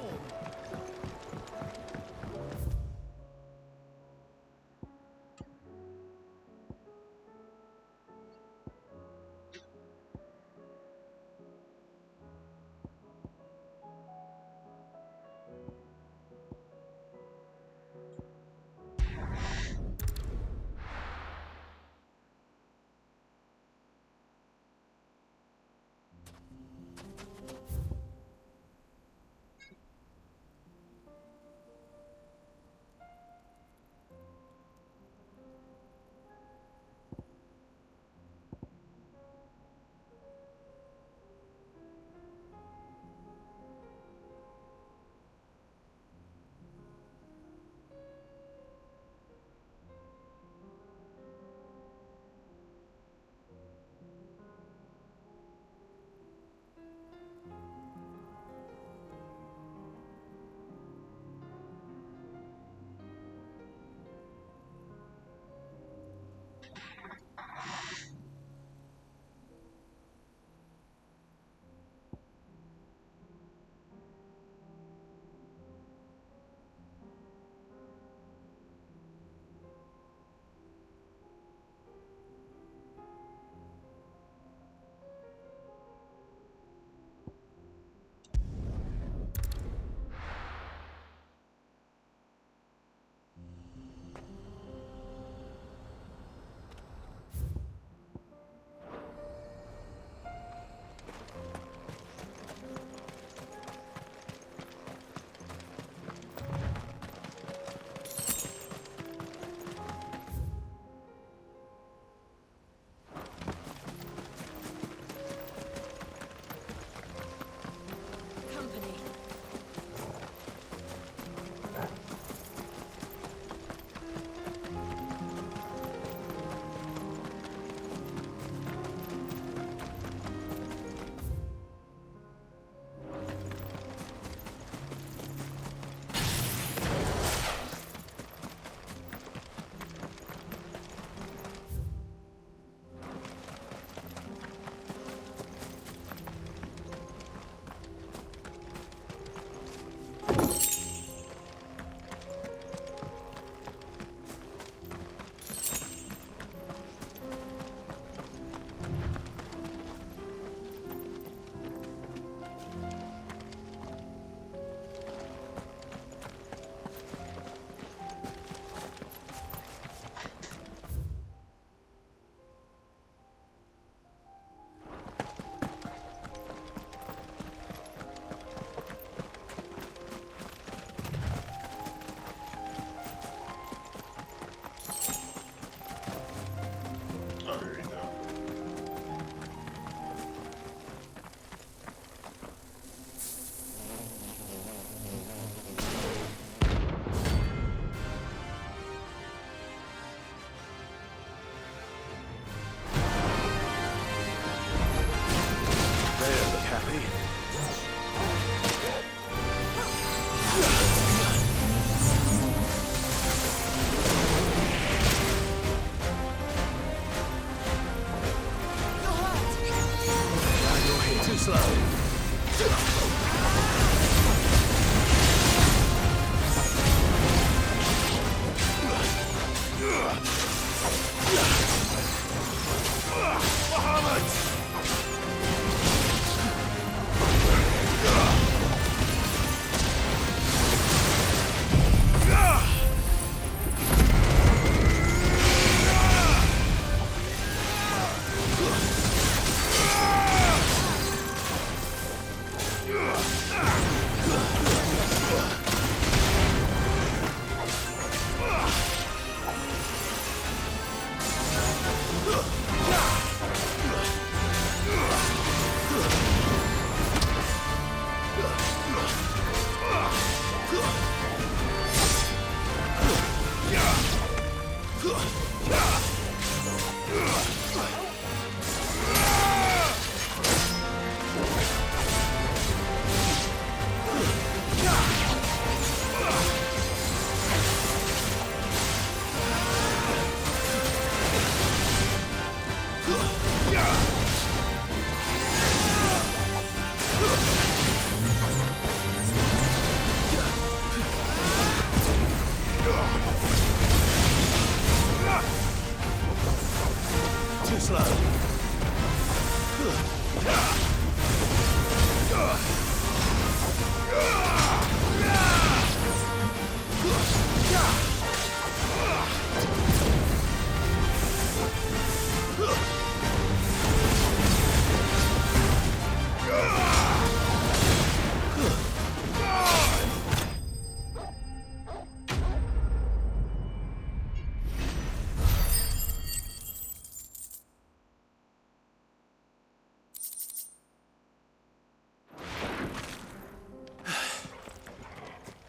slow.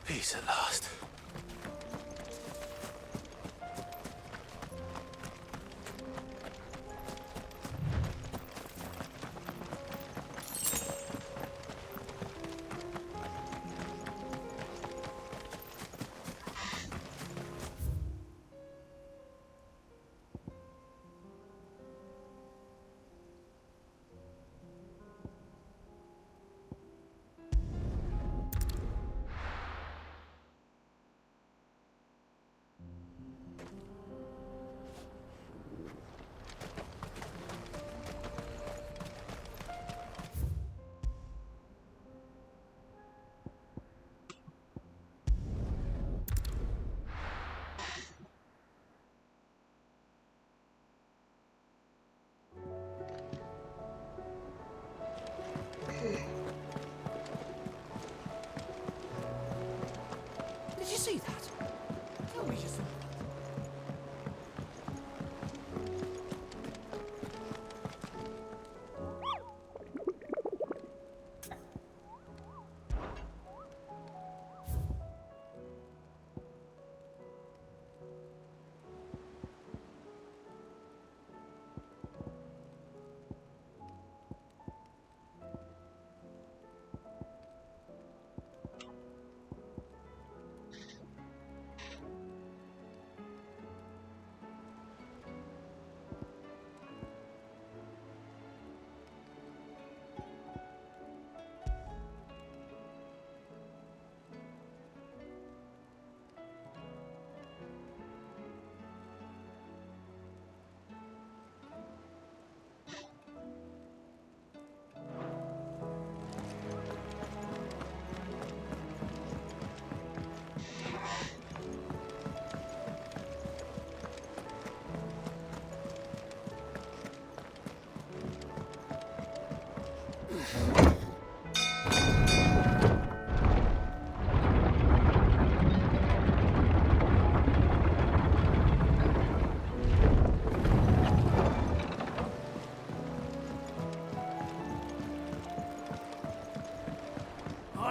Peace at last. Did you see that? Tell me you saw that.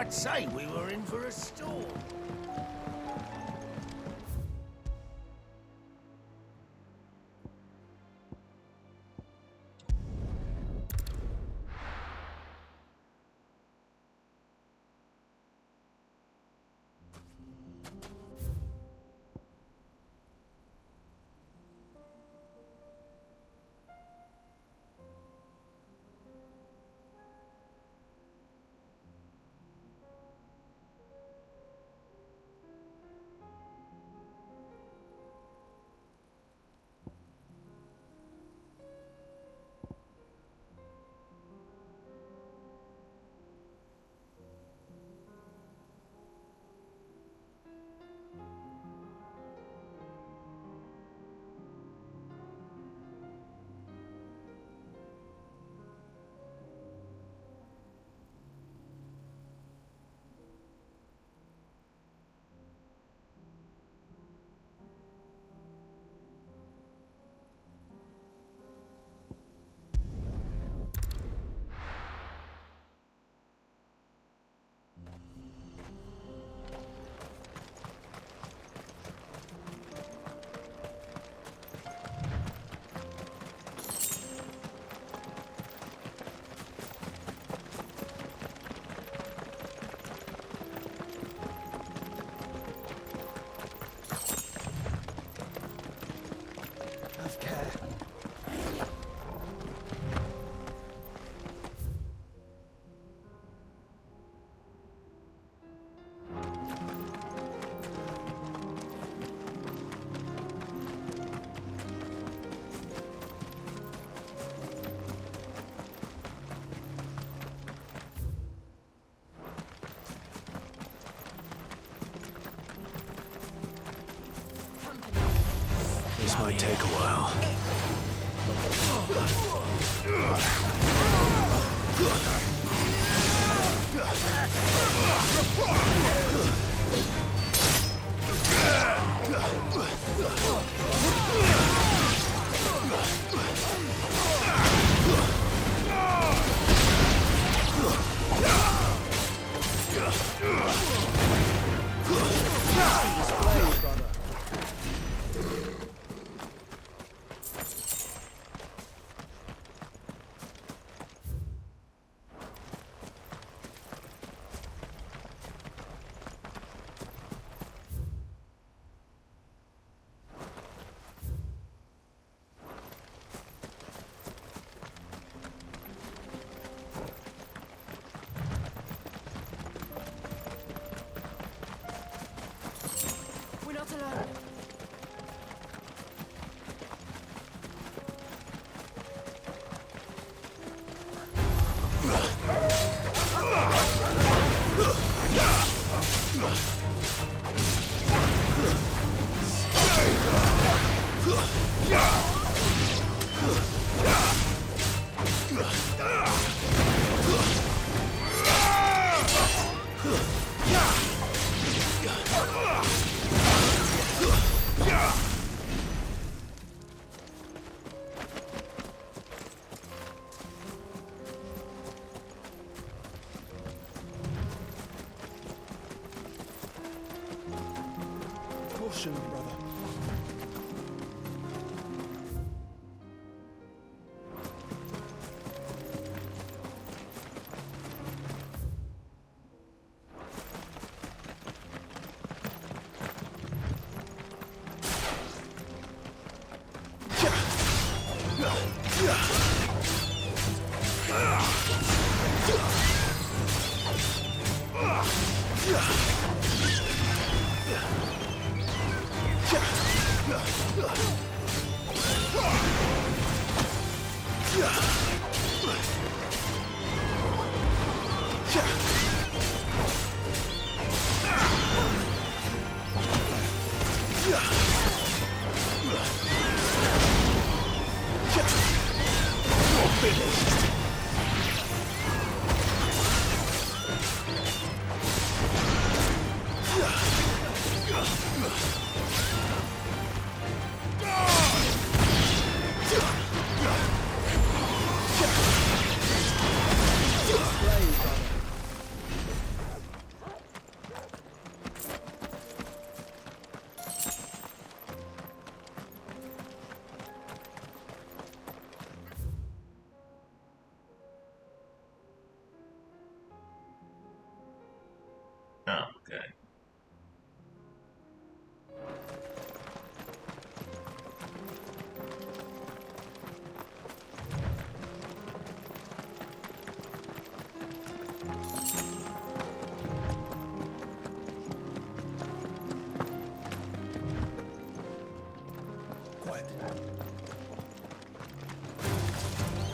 I'd say we were in for a storm. This might take a while. We're not alone. Caution, brother. Okay. Quiet.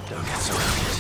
Don't get surrounded.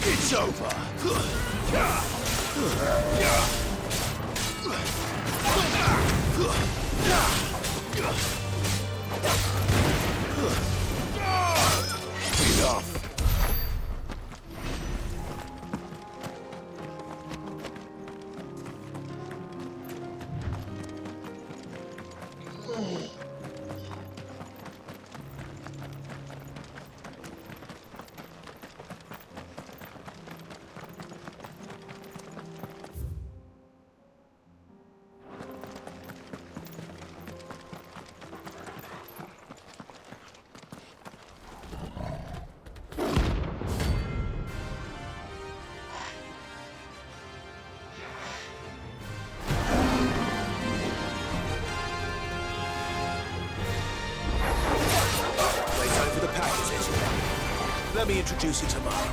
It's over. Enough. Playtime for the pack, is it? Let me introduce you to Mom.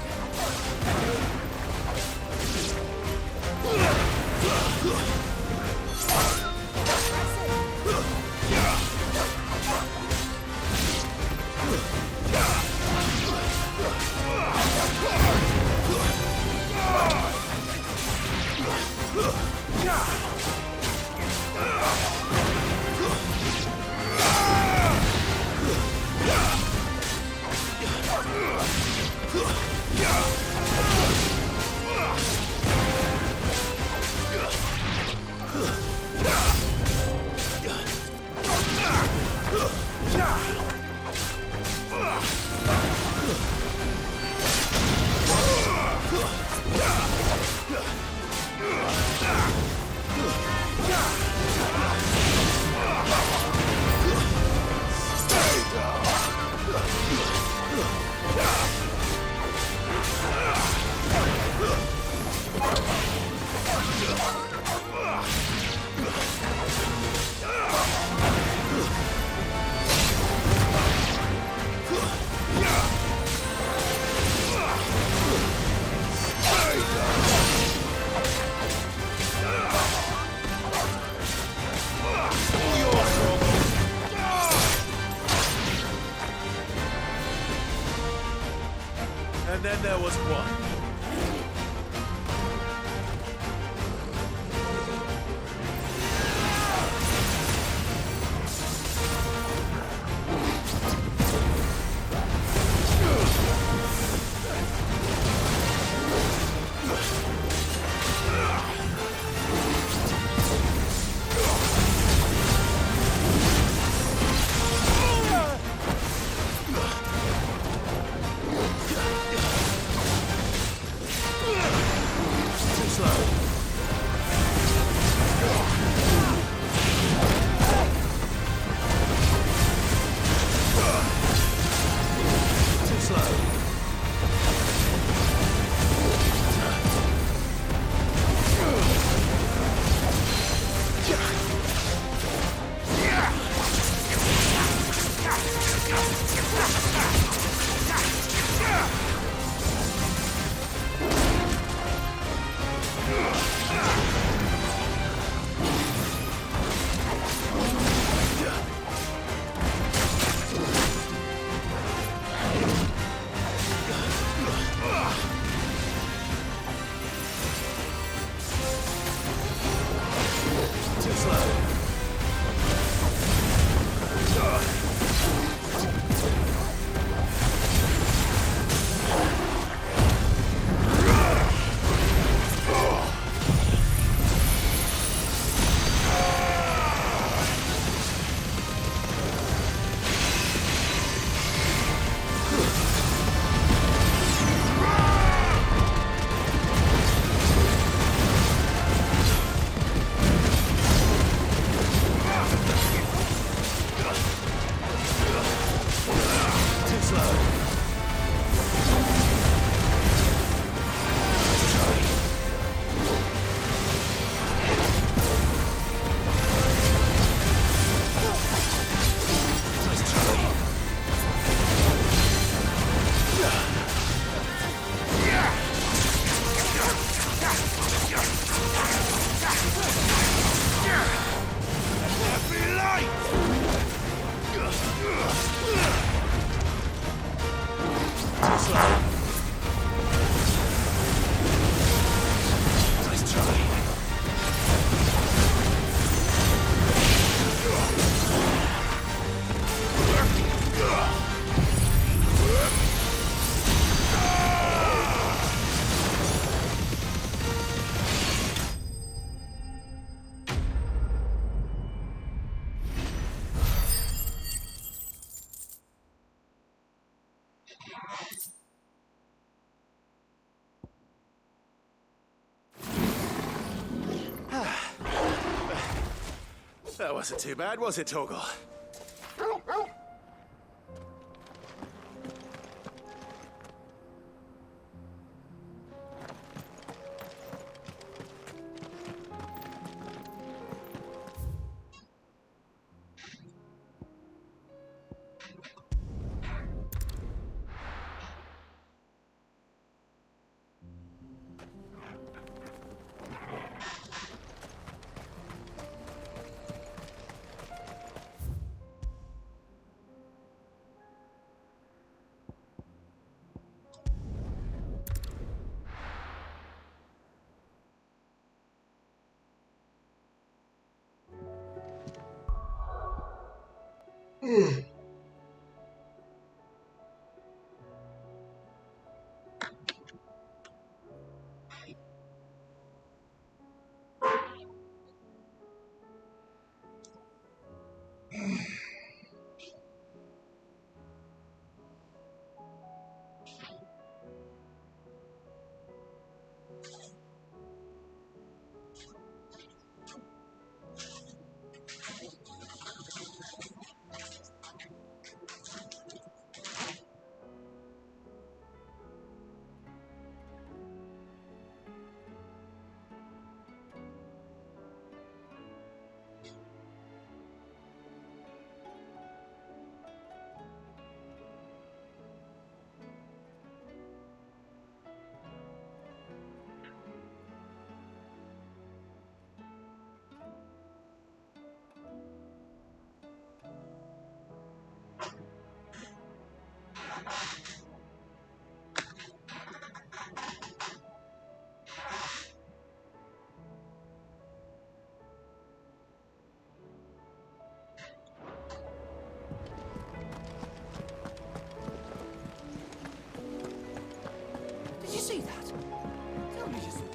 That wasn't too bad, was it, Torgal? Did you see that? Tell me you saw that.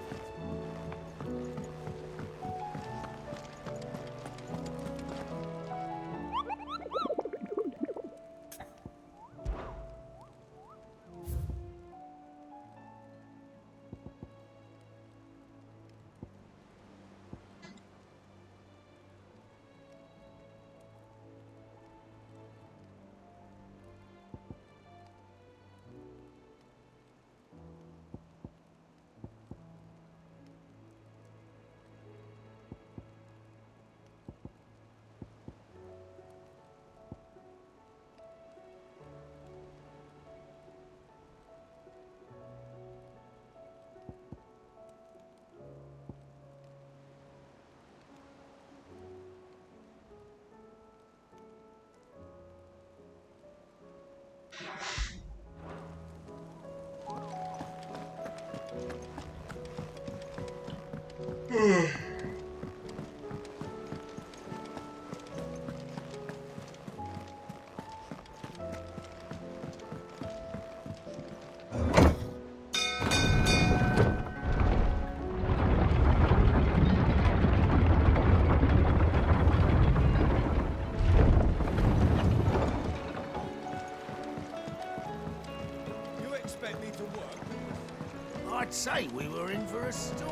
You expect me to work? I'd say we were in for a storm.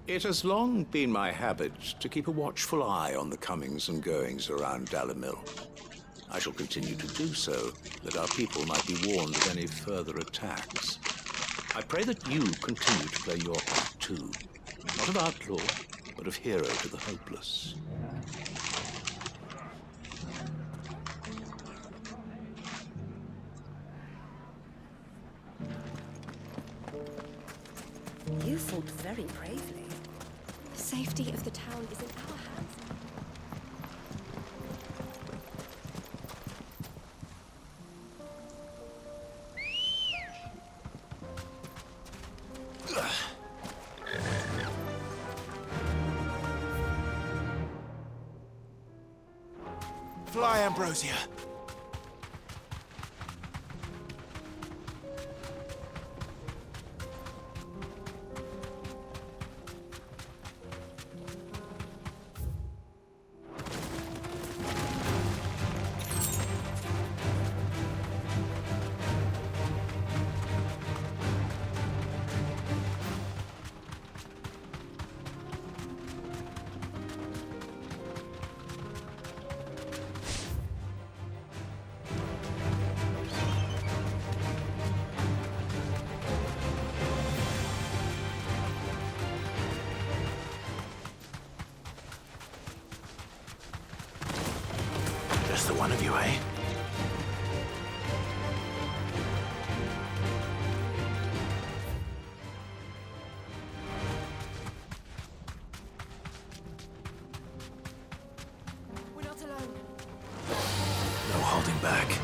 It has long been my habit to keep a watchful eye on the comings and goings around Dalimil. I shall continue to do so, that our people might be warned of any further attacks. I pray that you continue to play your part too, not of outlaw, but of hero to the hopeless. You fought very bravely. The safety of the town is in our hands. Fly, Ambrosia. Just the one of you, eh? We're not alone. No holding back.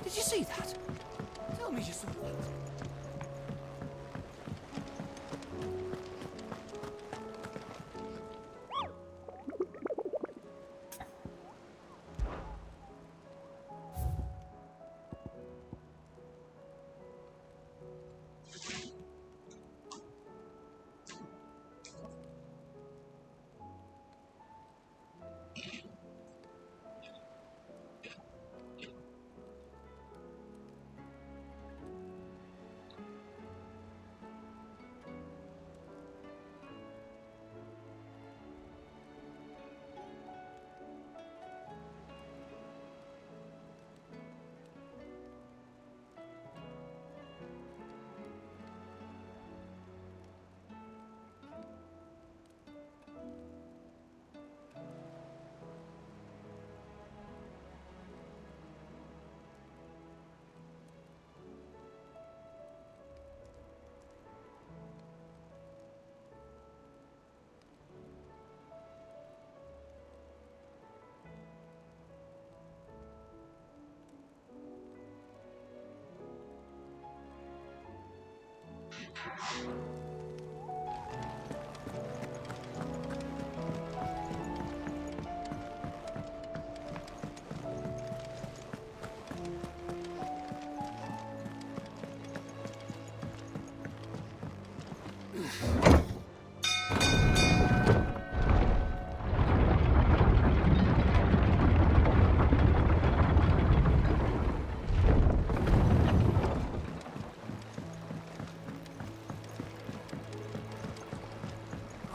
Did you see that? Tell me you saw that.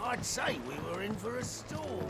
I'd say we were in for a storm.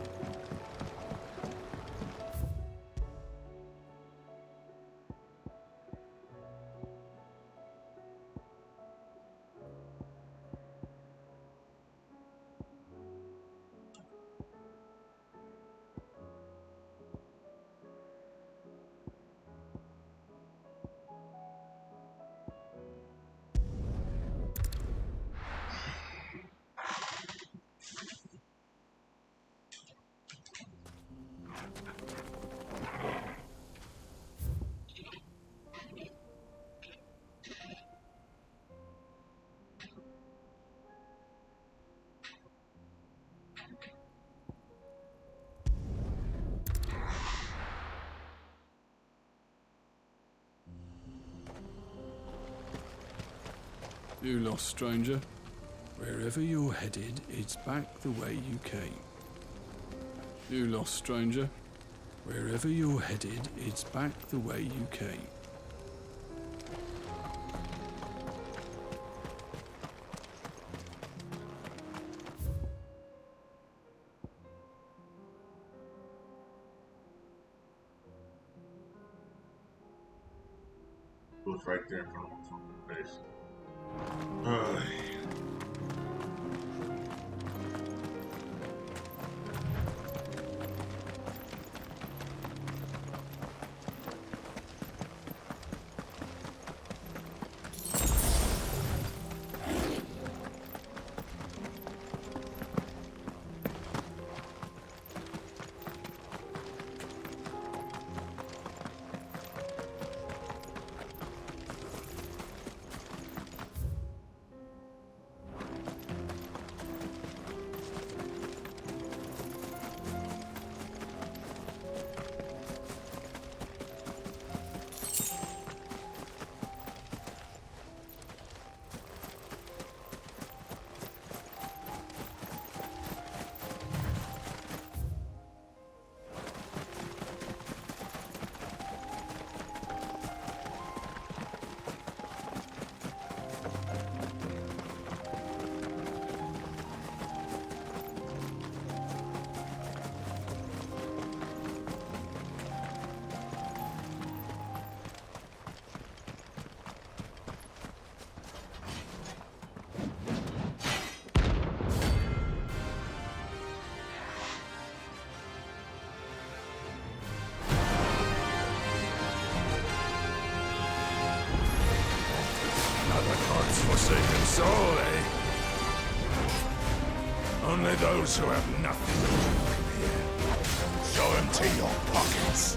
You lost, stranger. Wherever you're headed, it's back the way you came. You lost, stranger. Wherever you're headed, it's back the way you came. Was right there in front of my face. Forsaken soul, eh? Only those who have nothing come here. Show empty your pockets.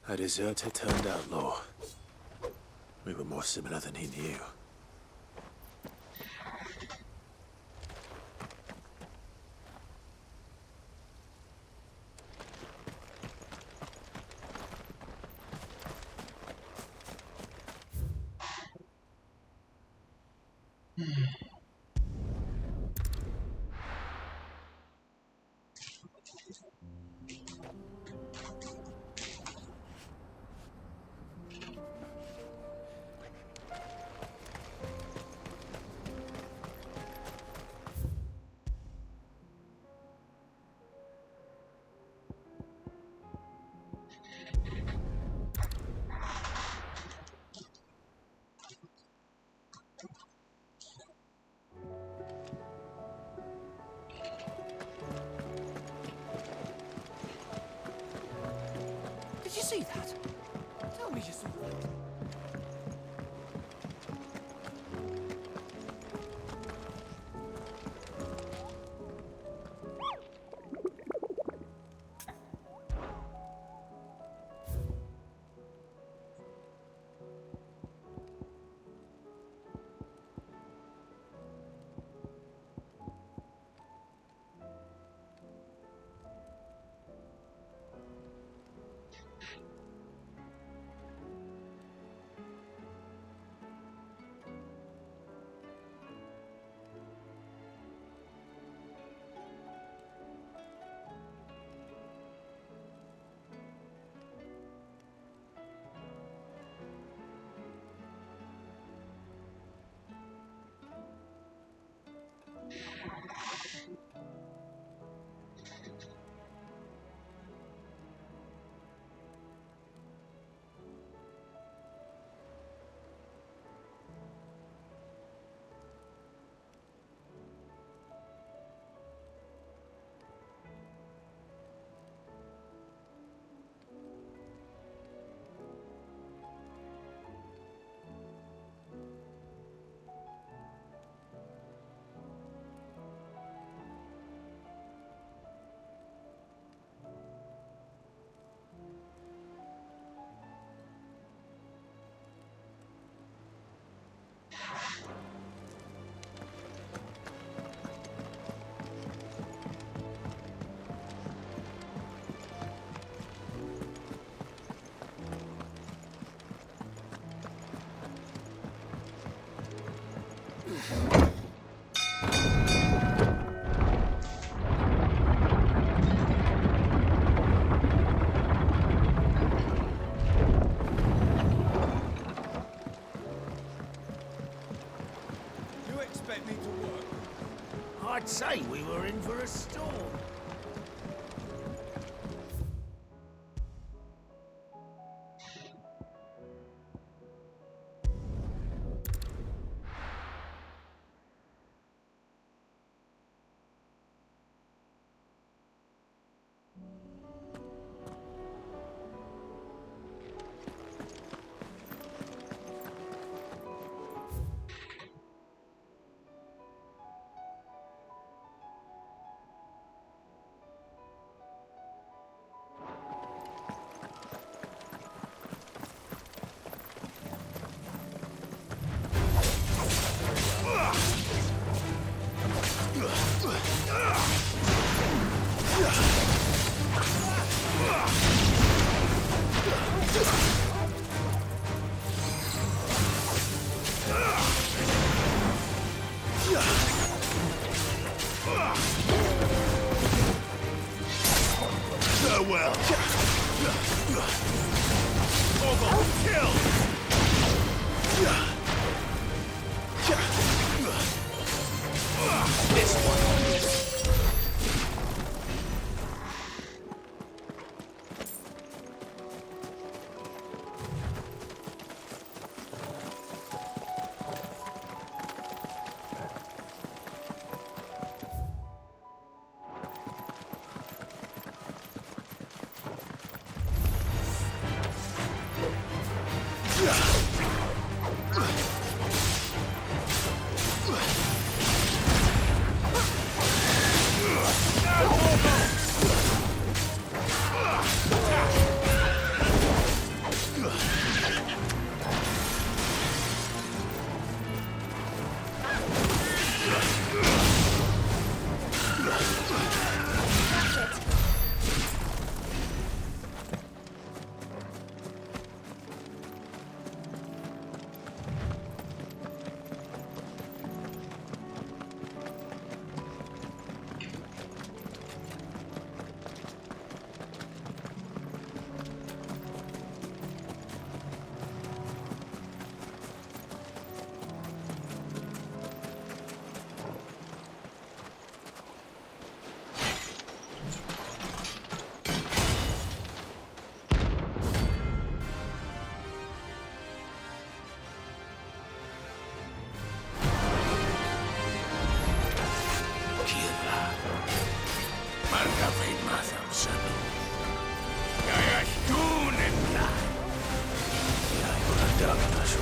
A deserter turned outlaw. We were more similar than he knew. Did you see that? Tell me you saw that. You expect me to work? I'd say we were in for a storm. Farewell. Over. Kill. This one.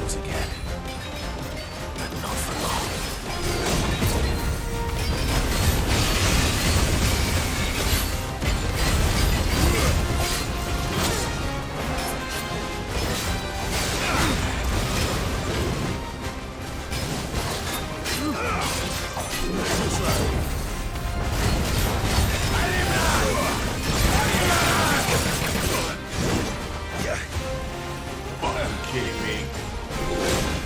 Again. But not for long. Keeping.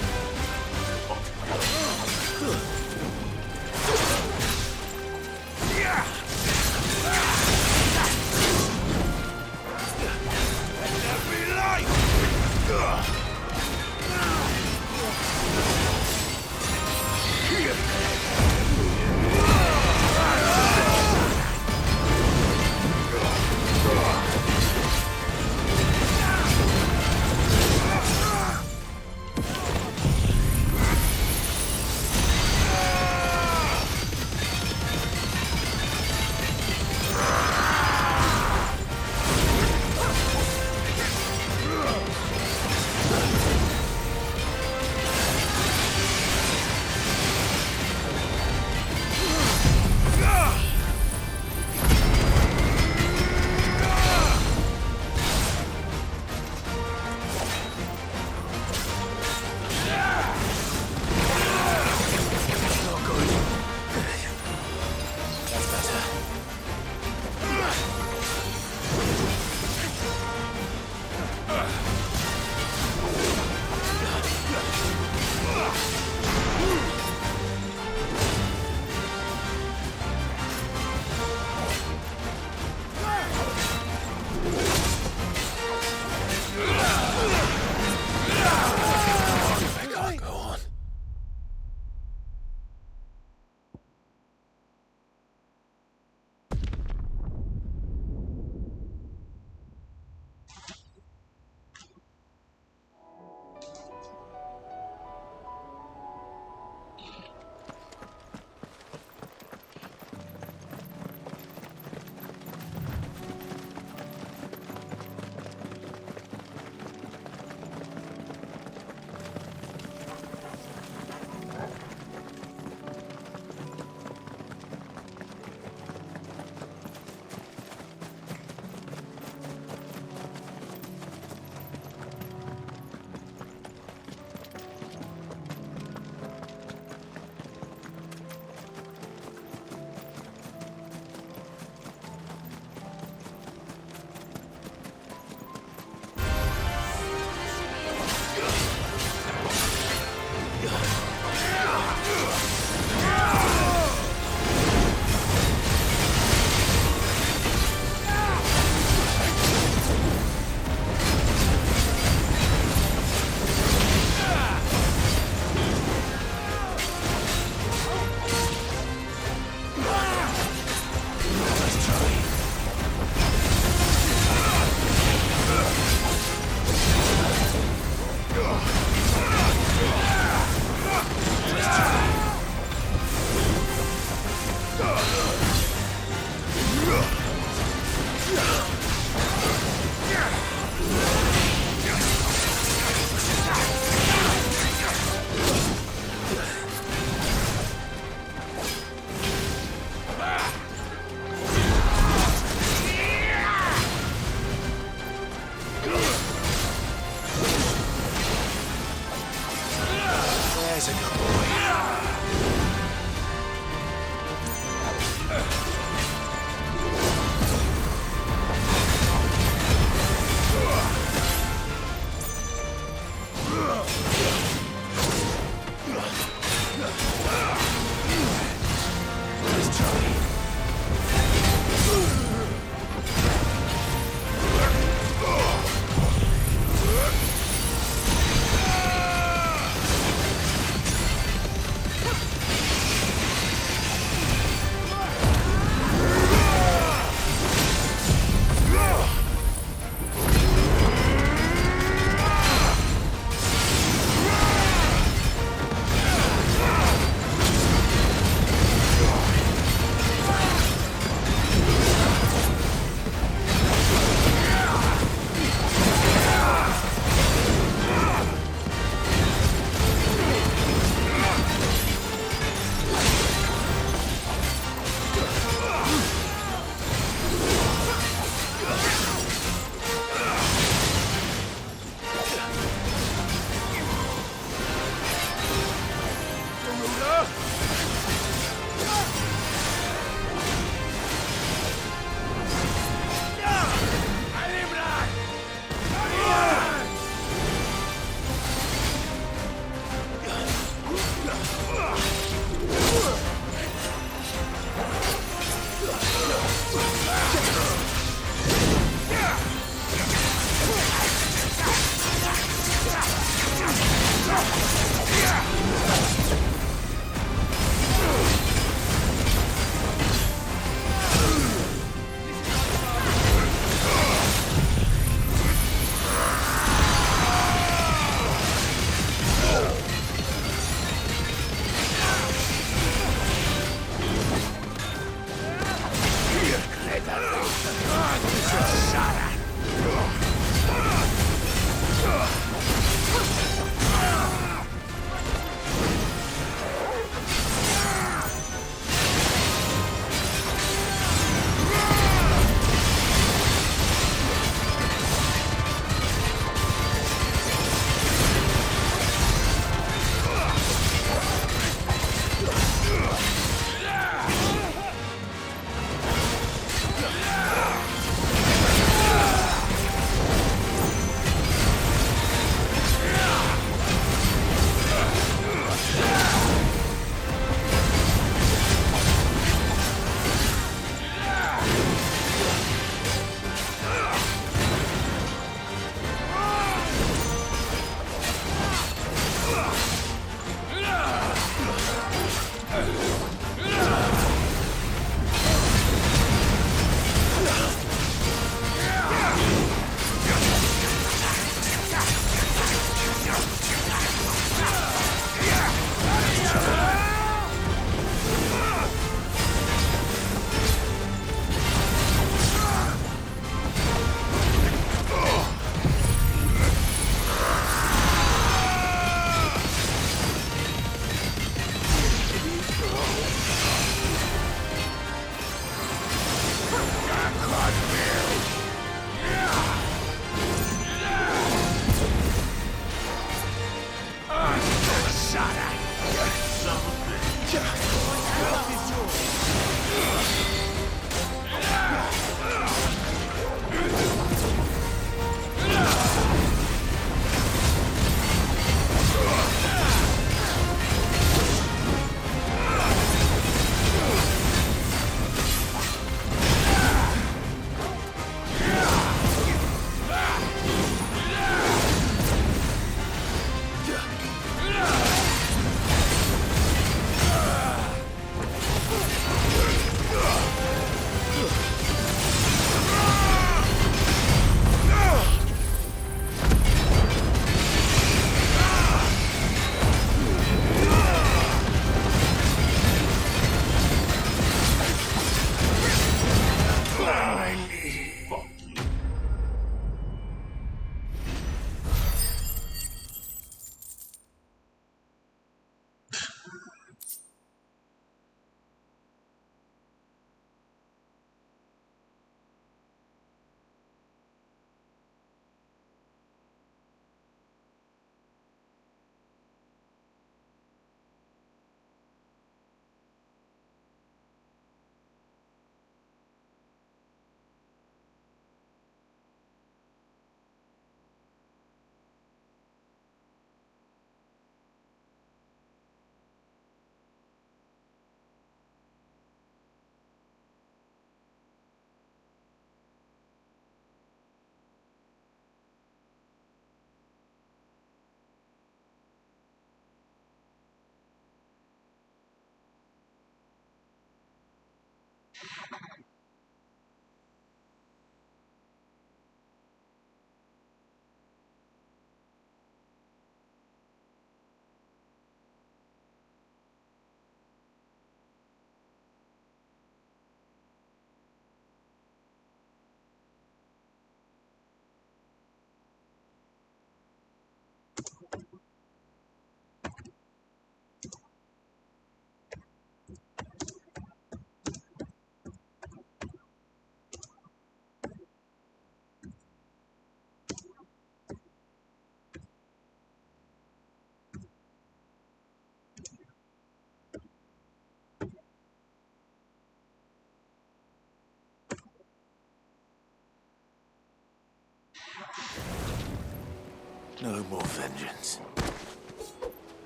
No more vengeance.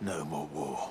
No more war.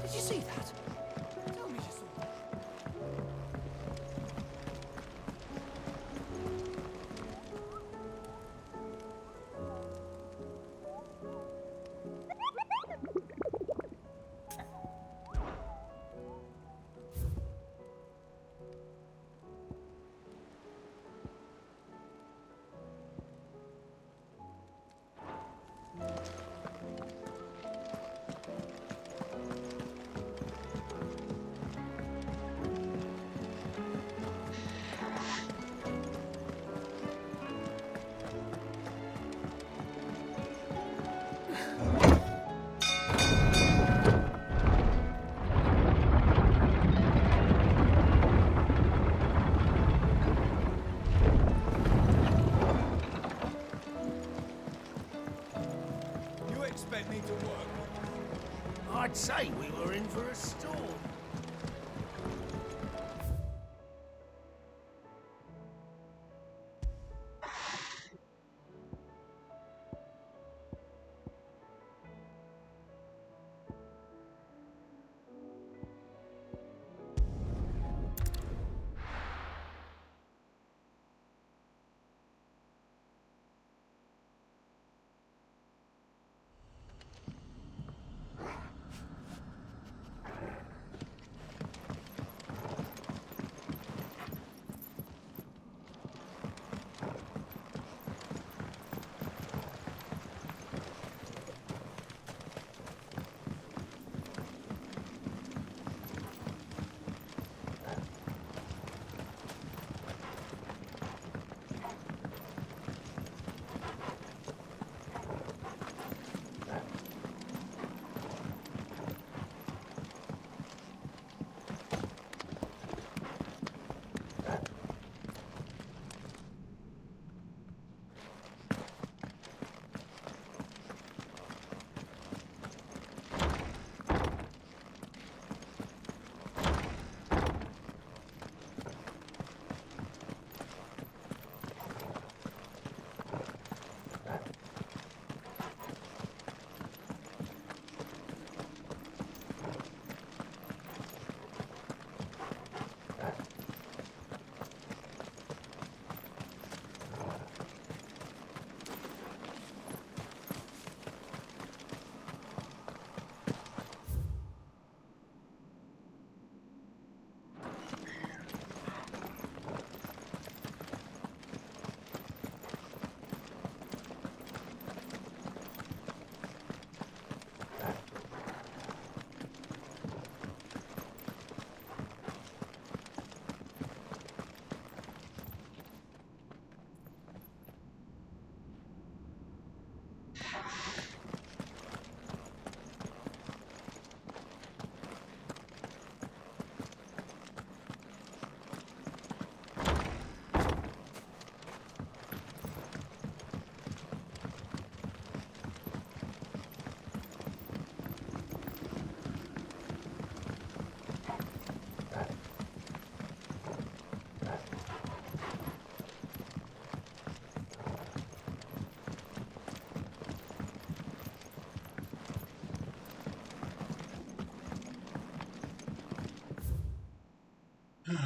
Did you see that? Tell me you saw that. You expect me to work? I'd say we were in for a storm. Did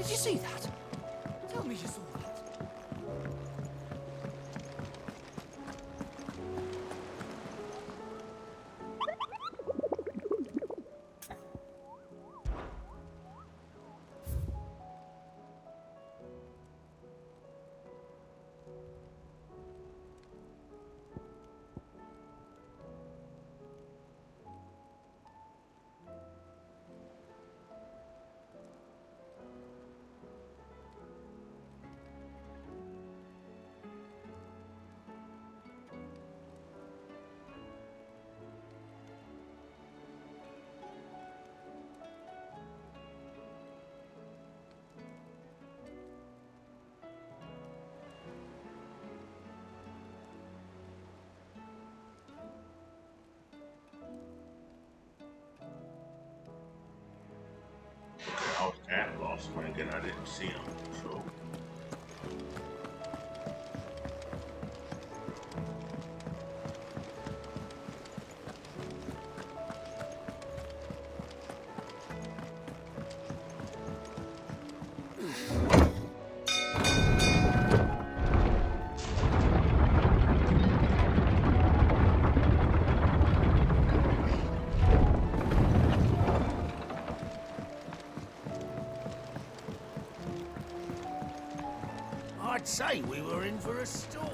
you see that? Tell me you saw that. I was at Lost Spring and I didn't see him, so. I'd say we were in for a storm.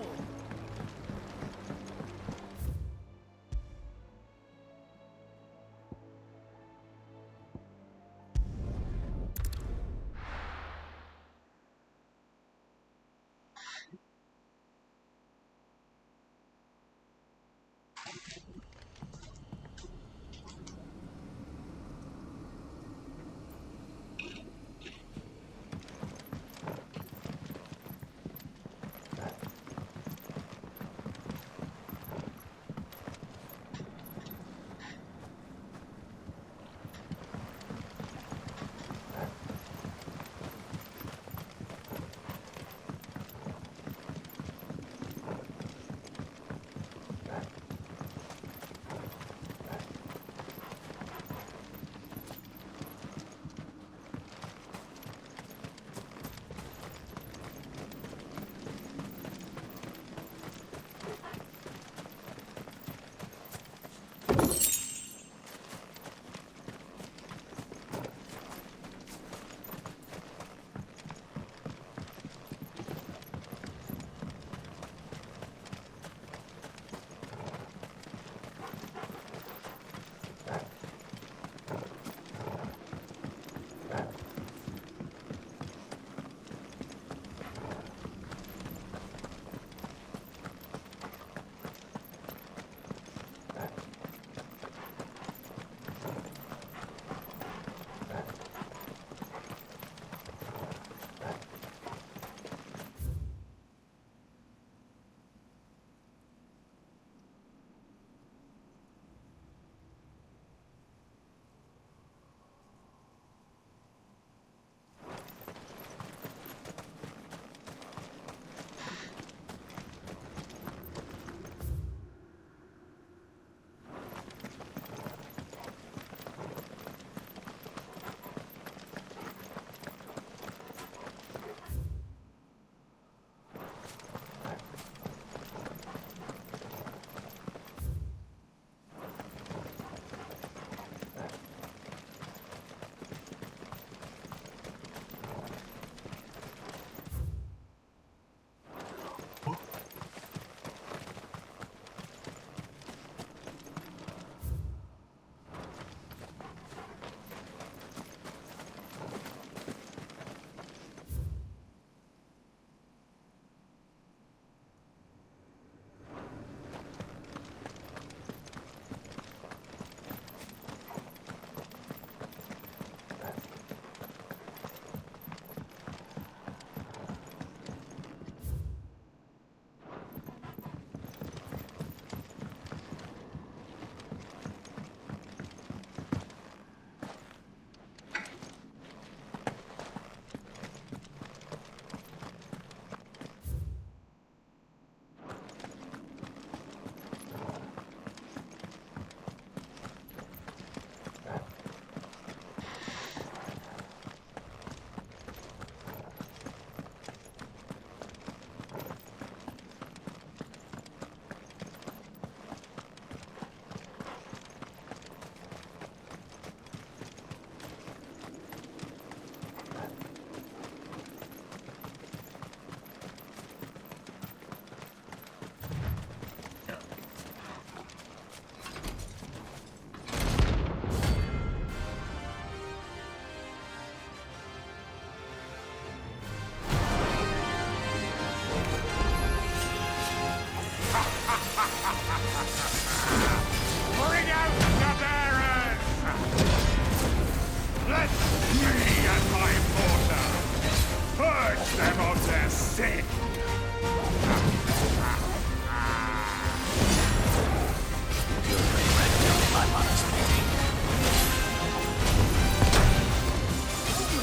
in!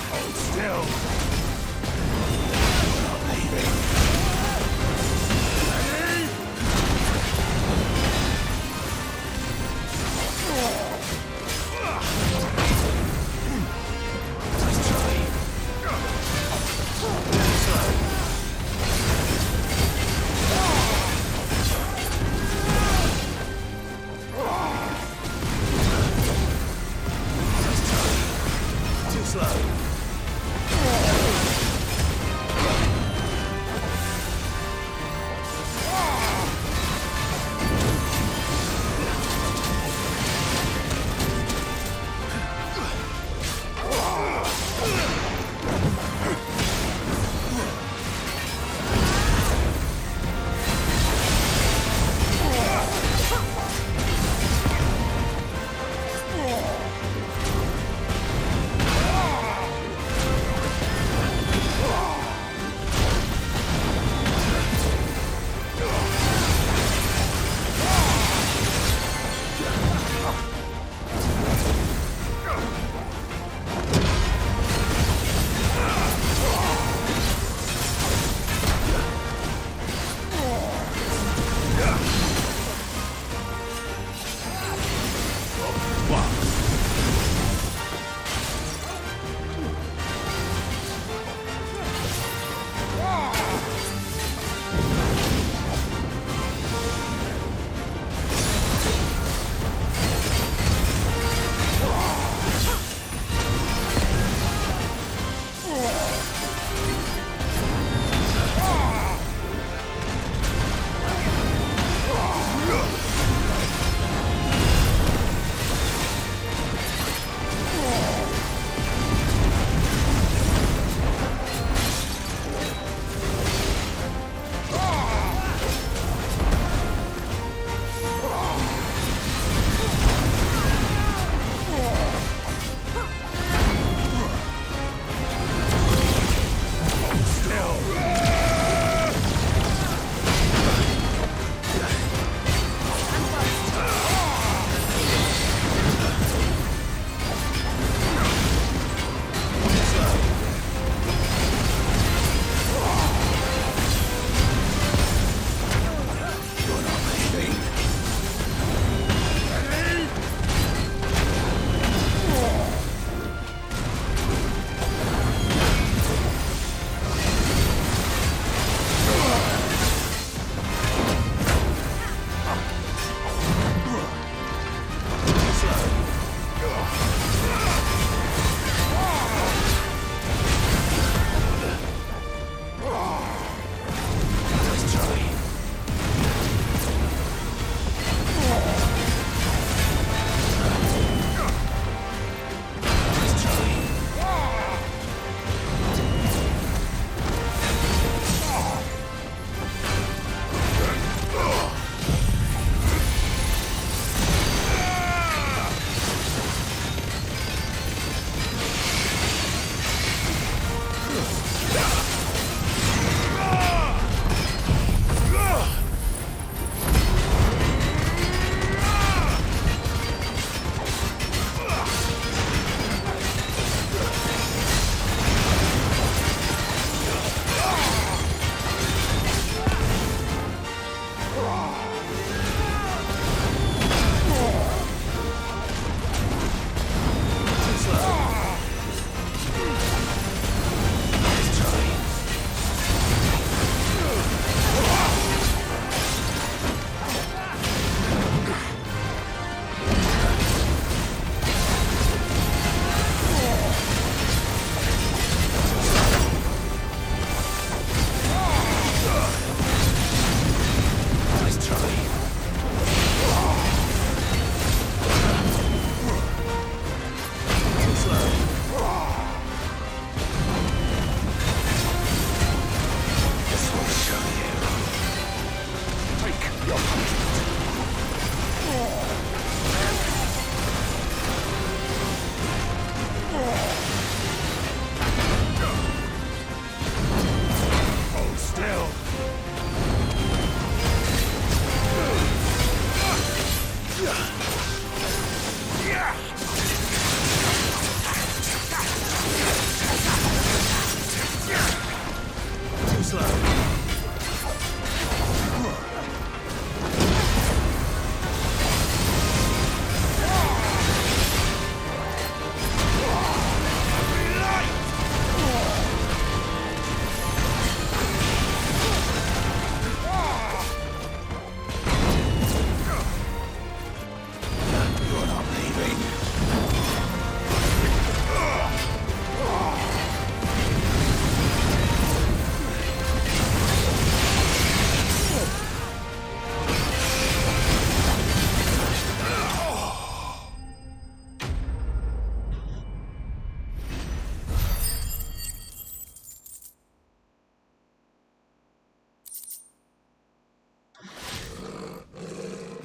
Hold still! Not leaving. Ready? Nice try. Too slow.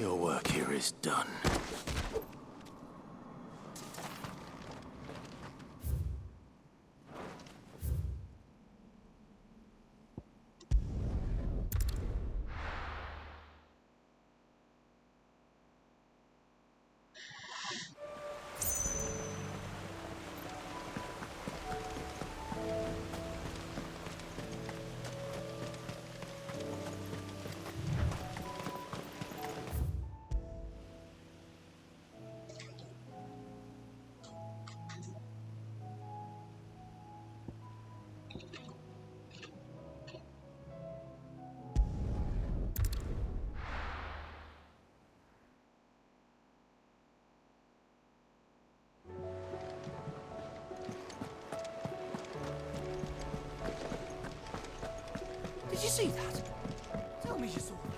Your work here is done. Did you see that? Tell me you saw that.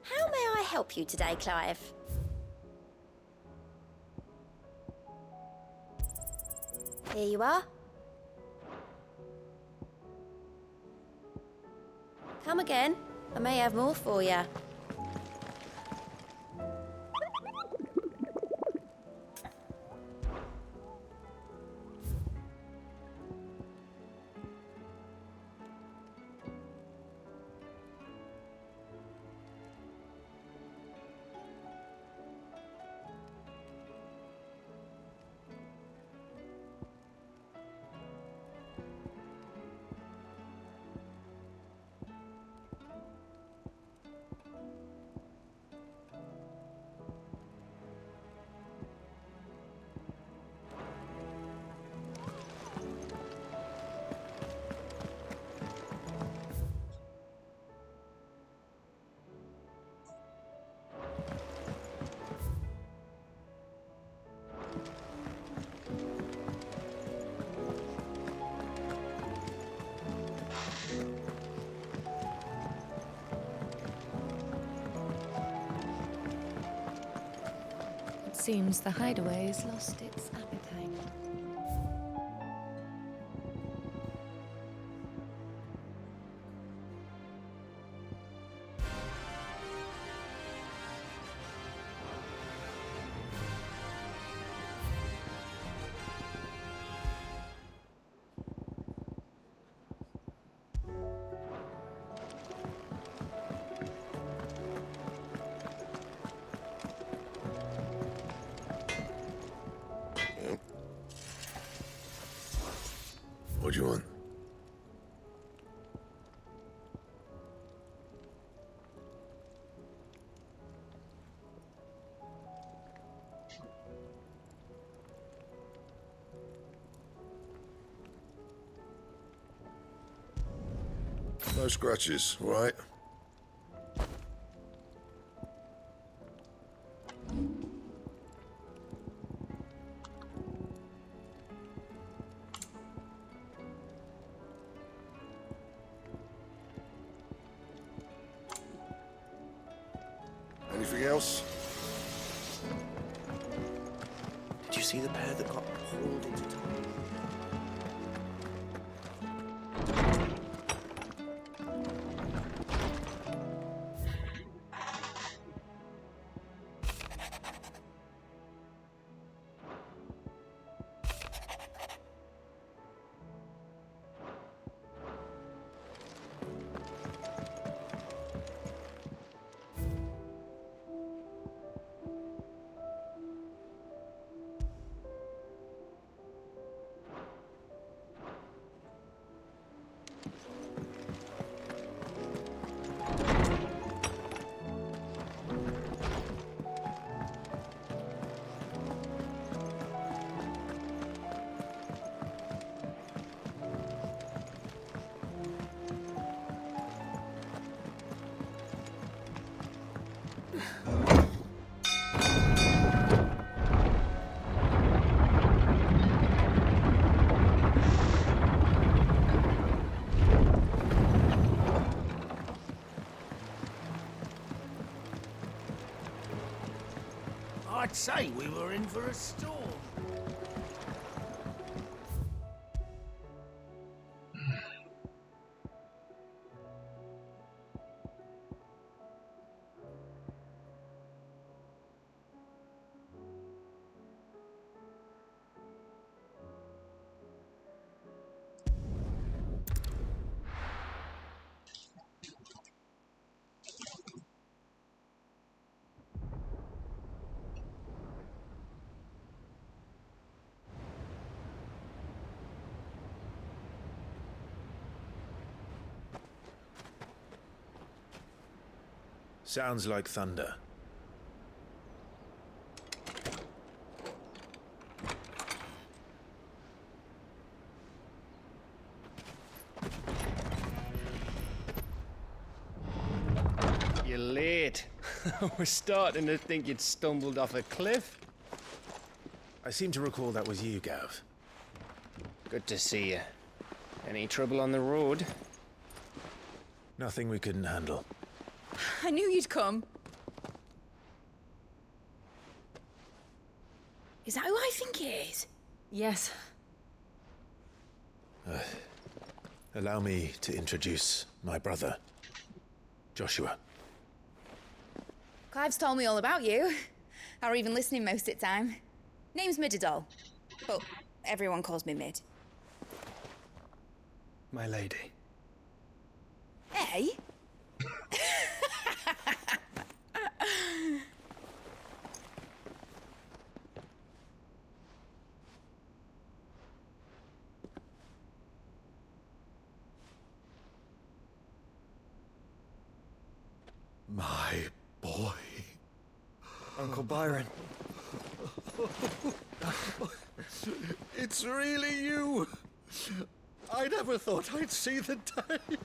How may I help you today, Clive? Here you are. Come again. I may have more for you. Seems the hideaway has lost its appetite. What do you want? No scratches, all right? Anything else? Did you see the pair that got hauled into town? I'd say we were in for a storm. Sounds like thunder. You're late. I was starting to think you'd stumbled off a cliff. I seem to recall that was you, Gav. Good to see you. Any trouble on the road? Nothing we couldn't handle. I knew you'd come. Is that who I think it is? Yes. Allow me to introduce my brother, Joshua. Clive's told me all about you. Or even listening most of the time. Name's Midadol, but everyone calls me Mid. My lady. Hey? My boy. Uncle Byron. It's really you. I never thought I'd see the day.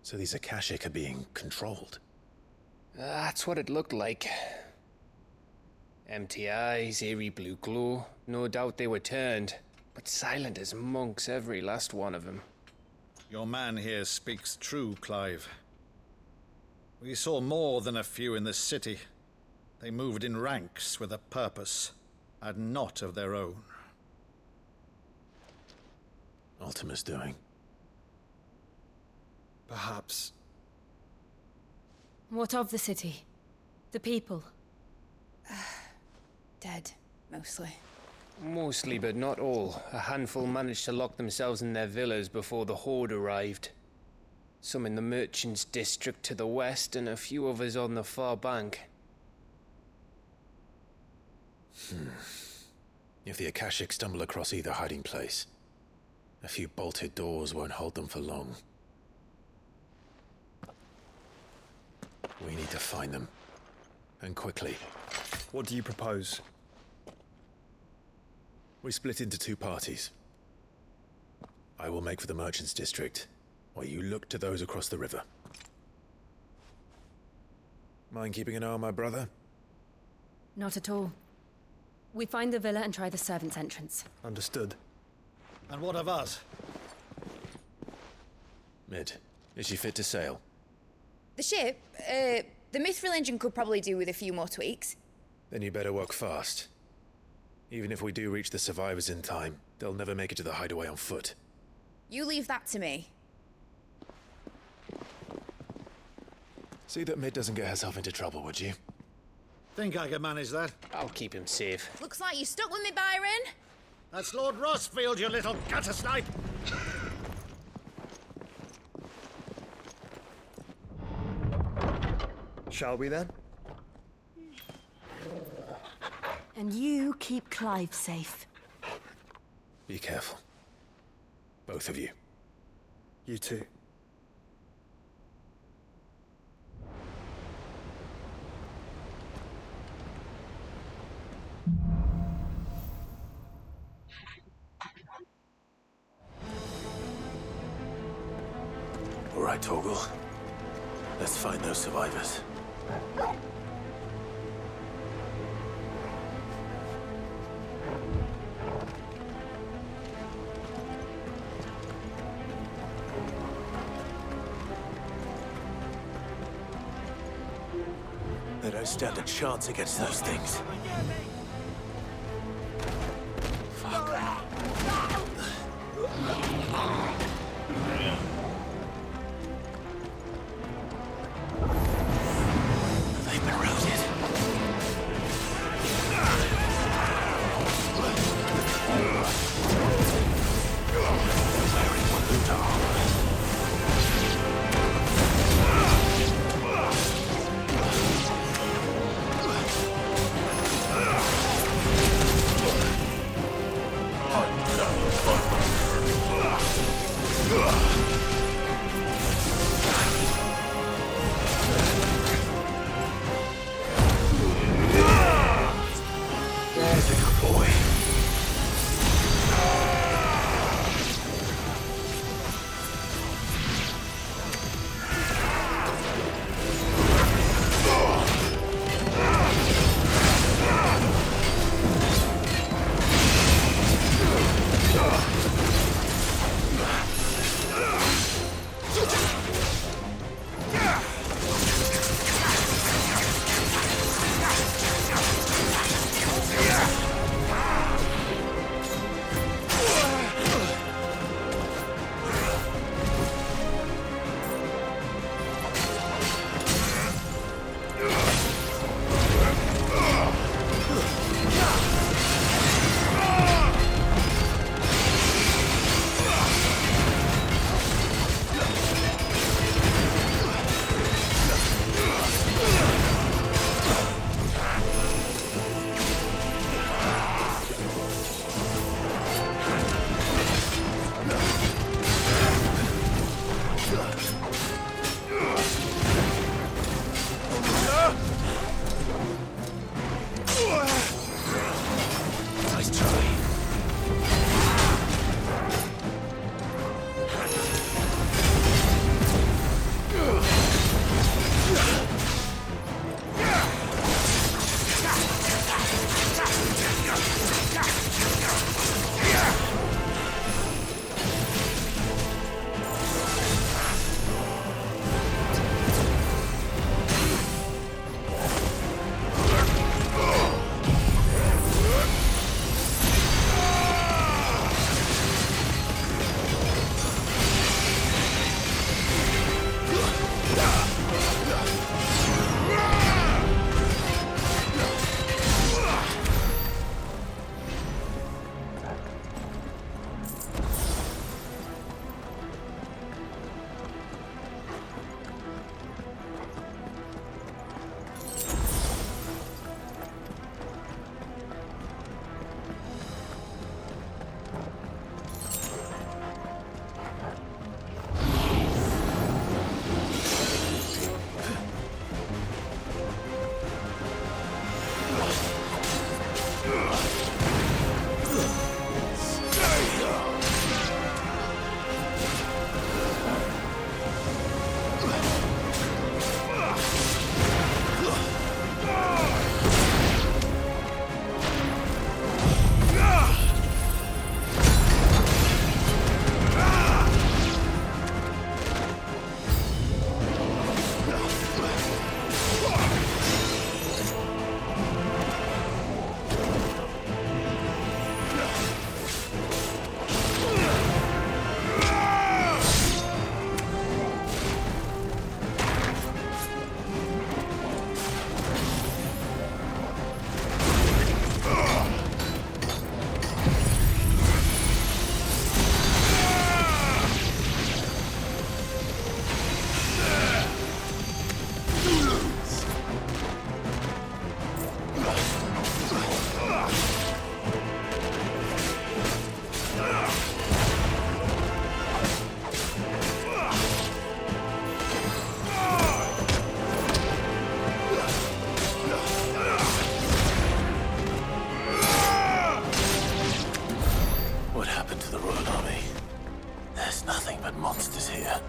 So these Akashic are being controlled. That's what it looked like. Empty eyes, eerie blue glow. No doubt they were turned, but silent as monks, every last one of them. Your man here speaks true, Clive. We saw more than a few in this city. They moved in ranks with a purpose, and not of their own. Ultima's doing. Perhaps. What of the city? The people? Dead, mostly. Mostly, but not all. A handful managed to lock themselves in their villas before the Horde arrived. Some in the Merchants' District to the west, and a few others on the far bank. If the Akashic stumble across either hiding place, a few bolted doors won't hold them for long. We need to find them. And quickly. What do you propose? We split into two parties. I will make for the Merchants' District, while you look to those across the river. Mind keeping an eye on my brother? Not at all. We find the villa and try the servants' entrance. Understood. And what of us? Mid, is she fit to sail? The ship, the Mithril engine could probably do with a few more tweaks. Then you better work fast. Even if we do reach the survivors in time, they'll never make it to the hideaway on foot. You leave that to me. See that Mid doesn't get herself into trouble, would you? Think I can manage that? I'll keep him safe. Looks like you stuck with me, Byron. That's Lord Rossfield, you little gutter snipe! Shall we then? And you keep Clive safe. Be careful. Both of you. You too. All right, Torgal. Let's find those survivors. they don't stand a chance against those things. They've been routed. Wearing blue armor. There's a good boy. Nice try. monsters here.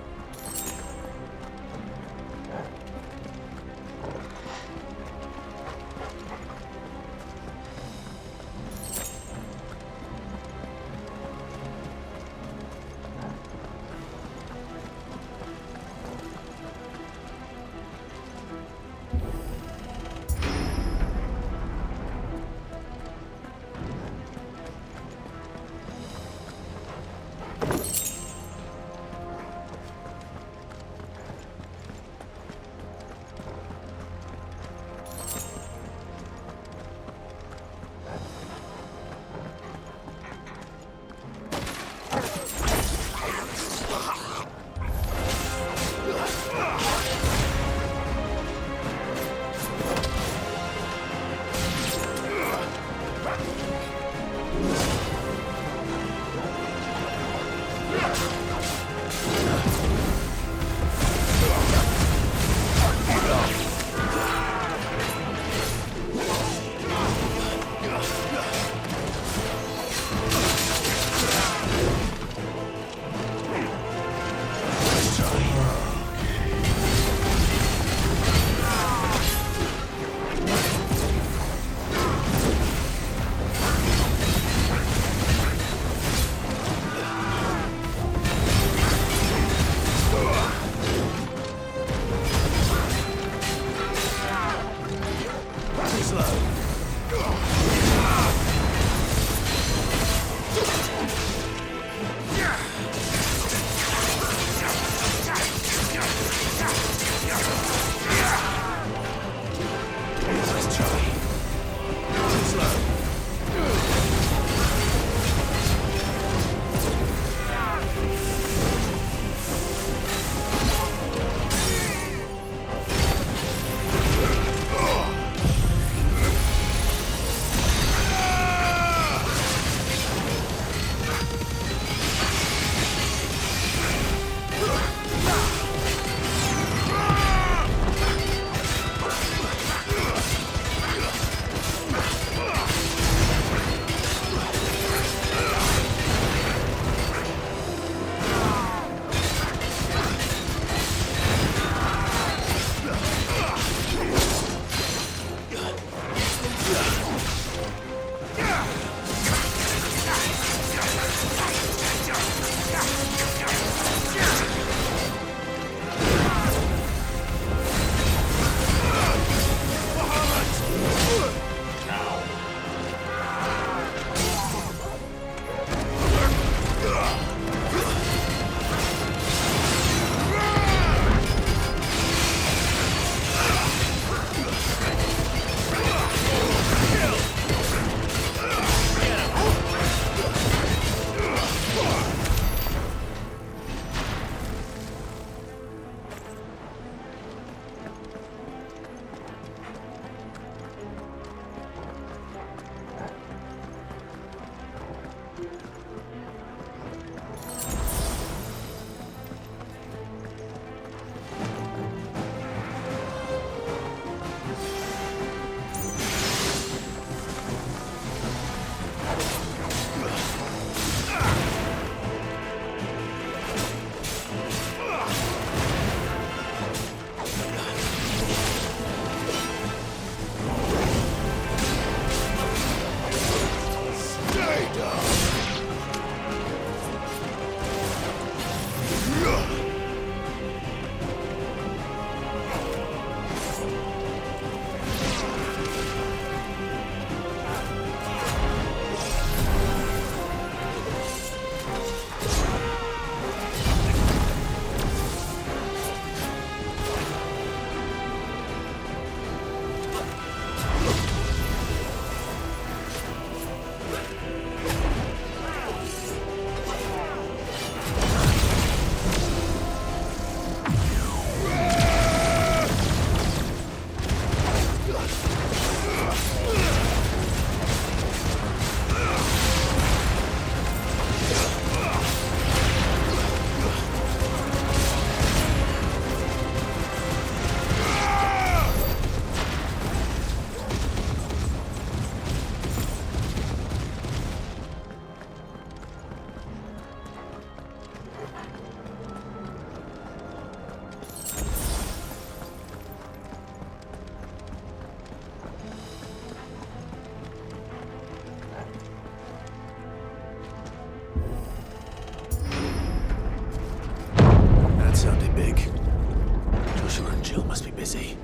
big. Joshua and Jill must be busy.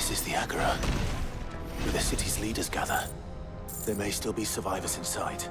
This is the Agora, where the city's leaders gather. There may still be survivors inside.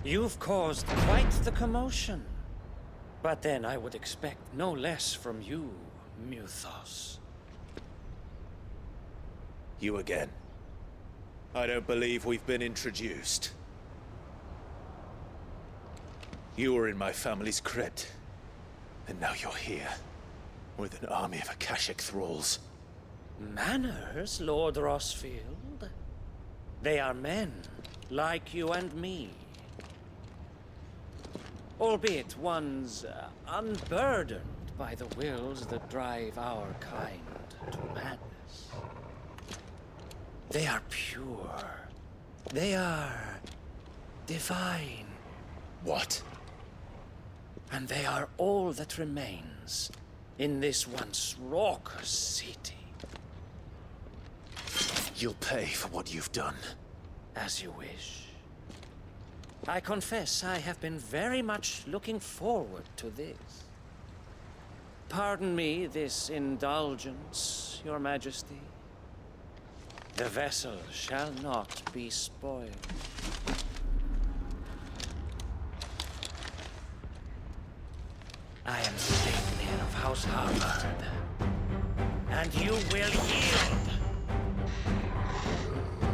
You've caused quite the commotion. But then I would expect no less from you, Muthos. You again. I don't believe we've been introduced. You were in my family's crypt. And now you're here, with an army of Akashic thralls. Manners, Lord Rossfield? They are men, like you and me. Albeit ones unburdened by the wills that drive our kind to madness. They are pure. They are divine. What? And they are all that remains in this once raucous city. You'll pay for what you've done. As you wish. I confess I have been very much looking forward to this. Pardon me this indulgence, Your Majesty. The vessel shall not be spoiled. I am Satan of House Harvard, and you will yield.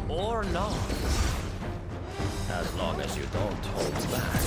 Or not. As long as you don't hold back.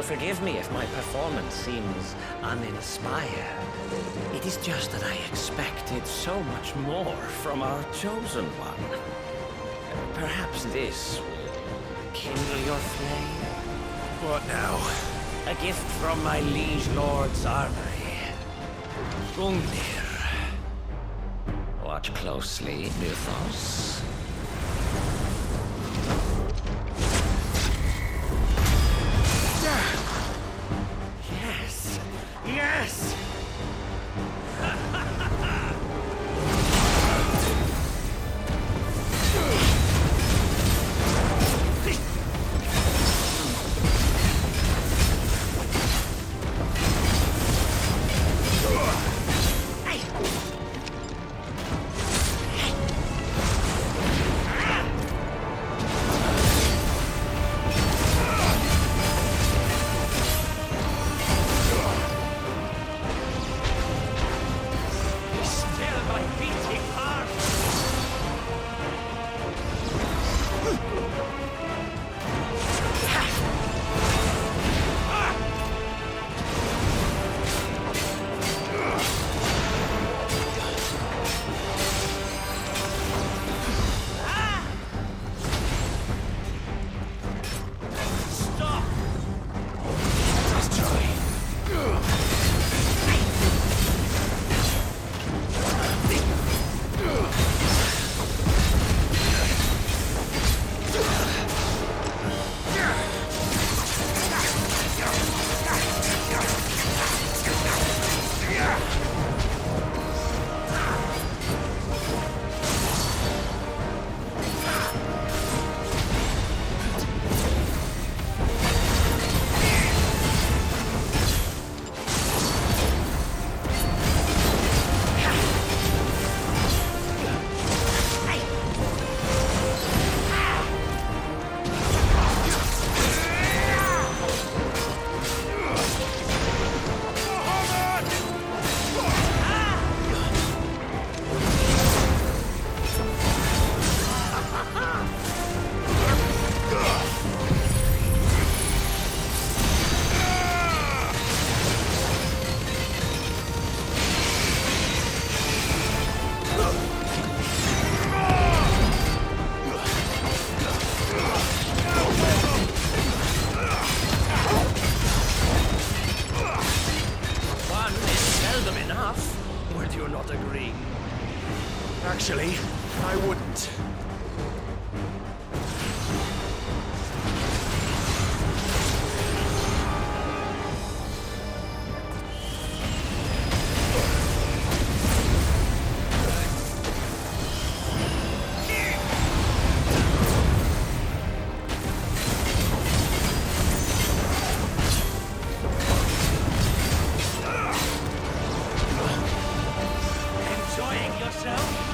Forgive me if my performance seems uninspired. It is just that I expected so much more from our chosen one. Perhaps this will kindle your flame? What now? A gift from my liege lord's armory. Gungnir. Watch closely, Mythos. Yes! Yes! Actually, I wouldn't. Enjoying yourself?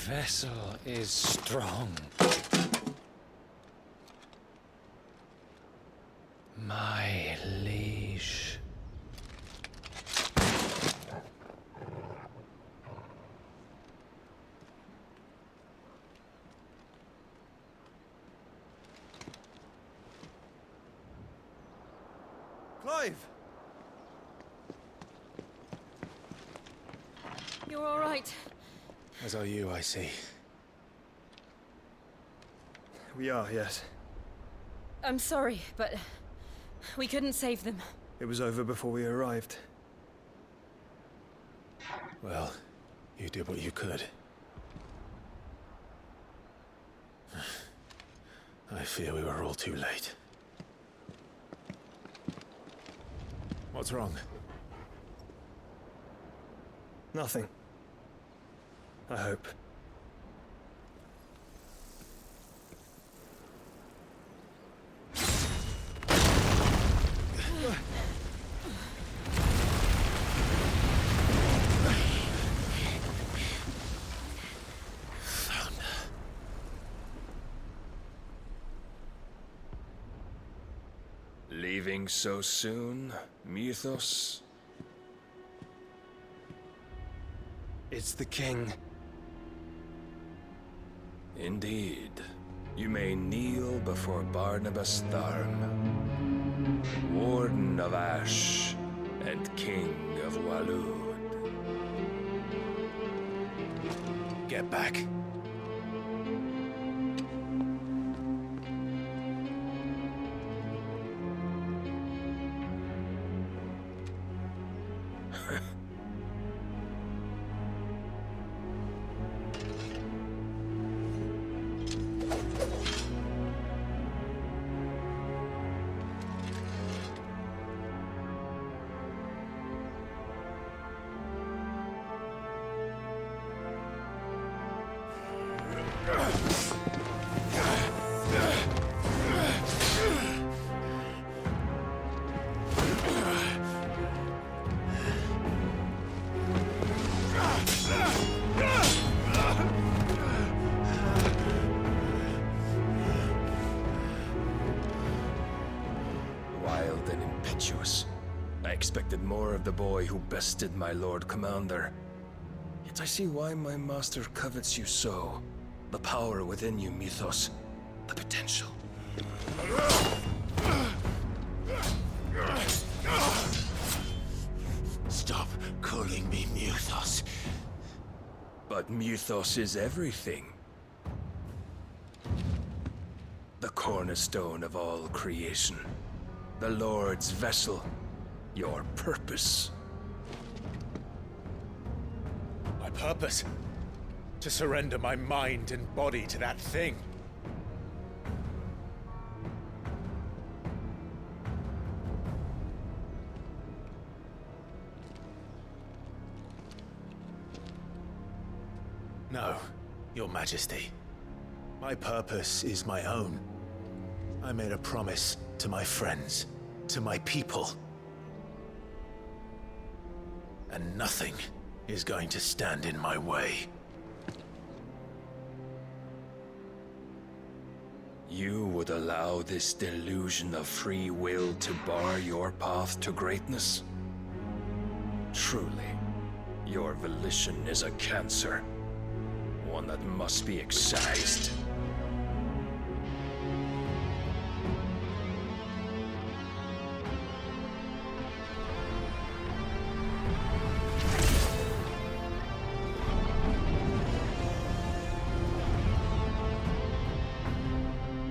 vessel is strong. My liege. Clive! You're all right. As are you, I see. We are, yes. I'm sorry, but we couldn't save them. It was over before we arrived. Well, you did what you could. I fear we were all too late. What's wrong? Nothing. I hope. Leaving so soon, Mythos? It's the king. Indeed. You may kneel before Barnabas Tharm, Warden of Ash and King of Walud. Get back. Wild and impetuous. I expected more of the boy who bested my Lord Commander. Yet I see why my master covets you so. The power within you, Mythos. The potential. Stop calling me Mythos. But Mythos is everything. The cornerstone of all creation. The Lord's vessel. Your purpose. My purpose? To surrender my mind and body to that thing. No, Your Majesty. My purpose is my own. I made a promise to my friends, to my people. And nothing is going to stand in my way. You would allow this delusion of free will to bar your path to greatness? Truly, your volition is a cancer. One that must be excised.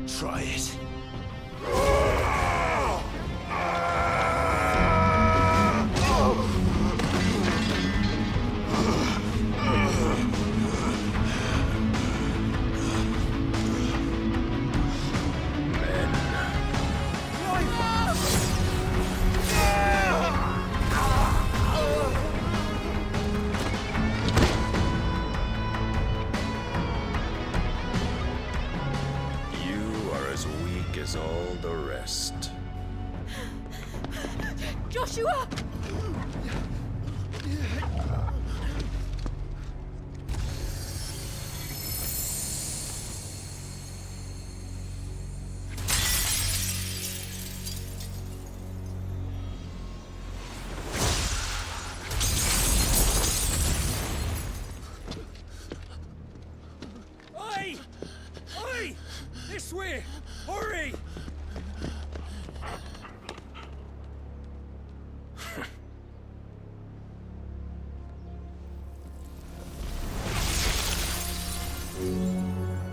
Try it. As all the rest. Joshua! this way! Hurry!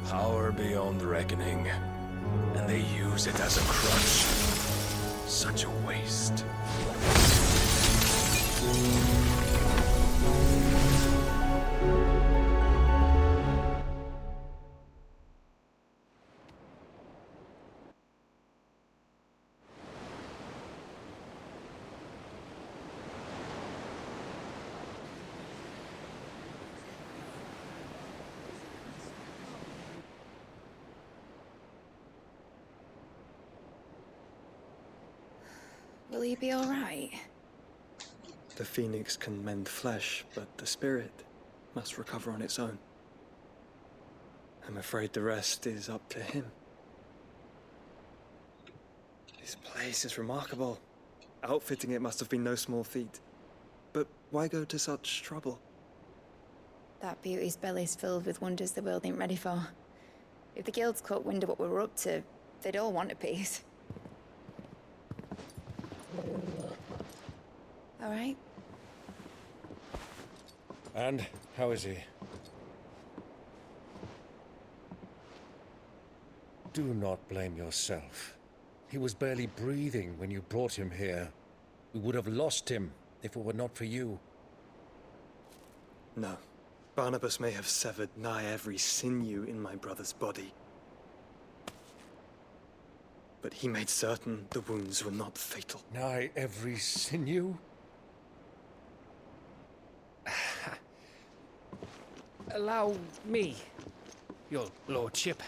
Power beyond reckoning, and they use it as a crutch. Such a waste. Will he be all right? The phoenix can mend flesh, but the spirit must recover on its own. I'm afraid the rest is up to him. This place is remarkable. Outfitting it must have been no small feat. But why go to such trouble? That beauty's belly's filled with wonders the world ain't ready for. If the guilds caught wind of what we were up to, they'd all want a piece. All right. And how is he? Do not blame yourself. He was barely breathing when you brought him here. We would have lost him if it were not for you. No. Barnabas may have severed nigh every sinew in my brother's body. But he made certain the wounds were not fatal. Nigh every sinew? Allow me, your lordship.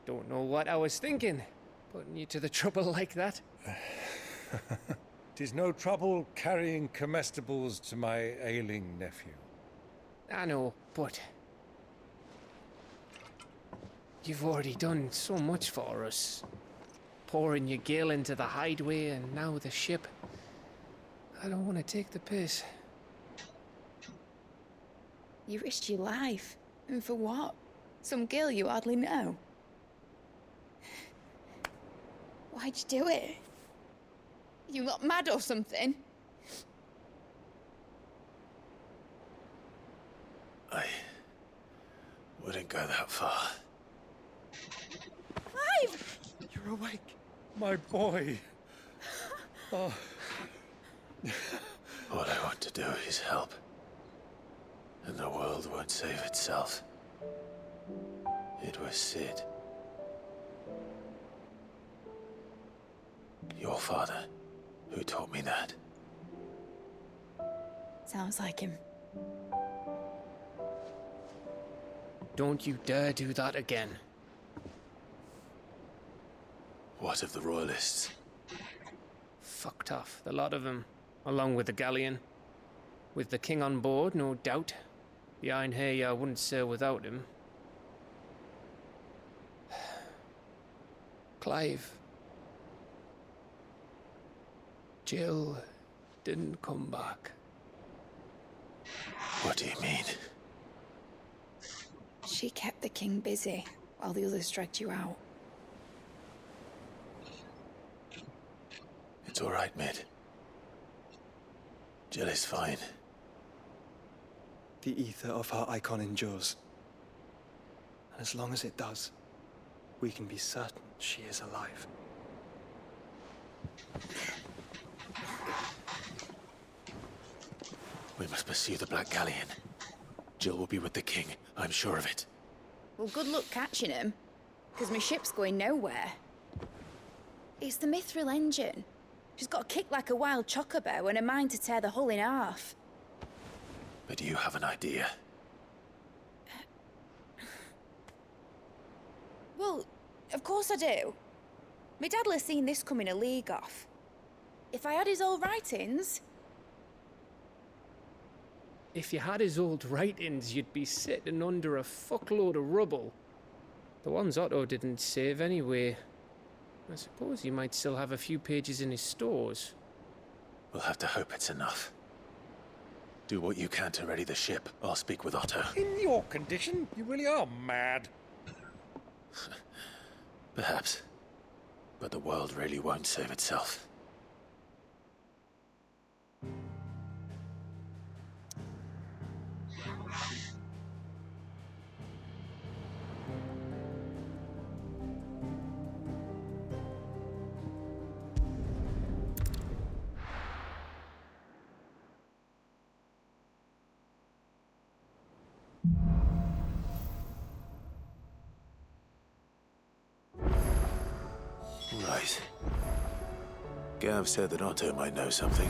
Don't know what I was thinking, putting you to the trouble like that. 'Tis no trouble carrying comestibles to my ailing nephew. I know, but you've already done so much for us. Pouring your gale into the hideaway and now the ship. I don't want to take the piss. You risked your life. And for what? Some girl you hardly know. Why'd you do it? You got mad or something? I wouldn't go that far. Clive! You're awake. My boy. Oh. All I want to do is help. And the world won't save itself. It was Sid. Your father, who taught me that. Sounds like him. Don't you dare do that again. What of the Royalists? Fucked off, the lot of them, along with the galleon. With the king on board, no doubt. Behind here, I wouldn't sail without him. Clive. Jill didn't come back. What do you mean? She kept the king busy while the others dragged you out. It's all right, Mid. Jill is fine. The ether of her icon endures. And as long as it does, we can be certain she is alive. We must pursue the Black Galleon. Jill will be with the king, I'm sure of it. Well, good luck catching him, because my ship's going nowhere. It's the Mithril engine. She's got a kick like a wild chocobo and a mind to tear the hull in half. But do you have an idea? Well, of course I do. My dad'll have seen this coming a league off. If I had his old writings... If you had his old writings, you'd be sitting under a fuckload of rubble. The ones Otto didn't save anyway. I suppose he might still have a few pages in his stores. We'll have to hope it's enough. Do what you can to ready the ship. I'll speak with Otto. In your condition, you really are mad. Perhaps. But the world really won't save itself. Right. Gav said that Otto might know something.